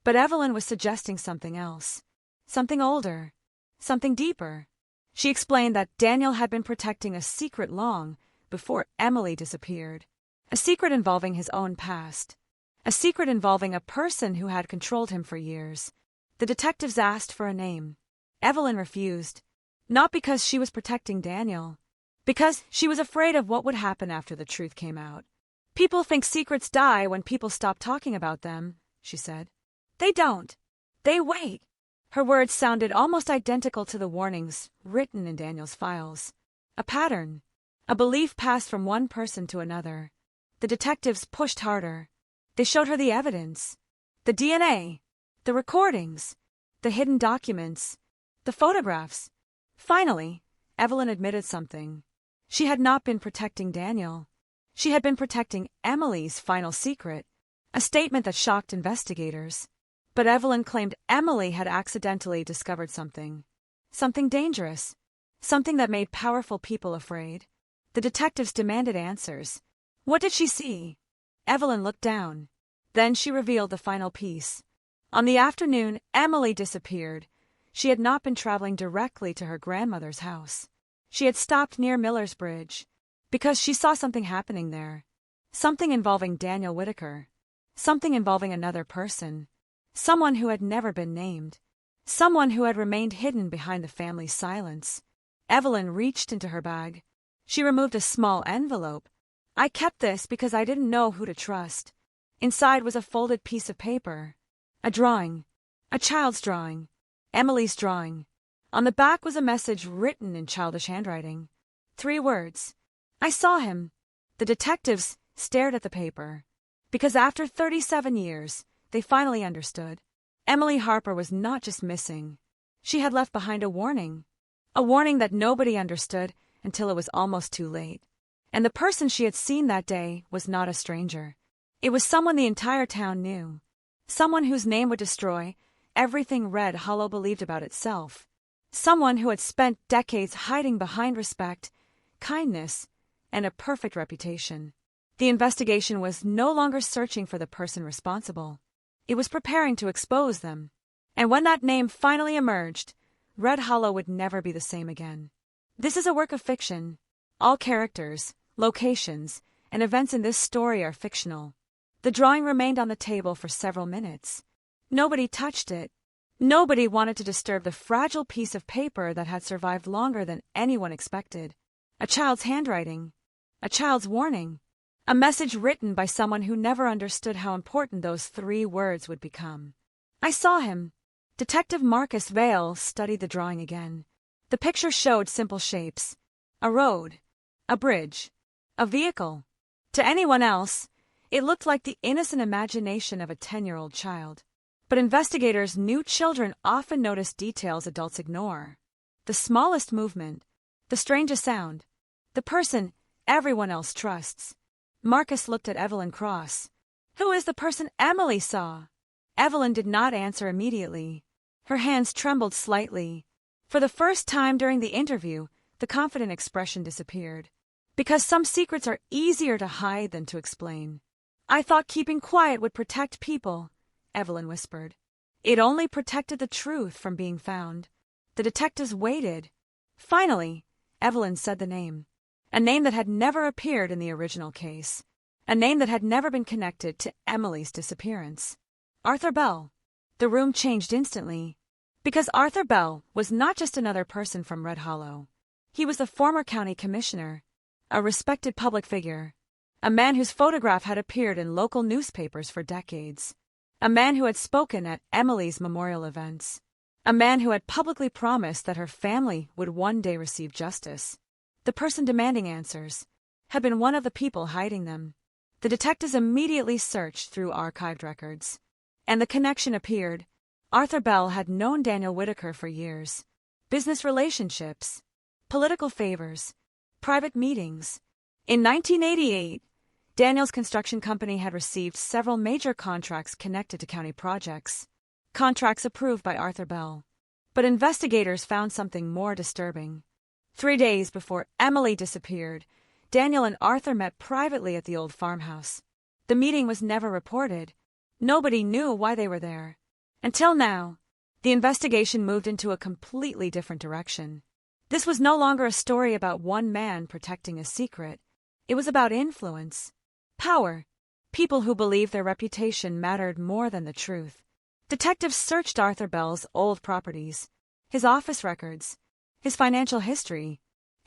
[SPEAKER 3] But Evelyn was suggesting something else, something older, something deeper. She explained that Daniel had been protecting a secret long before Emily disappeared, a secret involving his own past, a secret involving a person who had controlled him for years. The detectives asked for a name. Evelyn refused, not because she was protecting Daniel, Because she was afraid of what would happen after the truth came out. People think secrets die when people stop talking about them, she said. They don't. They wait. Her words sounded almost identical to the warnings written in Daniel's files. A pattern. A belief passed from one person to another. The detectives pushed harder. They showed her the evidence. The DNA. The recordings. The hidden documents. The photographs. Finally, Evelyn admitted something. She had not been protecting Daniel. She had been protecting Emily's final secret, a statement that shocked investigators. But Evelyn claimed Emily had accidentally discovered something. Something dangerous. Something that made powerful people afraid. The detectives demanded answers. What did she see? Evelyn looked down. Then she revealed the final piece. On the afternoon Emily disappeared, she had not been traveling directly to her grandmother's house. She had stopped near Miller's Bridge because she saw something happening there. Something involving Daniel Whitaker. Something involving another person. Someone who had never been named. Someone who had remained hidden behind the family's silence. Evelyn reached into her bag. She removed a small envelope. I kept this because I didn't know who to trust. Inside was a folded piece of paper. A drawing. A child's drawing. Emily's drawing. On the back was a message written in childish handwriting. 3 words. I saw him. The detectives stared at the paper. Because after 37 years, they finally understood. Emily Harper was not just missing. She had left behind a warning. A warning that nobody understood until it was almost too late. And the person she had seen that day was not a stranger. It was someone the entire town knew. Someone whose name would destroy everything Red Hollow believed about itself. Someone who had spent decades hiding behind respect, kindness, and a perfect reputation. The investigation was no longer searching for the person responsible. It was preparing to expose them. And when that name finally emerged, Red Hollow would never be the same again. This is a work of fiction. All characters, locations, and events in this story are fictional. The drawing remained on the table for several minutes. Nobody touched it. Nobody wanted to disturb the fragile piece of paper that had survived longer than anyone expected. A child's handwriting. A child's warning. A message written by someone who never understood how important those 3 words would become. I saw him. Detective Marcus Vale studied the drawing again. The picture showed simple shapes. A road. A bridge. A vehicle. To anyone else, it looked like the innocent imagination of a 10-year-old child. But investigators knew children often notice details adults ignore. The smallest movement, the strangest sound, the person everyone else trusts. Marcus looked at Evelyn Cross. Who is the person Emily saw? Evelyn did not answer immediately. Her hands trembled slightly. For the first time during the interview, the confident expression disappeared. Because some secrets are easier to hide than to explain. I thought keeping quiet would protect people, Evelyn whispered. It only protected the truth from being found. The detectives waited. Finally, Evelyn said the name. A name that had never appeared in the original case. A name that had never been connected to Emily's disappearance. Arthur Bell. The room changed instantly. Because Arthur Bell was not just another person from Red Hollow. He was the former county commissioner, a respected public figure, a man whose photograph had appeared in local newspapers for decades, a man who had spoken at Emily's memorial events, a man who had publicly promised that her family would one day receive justice. The person demanding answers had been one of the people hiding them. The detectives immediately searched through archived records, and the connection appeared. Arthur Bell had known Daniel Whitaker for years. Business relationships, political favors, private meetings. In 1988, Daniel's construction company had received several major contracts connected to county projects, contracts approved by Arthur Bell. But investigators found something more disturbing. 3 days before Emily disappeared, Daniel and Arthur met privately at the old farmhouse. The meeting was never reported. Nobody knew why they were there. Until now, the investigation moved into a completely different direction. This was no longer a story about one man protecting a secret. It was about influence, power, people who believed their reputation mattered more than the truth. Detectives searched Arthur Bell's old properties, his office records, his financial history,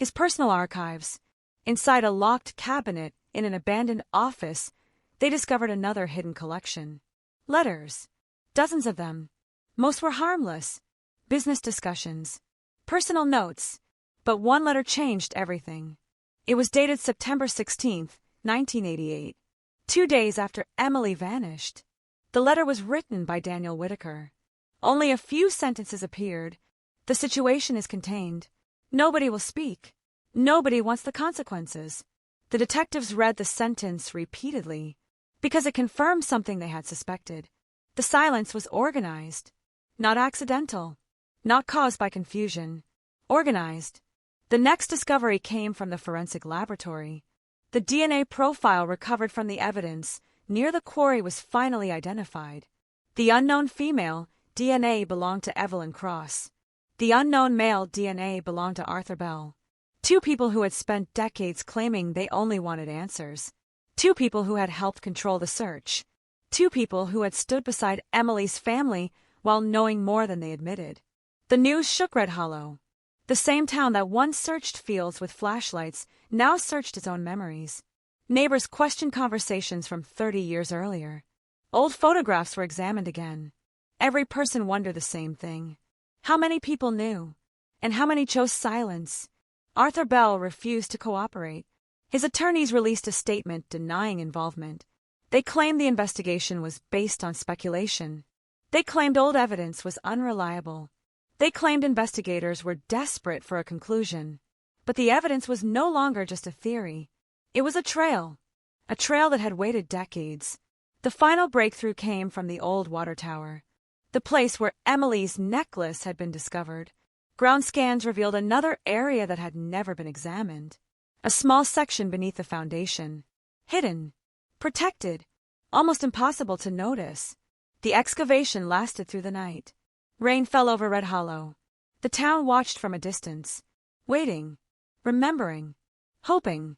[SPEAKER 3] his personal archives. Inside a locked cabinet in an abandoned office, they discovered another hidden collection. Letters. Dozens of them. Most were harmless. Business discussions. Personal notes. But one letter changed everything. It was dated September 16, 1988, 2 days after Emily vanished. The letter was written by Daniel Whitaker. Only a few sentences appeared. The situation is contained. Nobody will speak. Nobody wants the consequences. The detectives read the sentence repeatedly because it confirmed something they had suspected. The silence was organized, not accidental, not caused by confusion. Organized. The next discovery came from the forensic laboratory. The DNA profile recovered from the evidence near the quarry was finally identified. The unknown female DNA belonged to Evelyn Cross. The unknown male DNA belonged to Arthur Bell. 2 people who had spent decades claiming they only wanted answers. 2 people who had helped control the search. 2 people who had stood beside Emily's family while knowing more than they admitted. The news shook Red Hollow. The same town that once searched fields with flashlights now searched its own memories. Neighbors questioned conversations from 30 years earlier. Old photographs were examined again. Every person wondered the same thing. How many people knew? And how many chose silence? Arthur Bell refused to cooperate. His attorneys released a statement denying involvement. They claimed the investigation was based on speculation. They claimed old evidence was unreliable. They claimed investigators were desperate for a conclusion. But the evidence was no longer just a theory. It was a trail that had waited decades. The final breakthrough came from the old water tower, the place where Emily's necklace had been discovered. Ground scans revealed another area that had never been examined. A small section beneath the foundation. Hidden. Protected. Almost impossible to notice. The excavation lasted through the night. Rain fell over Red Hollow. The town watched from a distance, waiting, remembering, hoping.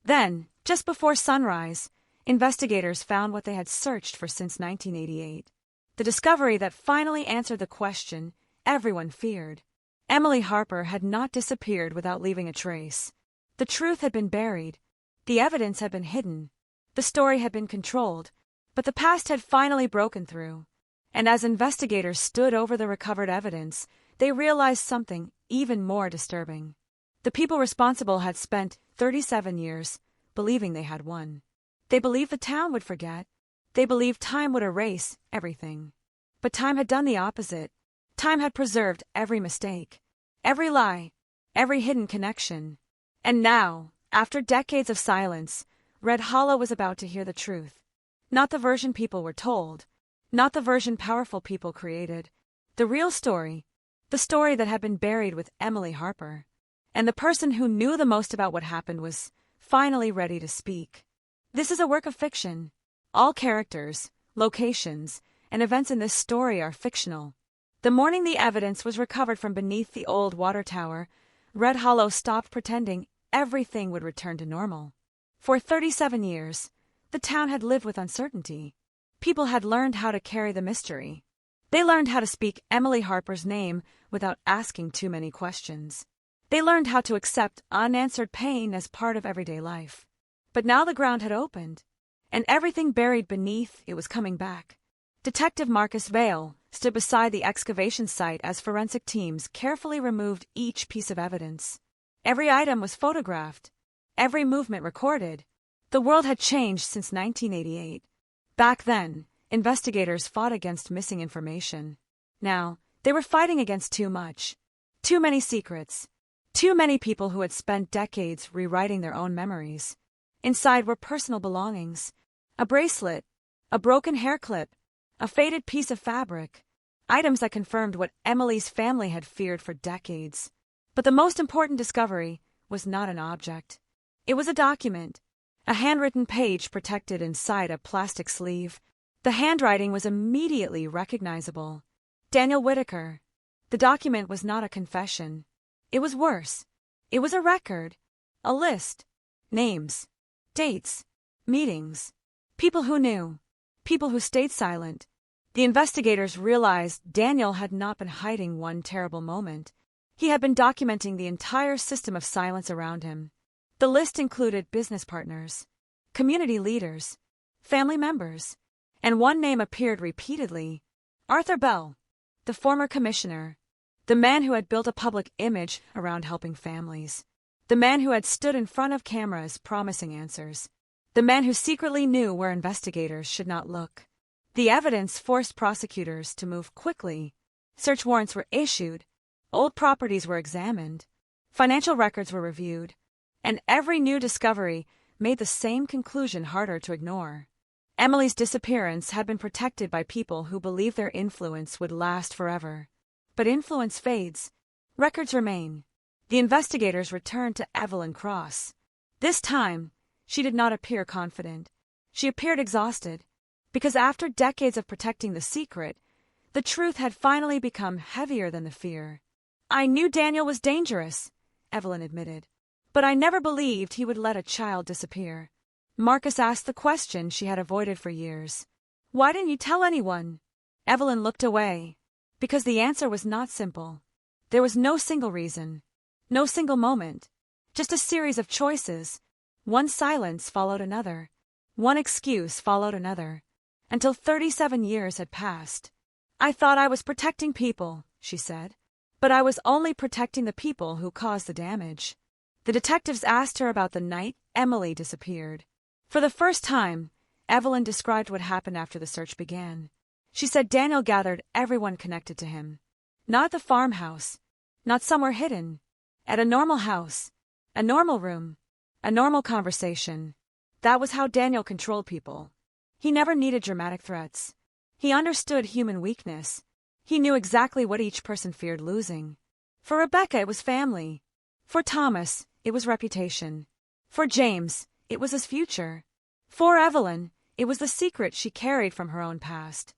[SPEAKER 3] Then, just before sunrise, investigators found what they had searched for since 1988. The discovery that finally answered the question everyone feared. Emily Harper had not disappeared without leaving a trace. The truth had been buried. The evidence had been hidden. The story had been controlled. But the past had finally broken through. And as investigators stood over the recovered evidence, they realized something even more disturbing. The people responsible had spent 37 years believing they had won. They believed the town would forget. They believed time would erase everything. But time had done the opposite. Time had preserved every mistake, every lie, every hidden connection. And now, after decades of silence, Red Hollow was about to hear the truth. Not the version people were told. Not the version powerful people created. The real story. The story that had been buried with Emily Harper. And the person who knew the most about what happened was finally ready to speak. This is a work of fiction. All characters, locations, and events in this story are fictional. The morning the evidence was recovered from beneath the old water tower, Red Hollow stopped pretending everything would return to normal. For 37 years, the town had lived with uncertainty. People had learned how to carry the mystery. They learned how to speak Emily Harper's name without asking too many questions. They learned how to accept unanswered pain as part of everyday life. But now the ground had opened, and everything buried beneath it was coming back. Detective Marcus Vale stood beside the excavation site as forensic teams carefully removed each piece of evidence. Every item was photographed, every movement recorded. The world had changed since 1988. Back then, investigators fought against missing information. Now, they were fighting against too much. Too many secrets. Too many people who had spent decades rewriting their own memories. Inside were personal belongings. A bracelet, a broken hair clip, a faded piece of fabric. Items that confirmed what Emily's family had feared for decades. But the most important discovery was not an object. It was a document. A handwritten page protected inside a plastic sleeve. The handwriting was immediately recognizable. Daniel Whitaker. The document was not a confession. It was worse. It was a record. A list. Names. Dates. Meetings. People who knew. People who stayed silent. The investigators realized Daniel had not been hiding one terrible moment. He had been documenting the entire system of silence around him. The list included business partners, community leaders, family members, and one name appeared repeatedly: Arthur Bell, the former commissioner, the man who had built a public image around helping families, the man who had stood in front of cameras promising answers, the man who secretly knew where investigators should not look. The evidence forced prosecutors to move quickly. Search warrants were issued, old properties were examined, financial records were reviewed, and every new discovery made the same conclusion harder to ignore. Emily's disappearance had been protected by people who believed their influence would last forever. But influence fades. Records remain. The investigators returned to Evelyn Cross. This time, she did not appear confident. She appeared exhausted, because after decades of protecting the secret, the truth had finally become heavier than the fear. "I knew Daniel was dangerous," Evelyn admitted, "but I never believed he would let a child disappear." Marcus asked the question she had avoided for years. "Why didn't you tell anyone?" Evelyn looked away, because the answer was not simple. There was no single reason, no single moment, just a series of choices. One silence followed another, one excuse followed another, until 37 years had passed. "I thought I was protecting people," she said, "but I was only protecting the people who caused the damage." The detectives asked her about the night Emily disappeared. For the first time, Evelyn described what happened after the search began. She said Daniel gathered everyone connected to him. Not at the farmhouse, not somewhere hidden. At a normal house, a normal room, a normal conversation. That was how Daniel controlled people. He never needed dramatic threats. He understood human weakness. He knew exactly what each person feared losing. For Rebecca, it was family. For Thomas, it was reputation. For James, it was his future. For Evelyn, it was the secret she carried from her own past.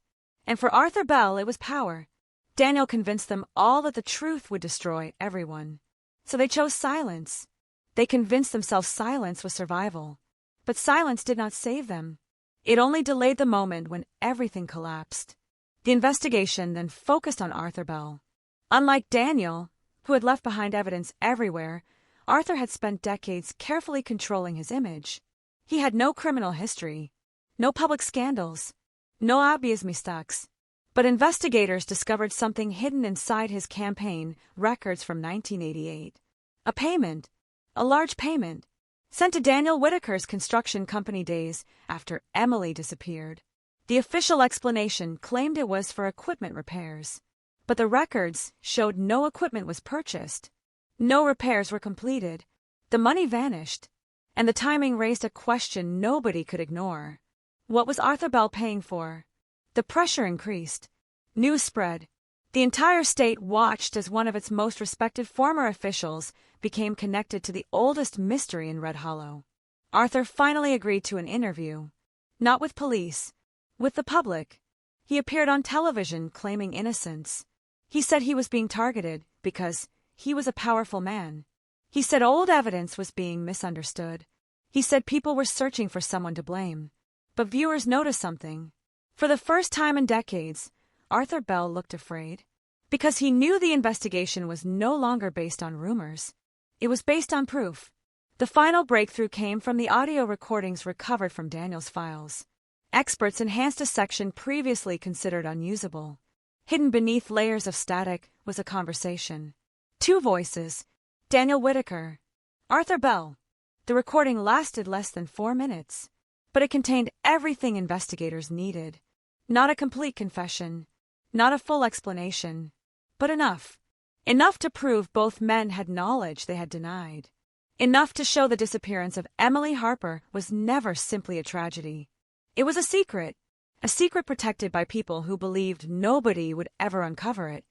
[SPEAKER 3] And for Arthur Bell, it was power. Daniel convinced them all that the truth would destroy everyone. So they chose silence. They convinced themselves silence was survival. But silence did not save them. It only delayed the moment when everything collapsed. The investigation then focused on Arthur Bell. Unlike Daniel, who had left behind evidence everywhere, Arthur had spent decades carefully controlling his image. He had no criminal history, no public scandals, no obvious mistakes. But investigators discovered something hidden inside his campaign records from 1988. A payment, a large payment, sent to Daniel Whitaker's construction company days after Emily disappeared. The official explanation claimed it was for equipment repairs. But the records showed no equipment was purchased. No repairs were completed. The money vanished. And the timing raised a question nobody could ignore. What was Arthur Bell paying for? The pressure increased. News spread. The entire state watched as one of its most respected former officials became connected to the oldest mystery in Red Hollow. Arthur finally agreed to an interview. Not with police, with the public. He appeared on television claiming innocence. He said he was being targeted because he was a powerful man. He said old evidence was being misunderstood. He said people were searching for someone to blame. But viewers noticed something. For the first time in decades, Arthur Bell looked afraid. Because he knew the investigation was no longer based on rumors. It was based on proof. The final breakthrough came from the audio recordings recovered from Daniel's files. Experts enhanced a section previously considered unusable. Hidden beneath layers of static was a conversation. Two voices, Daniel Whitaker, Arthur Bell. The recording lasted less than 4 minutes, but it contained everything investigators needed. Not a complete confession, not a full explanation, but enough. Enough to prove both men had knowledge they had denied. Enough to show the disappearance of Emily Harper was never simply a tragedy. It was a secret protected by people who believed nobody would ever uncover it.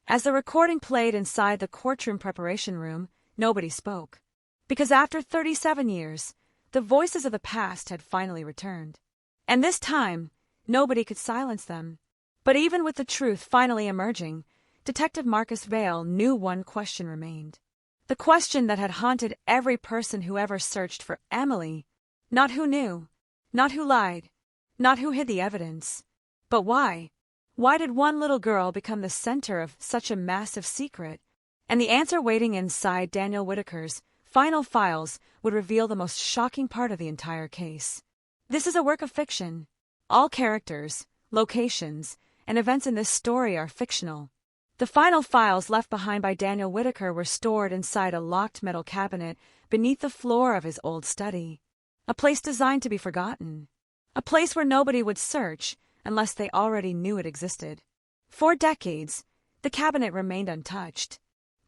[SPEAKER 3] As the recording played inside the courtroom preparation room, nobody spoke. Because after 37 years, the voices of the past had finally returned. And this time, nobody could silence them. But even with the truth finally emerging, Detective Marcus Vale knew one question remained. The question that had haunted every person who ever searched for Emily. Not who knew, not who lied, not who hid the evidence. But why? Why did one little girl become the center of such a massive secret? And the answer waiting inside Daniel Whitaker's final files would reveal the most shocking part of the entire case. This is a work of fiction. All characters, locations, and events in this story are fictional. The final files left behind by Daniel Whitaker were stored inside a locked metal cabinet beneath the floor of his old study. A place designed to be forgotten. A place where nobody would search unless they already knew it existed. For decades, the cabinet remained untouched.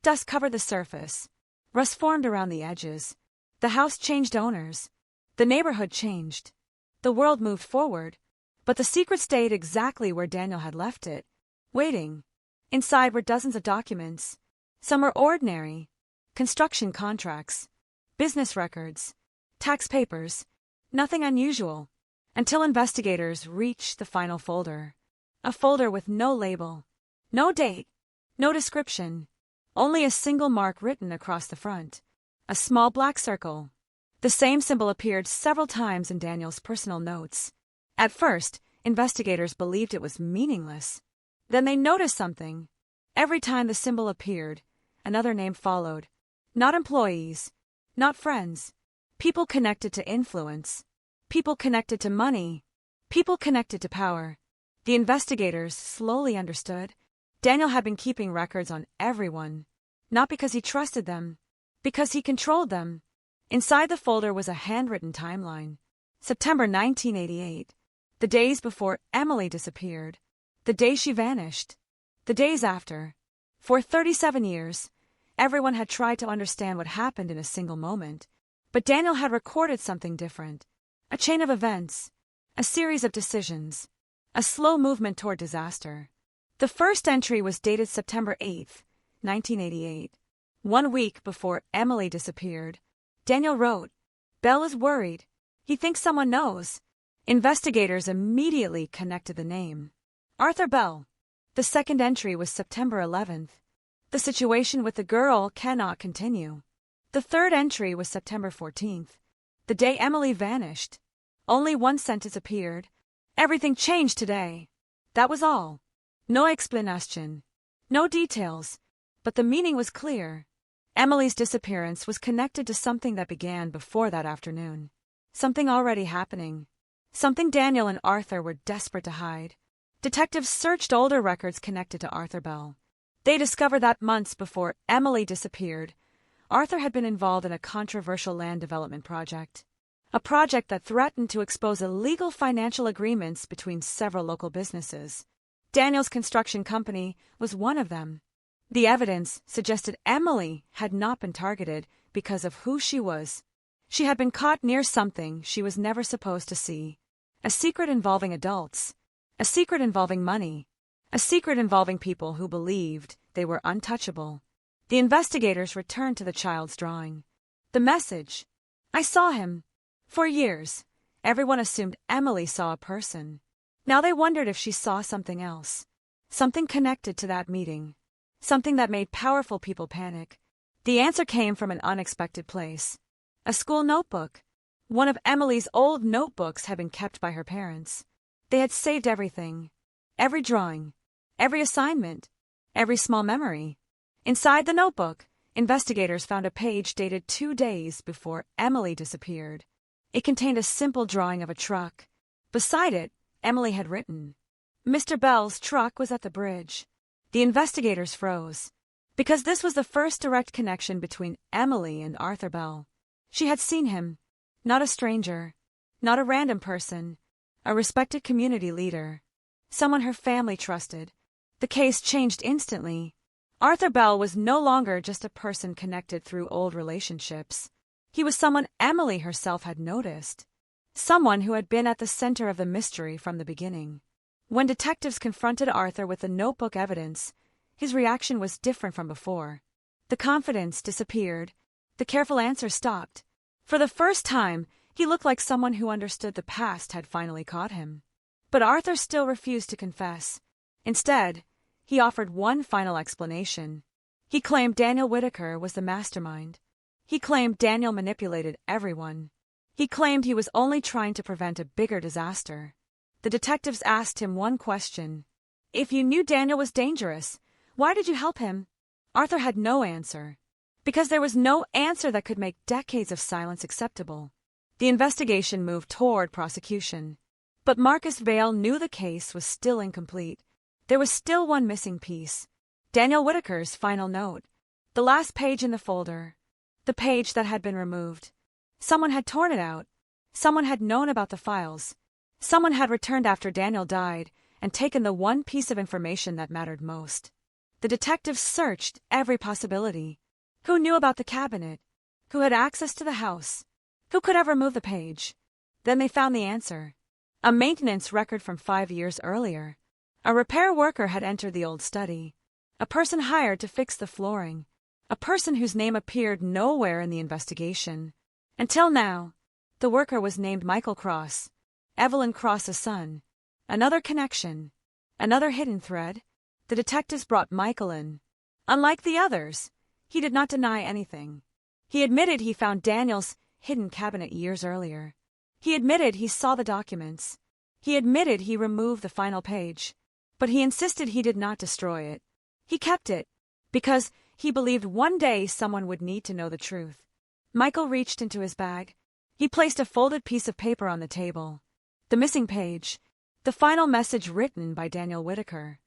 [SPEAKER 3] Dust covered the surface. Rust formed around the edges. The house changed owners. The neighborhood changed. The world moved forward. But the secret stayed exactly where Daniel had left it, waiting. Inside were dozens of documents. Some were ordinary. Construction contracts, business records, tax papers, nothing unusual, until investigators reached the final folder. A folder with no label, no date, no description, only a single mark written across the front, a small black circle. The same symbol appeared several times in Daniel's personal notes. At first, investigators believed it was meaningless. Then they noticed something. Every time the symbol appeared, another name followed. Not employees, not friends. People connected to influence. People connected to money. People connected to power. The investigators slowly understood. Daniel had been keeping records on everyone. Not because he trusted them, because he controlled them. Inside the folder was a handwritten timeline. September 1988. The days before Emily disappeared. The day she vanished. The days after. For 37 years, everyone had tried to understand what happened in a single moment. But Daniel had recorded something different. A chain of events. A series of decisions. A slow movement toward disaster. The first entry was dated September 8, 1988. 1 week before Emily disappeared. Daniel wrote, "Bell is worried. He thinks someone knows." Investigators immediately connected the name. Arthur Bell. The second entry was September 11th. The situation with the girl cannot continue. The third entry was September 14th. The day Emily vanished. Only one sentence appeared. "Everything changed today." That was all. No explanation. No details. But the meaning was clear. Emily's disappearance was connected to something that began before that afternoon. Something already happening. Something Daniel and Arthur were desperate to hide. Detectives searched older records connected to Arthur Bell. They discovered that months before Emily disappeared, Arthur had been involved in a controversial land development project. A project that threatened to expose illegal financial agreements between several local businesses. Daniel's construction company was one of them. The evidence suggested Emily had not been targeted because of who she was. She had been caught near something she was never supposed to see. A secret involving adults. A secret involving money. A secret involving people who believed they were untouchable. The investigators returned to the child's drawing. The message. "I saw him." For years, everyone assumed Emily saw a person. Now they wondered if she saw something else. Something connected to that meeting. Something that made powerful people panic. The answer came from an unexpected place. A school notebook. One of Emily's old notebooks had been kept by her parents. They had saved everything. Every drawing. Every assignment. Every small memory. Inside the notebook, investigators found a page dated 2 days before Emily disappeared. It contained a simple drawing of a truck. Beside it, Emily had written, "Mr. Bell's truck was at the bridge." The investigators froze, because this was the first direct connection between Emily and Arthur Bell. She had seen him, not a stranger, not a random person, a respected community leader, someone her family trusted. The case changed instantly. Arthur Bell was no longer just a person connected through old relationships. He was someone Emily herself had noticed. Someone who had been at the center of the mystery from the beginning. When detectives confronted Arthur with the notebook evidence, his reaction was different from before. The confidence disappeared. The careful answer stopped. For the first time, he looked like someone who understood the past had finally caught him. But Arthur still refused to confess. Instead, he offered one final explanation. He claimed Daniel Whitaker was the mastermind. He claimed Daniel manipulated everyone. He claimed he was only trying to prevent a bigger disaster. The detectives asked him one question. "If you knew Daniel was dangerous, why did you help him?" Arthur had no answer, because there was no answer that could make decades of silence acceptable. The investigation moved toward prosecution. But Marcus Vail knew the case was still incomplete. There was still one missing piece. Daniel Whitaker's final note. The last page in the folder. The page that had been removed. Someone had torn it out. Someone had known about the files. Someone had returned after Daniel died and taken the one piece of information that mattered most. The detectives searched every possibility. Who knew about the cabinet? Who had access to the house? Who could have removed the page? Then they found the answer. A maintenance record from 5 years earlier. A repair worker had entered the old study. A person hired to fix the flooring. A person whose name appeared nowhere in the investigation. Until now, the worker was named Michael Cross, Evelyn Cross's son. Another connection. Another hidden thread. The detectives brought Michael in. Unlike the others, he did not deny anything. He admitted he found Daniel's hidden cabinet years earlier. He admitted he saw the documents. He admitted he removed the final page. But he insisted he did not destroy it. He kept it, because he believed one day someone would need to know the truth. Michael reached into his bag. He placed a folded piece of paper on the table. The missing page. The final message written by Daniel Whitaker.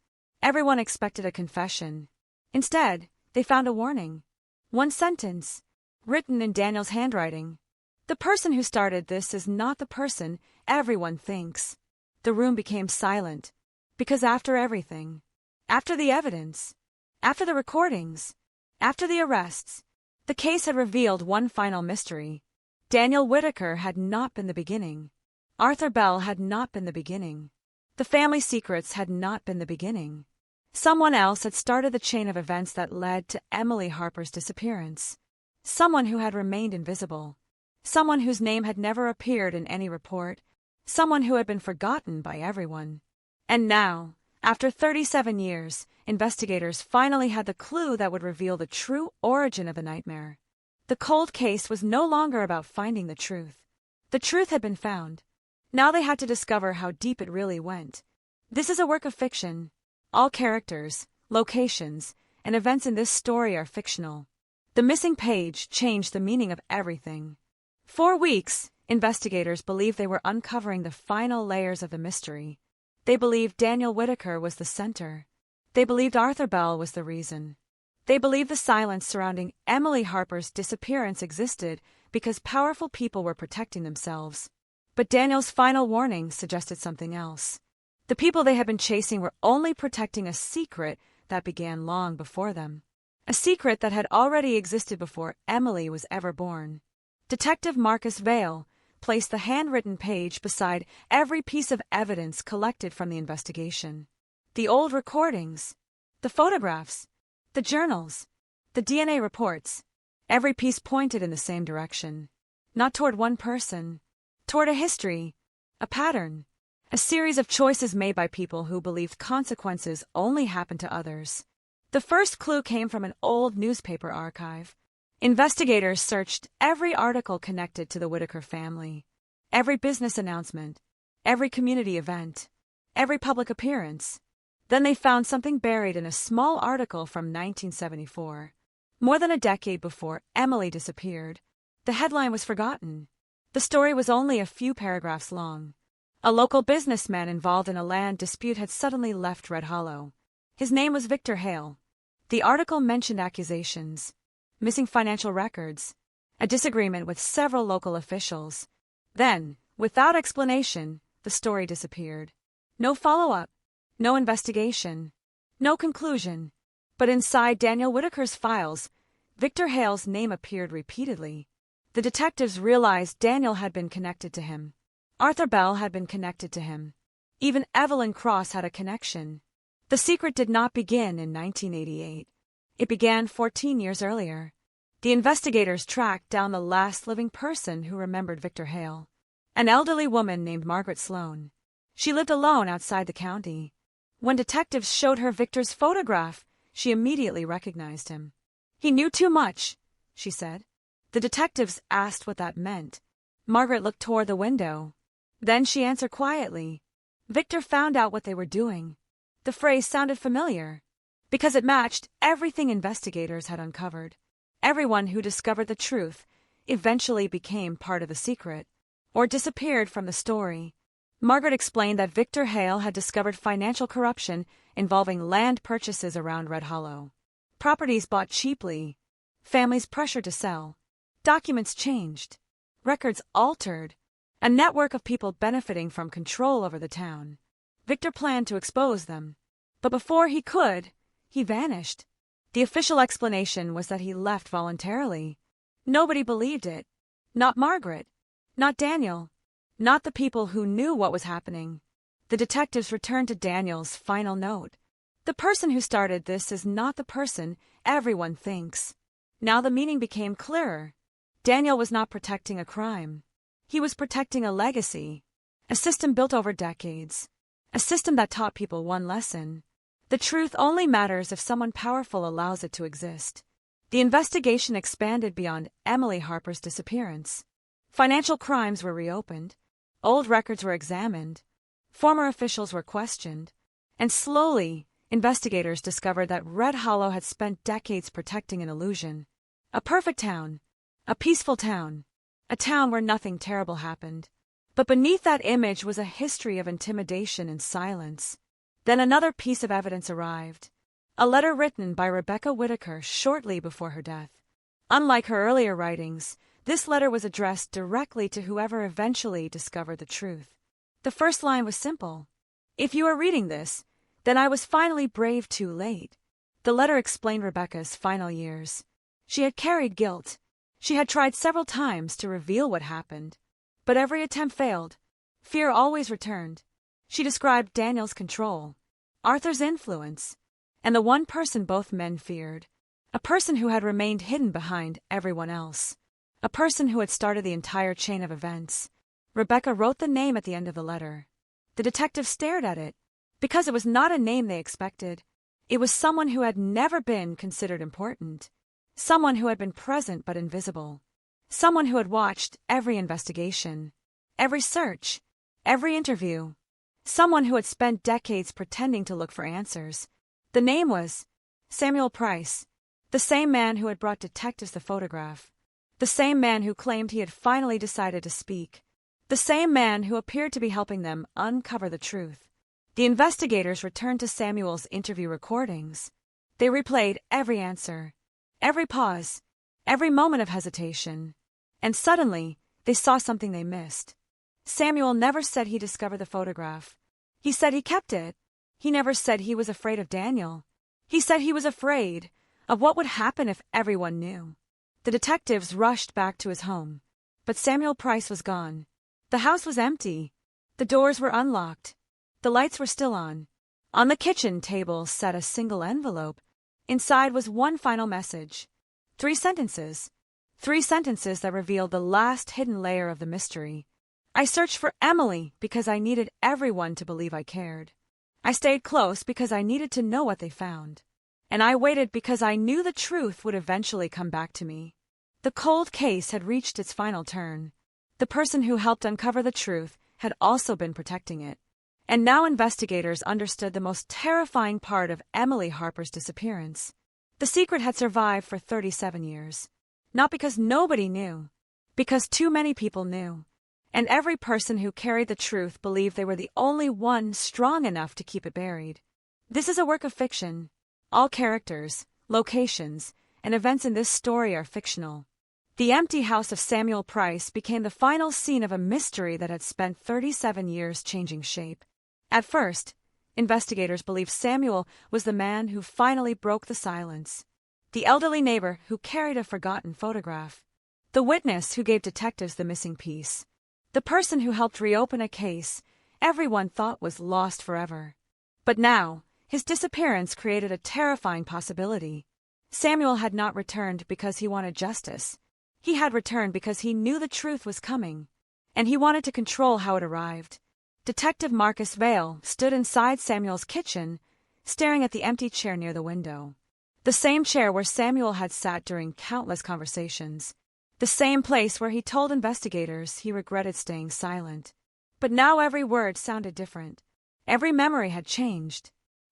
[SPEAKER 3] Everyone expected a confession. Instead, they found a warning. One sentence, written in Daniel's handwriting. The person who started this is not the person everyone thinks. The room became silent, because after everything, after the evidence, after the recordings, after the arrests, the case had revealed one final mystery. Daniel Whitaker had not been the beginning. Arthur Bell had not been the beginning. The family secrets had not been the beginning. Someone else had started the chain of events that led to Emily Harper's disappearance. Someone who had remained invisible. Someone whose name had never appeared in any report. Someone who had been forgotten by everyone. And now, after 37 years, investigators finally had the clue that would reveal the true origin of the nightmare. The cold case was no longer about finding the truth. The truth had been found. Now they had to discover how deep it really went. This is a work of fiction. All characters, locations, and events in this story are fictional. The missing page changed the meaning of everything. For weeks, investigators believed they were uncovering the final layers of the mystery. They believed Daniel Whitaker was the center. They believed Arthur Bell was the reason. They believed the silence surrounding Emily Harper's disappearance existed because powerful people were protecting themselves. But Daniel's final warning suggested something else. The people they had been chasing were only protecting a secret that began long before them. A secret that had already existed before Emily was ever born. Detective Marcus Vail placed the handwritten page beside every piece of evidence collected from the investigation. The old recordings, the photographs, the journals, the DNA reports. Every piece pointed in the same direction. Not toward one person, toward a history, a pattern, a series of choices made by people who believed consequences only happened to others. The first clue came from an old newspaper archive. Investigators searched every article connected to the Whitaker family, every business announcement, every community event, every public appearance. Then they found something buried in a small article from 1974. More than a decade before Emily disappeared. The headline was forgotten. The story was only a few paragraphs long. A local businessman involved in a land dispute had suddenly left Red Hollow. His name was Victor Hale. The article mentioned accusations, missing financial records, a disagreement with several local officials. Then, without explanation, the story disappeared. No follow-up, no investigation, no conclusion. But inside Daniel Whitaker's files, Victor Hale's name appeared repeatedly. The detectives realized Daniel had been connected to him. Arthur Bell had been connected to him. Even Evelyn Cross had a connection. The secret did not begin in 1988. It began 14 years earlier. The investigators tracked down the last living person who remembered Victor Hale, an elderly woman named Margaret Sloan. She lived alone outside the county. When detectives showed her Victor's photograph, she immediately recognized him. "He knew too much," she said. The detectives asked what that meant. Margaret looked toward the window. Then she answered quietly. Victor found out what they were doing. The phrase sounded familiar. Because it matched everything investigators had uncovered. Everyone who discovered the truth eventually became part of the secret, or disappeared from the story. Margaret explained that Victor Hale had discovered financial corruption involving land purchases around Red Hollow. Properties bought cheaply, families pressured to sell, documents changed, records altered, a network of people benefiting from control over the town. Victor planned to expose them, but before he could, he vanished. The official explanation was that he left voluntarily. Nobody believed it. Not Margaret. Not Daniel. Not the people who knew what was happening. The detectives returned to Daniel's final note. The person who started this is not the person everyone thinks. Now the meaning became clearer. Daniel was not protecting a crime. He was protecting a legacy, a system built over decades, a system that taught people one lesson. The truth only matters if someone powerful allows it to exist. The investigation expanded beyond Emily Harper's disappearance. Financial crimes were reopened, old records were examined, former officials were questioned, and slowly, investigators discovered that Red Hollow had spent decades protecting an illusion. A perfect town, a peaceful town, a town where nothing terrible happened. But beneath that image was a history of intimidation and silence. Then another piece of evidence arrived, a letter written by Rebecca Whitaker shortly before her death. Unlike her earlier writings, this letter was addressed directly to whoever eventually discovered the truth. The first line was simple. If you are reading this, then I was finally brave too late. The letter explained Rebecca's final years. She had carried guilt. She had tried several times to reveal what happened, but every attempt failed. Fear always returned. She described Daniel's control, Arthur's influence, and the one person both men feared, a person who had remained hidden behind everyone else, a person who had started the entire chain of events. Rebecca wrote the name at the end of the letter. The detectives stared at it, because it was not a name they expected. It was someone who had never been considered important, someone who had been present but invisible, someone who had watched every investigation, every search, every interview, someone who had spent decades pretending to look for answers. The name was Samuel Price, the same man who had brought detectives the photograph, the same man who claimed he had finally decided to speak, the same man who appeared to be helping them uncover the truth. The investigators returned to Samuel's interview recordings. They replayed every answer, every pause, every moment of hesitation, and suddenly they saw something they missed. Samuel never said he discovered the photograph. He said he kept it. He never said he was afraid of Daniel. He said he was afraid of what would happen if everyone knew. The detectives rushed back to his home, but Samuel Price was gone. The house was empty. The doors were unlocked. The lights were still on. On the kitchen table sat a single envelope. Inside was one final message. 3 sentences. 3 sentences that revealed the last hidden layer of the mystery. I searched for Emily because I needed everyone to believe I cared. I stayed close because I needed to know what they found. And I waited because I knew the truth would eventually come back to me. The cold case had reached its final turn. The person who helped uncover the truth had also been protecting it. And now investigators understood the most terrifying part of Emily Harper's disappearance. The secret had survived for 37 years. Not because nobody knew, because too many people knew. And every person who carried the truth believed they were the only one strong enough to keep it buried. This is a work of fiction. All characters, locations, and events in this story are fictional. The empty house of Samuel Price became the final scene of a mystery that had spent 37 years changing shape. At first, investigators believed Samuel was the man who finally broke the silence, the elderly neighbor who carried a forgotten photograph, the witness who gave detectives the missing piece, the person who helped reopen a case everyone thought was lost forever. But now, his disappearance created a terrifying possibility. Samuel had not returned because he wanted justice. He had returned because he knew the truth was coming, and he wanted to control how it arrived. Detective Marcus Vale stood inside Samuel's kitchen, staring at the empty chair near the window. The same chair where Samuel had sat during countless conversations. The same place where he told investigators he regretted staying silent. But now every word sounded different. Every memory had changed.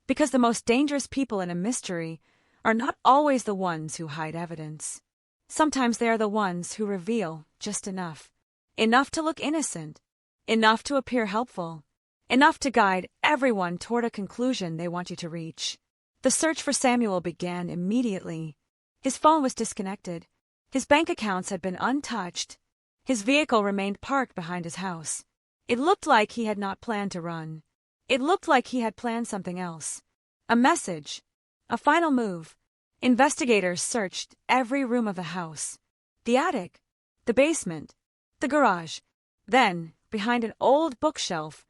[SPEAKER 3] Because the most dangerous people in a mystery are not always the ones who hide evidence. Sometimes they are the ones who reveal just enough. Enough to look innocent. Enough to appear helpful. Enough to guide everyone toward a conclusion they want you to reach. The search for Samuel began immediately. His phone was disconnected. His bank accounts had been untouched. His vehicle remained parked behind his house. It looked like he had not planned to run. It looked like he had planned something else. A message. A final move. Investigators searched every room of the house. The attic. The basement. The garage. Then, behind an old bookshelf,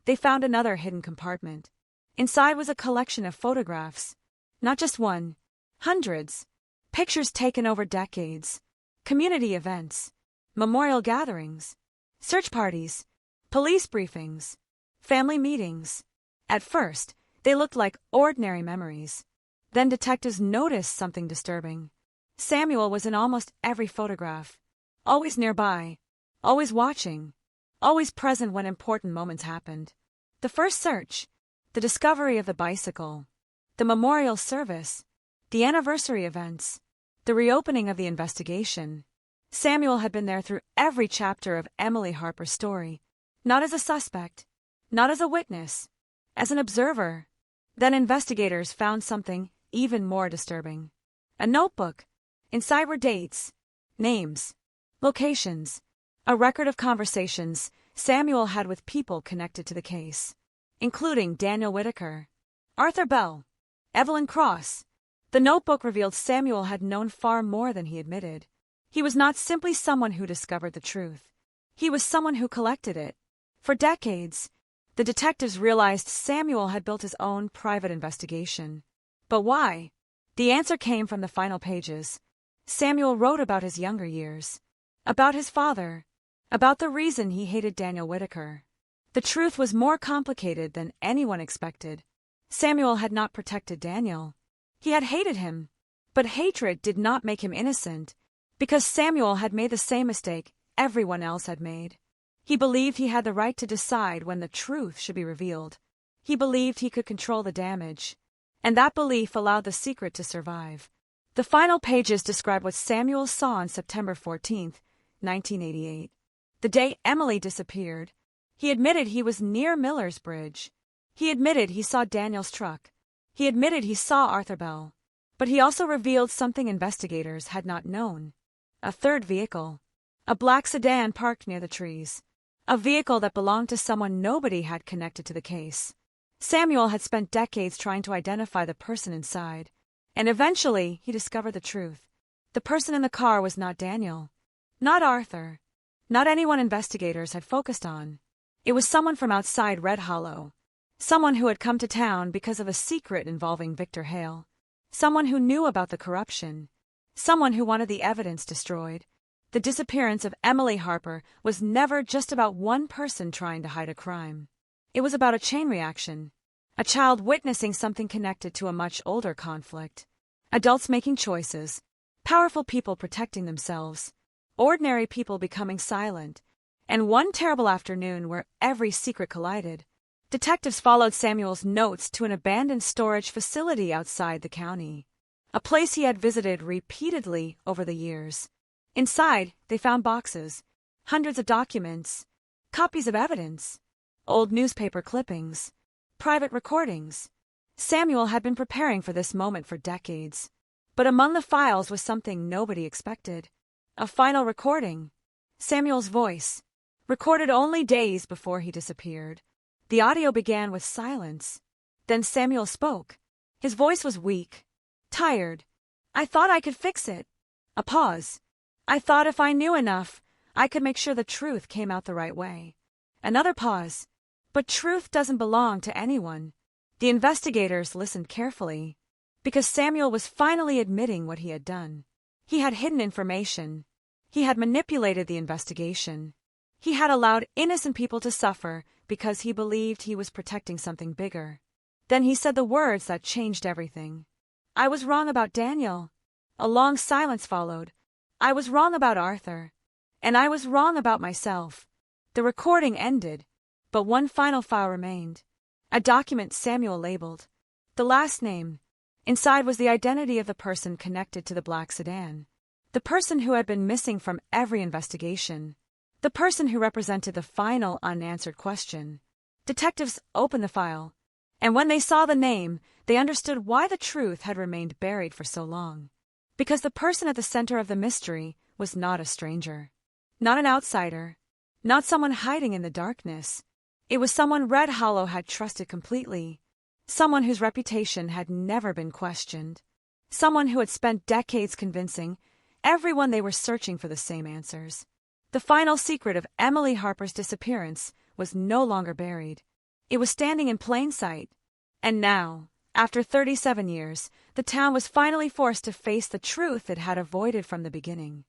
[SPEAKER 3] they found another hidden compartment. Inside was a collection of photographs. Not just one. Hundreds. Pictures taken over decades. Community events. Memorial gatherings. Search parties. Police briefings. Family meetings. At first, they looked like ordinary memories. Then detectives noticed something disturbing. Samuel was in almost every photograph. Always nearby. Always watching. Always present when important moments happened. The first search. The discovery of the bicycle. The memorial service. The anniversary events. The reopening of the investigation. Samuel had been there through every chapter of Emily Harper's story. Not as a suspect. Not as a witness. As an observer. Then investigators found something even more disturbing. A notebook. Inside were dates, names, locations, a record of conversations Samuel had with people connected to the case, including Daniel Whitaker, Arthur Bell, Evelyn Cross. The notebook revealed Samuel had known far more than he admitted. He was not simply someone who discovered the truth. He was someone who collected it. For decades, the detectives realized Samuel had built his own private investigation. But why? The answer came from the final pages. Samuel wrote about his younger years, about his father, about the reason he hated Daniel Whitaker. The truth was more complicated than anyone expected. Samuel had not protected Daniel. He had hated him. But hatred did not make him innocent, because Samuel had made the same mistake everyone else had made. He believed he had the right to decide when the truth should be revealed. He believed he could control the damage. And that belief allowed the secret to survive. The final pages describe what Samuel saw on September 14, 1988. The day Emily disappeared, he admitted he was near Miller's Bridge. He admitted he saw Daniel's truck. He admitted he saw Arthur Bell. But he also revealed something investigators had not known. A third vehicle. A black sedan parked near the trees. A vehicle that belonged to someone nobody had connected to the case. Samuel had spent decades trying to identify the person inside, and eventually he discovered the truth. The person in the car was not Daniel, not Arthur, not anyone investigators had focused on. It was someone from outside Red Hollow, someone who had come to town because of a secret involving Victor Hale, someone who knew about the corruption, someone who wanted the evidence destroyed. The disappearance of Emily Harper was never just about one person trying to hide a crime. It was about a chain reaction, a child witnessing something connected to a much older conflict, adults making choices, powerful people protecting themselves, ordinary people becoming silent, and one terrible afternoon where every secret collided. Detectives followed Samuel's notes to an abandoned storage facility outside the county, a place he had visited repeatedly over the years. Inside, they found boxes, hundreds of documents, copies of evidence, old newspaper clippings, private recordings. Samuel had been preparing for this moment for decades. But among the files was something nobody expected. A final recording. Samuel's voice, recorded only days before he disappeared. The audio began with silence. Then Samuel spoke. His voice was weak, tired. I thought I could fix it. A pause. I thought if I knew enough, I could make sure the truth came out the right way. Another pause. But truth doesn't belong to anyone. The investigators listened carefully, because Samuel was finally admitting what he had done. He had hidden information. He had manipulated the investigation. He had allowed innocent people to suffer because he believed he was protecting something bigger. Then he said the words that changed everything. I was wrong about Daniel. A long silence followed. I was wrong about Arthur. And I was wrong about myself. The recording ended, but one final file remained. A document Samuel labeled, the last name. Inside was the identity of the person connected to the black sedan. The person who had been missing from every investigation. The person who represented the final unanswered question. Detectives opened the file, and when they saw the name, they understood why the truth had remained buried for so long. Because the person at the center of the mystery was not a stranger. Not an outsider. Not someone hiding in the darkness. It was someone Red Hollow had trusted completely. Someone whose reputation had never been questioned. Someone who had spent decades convincing everyone they were searching for the same answers. The final secret of Emily Harper's disappearance was no longer buried. It was standing in plain sight. And now, after 37 years, the town was finally forced to face the truth it had avoided from the beginning.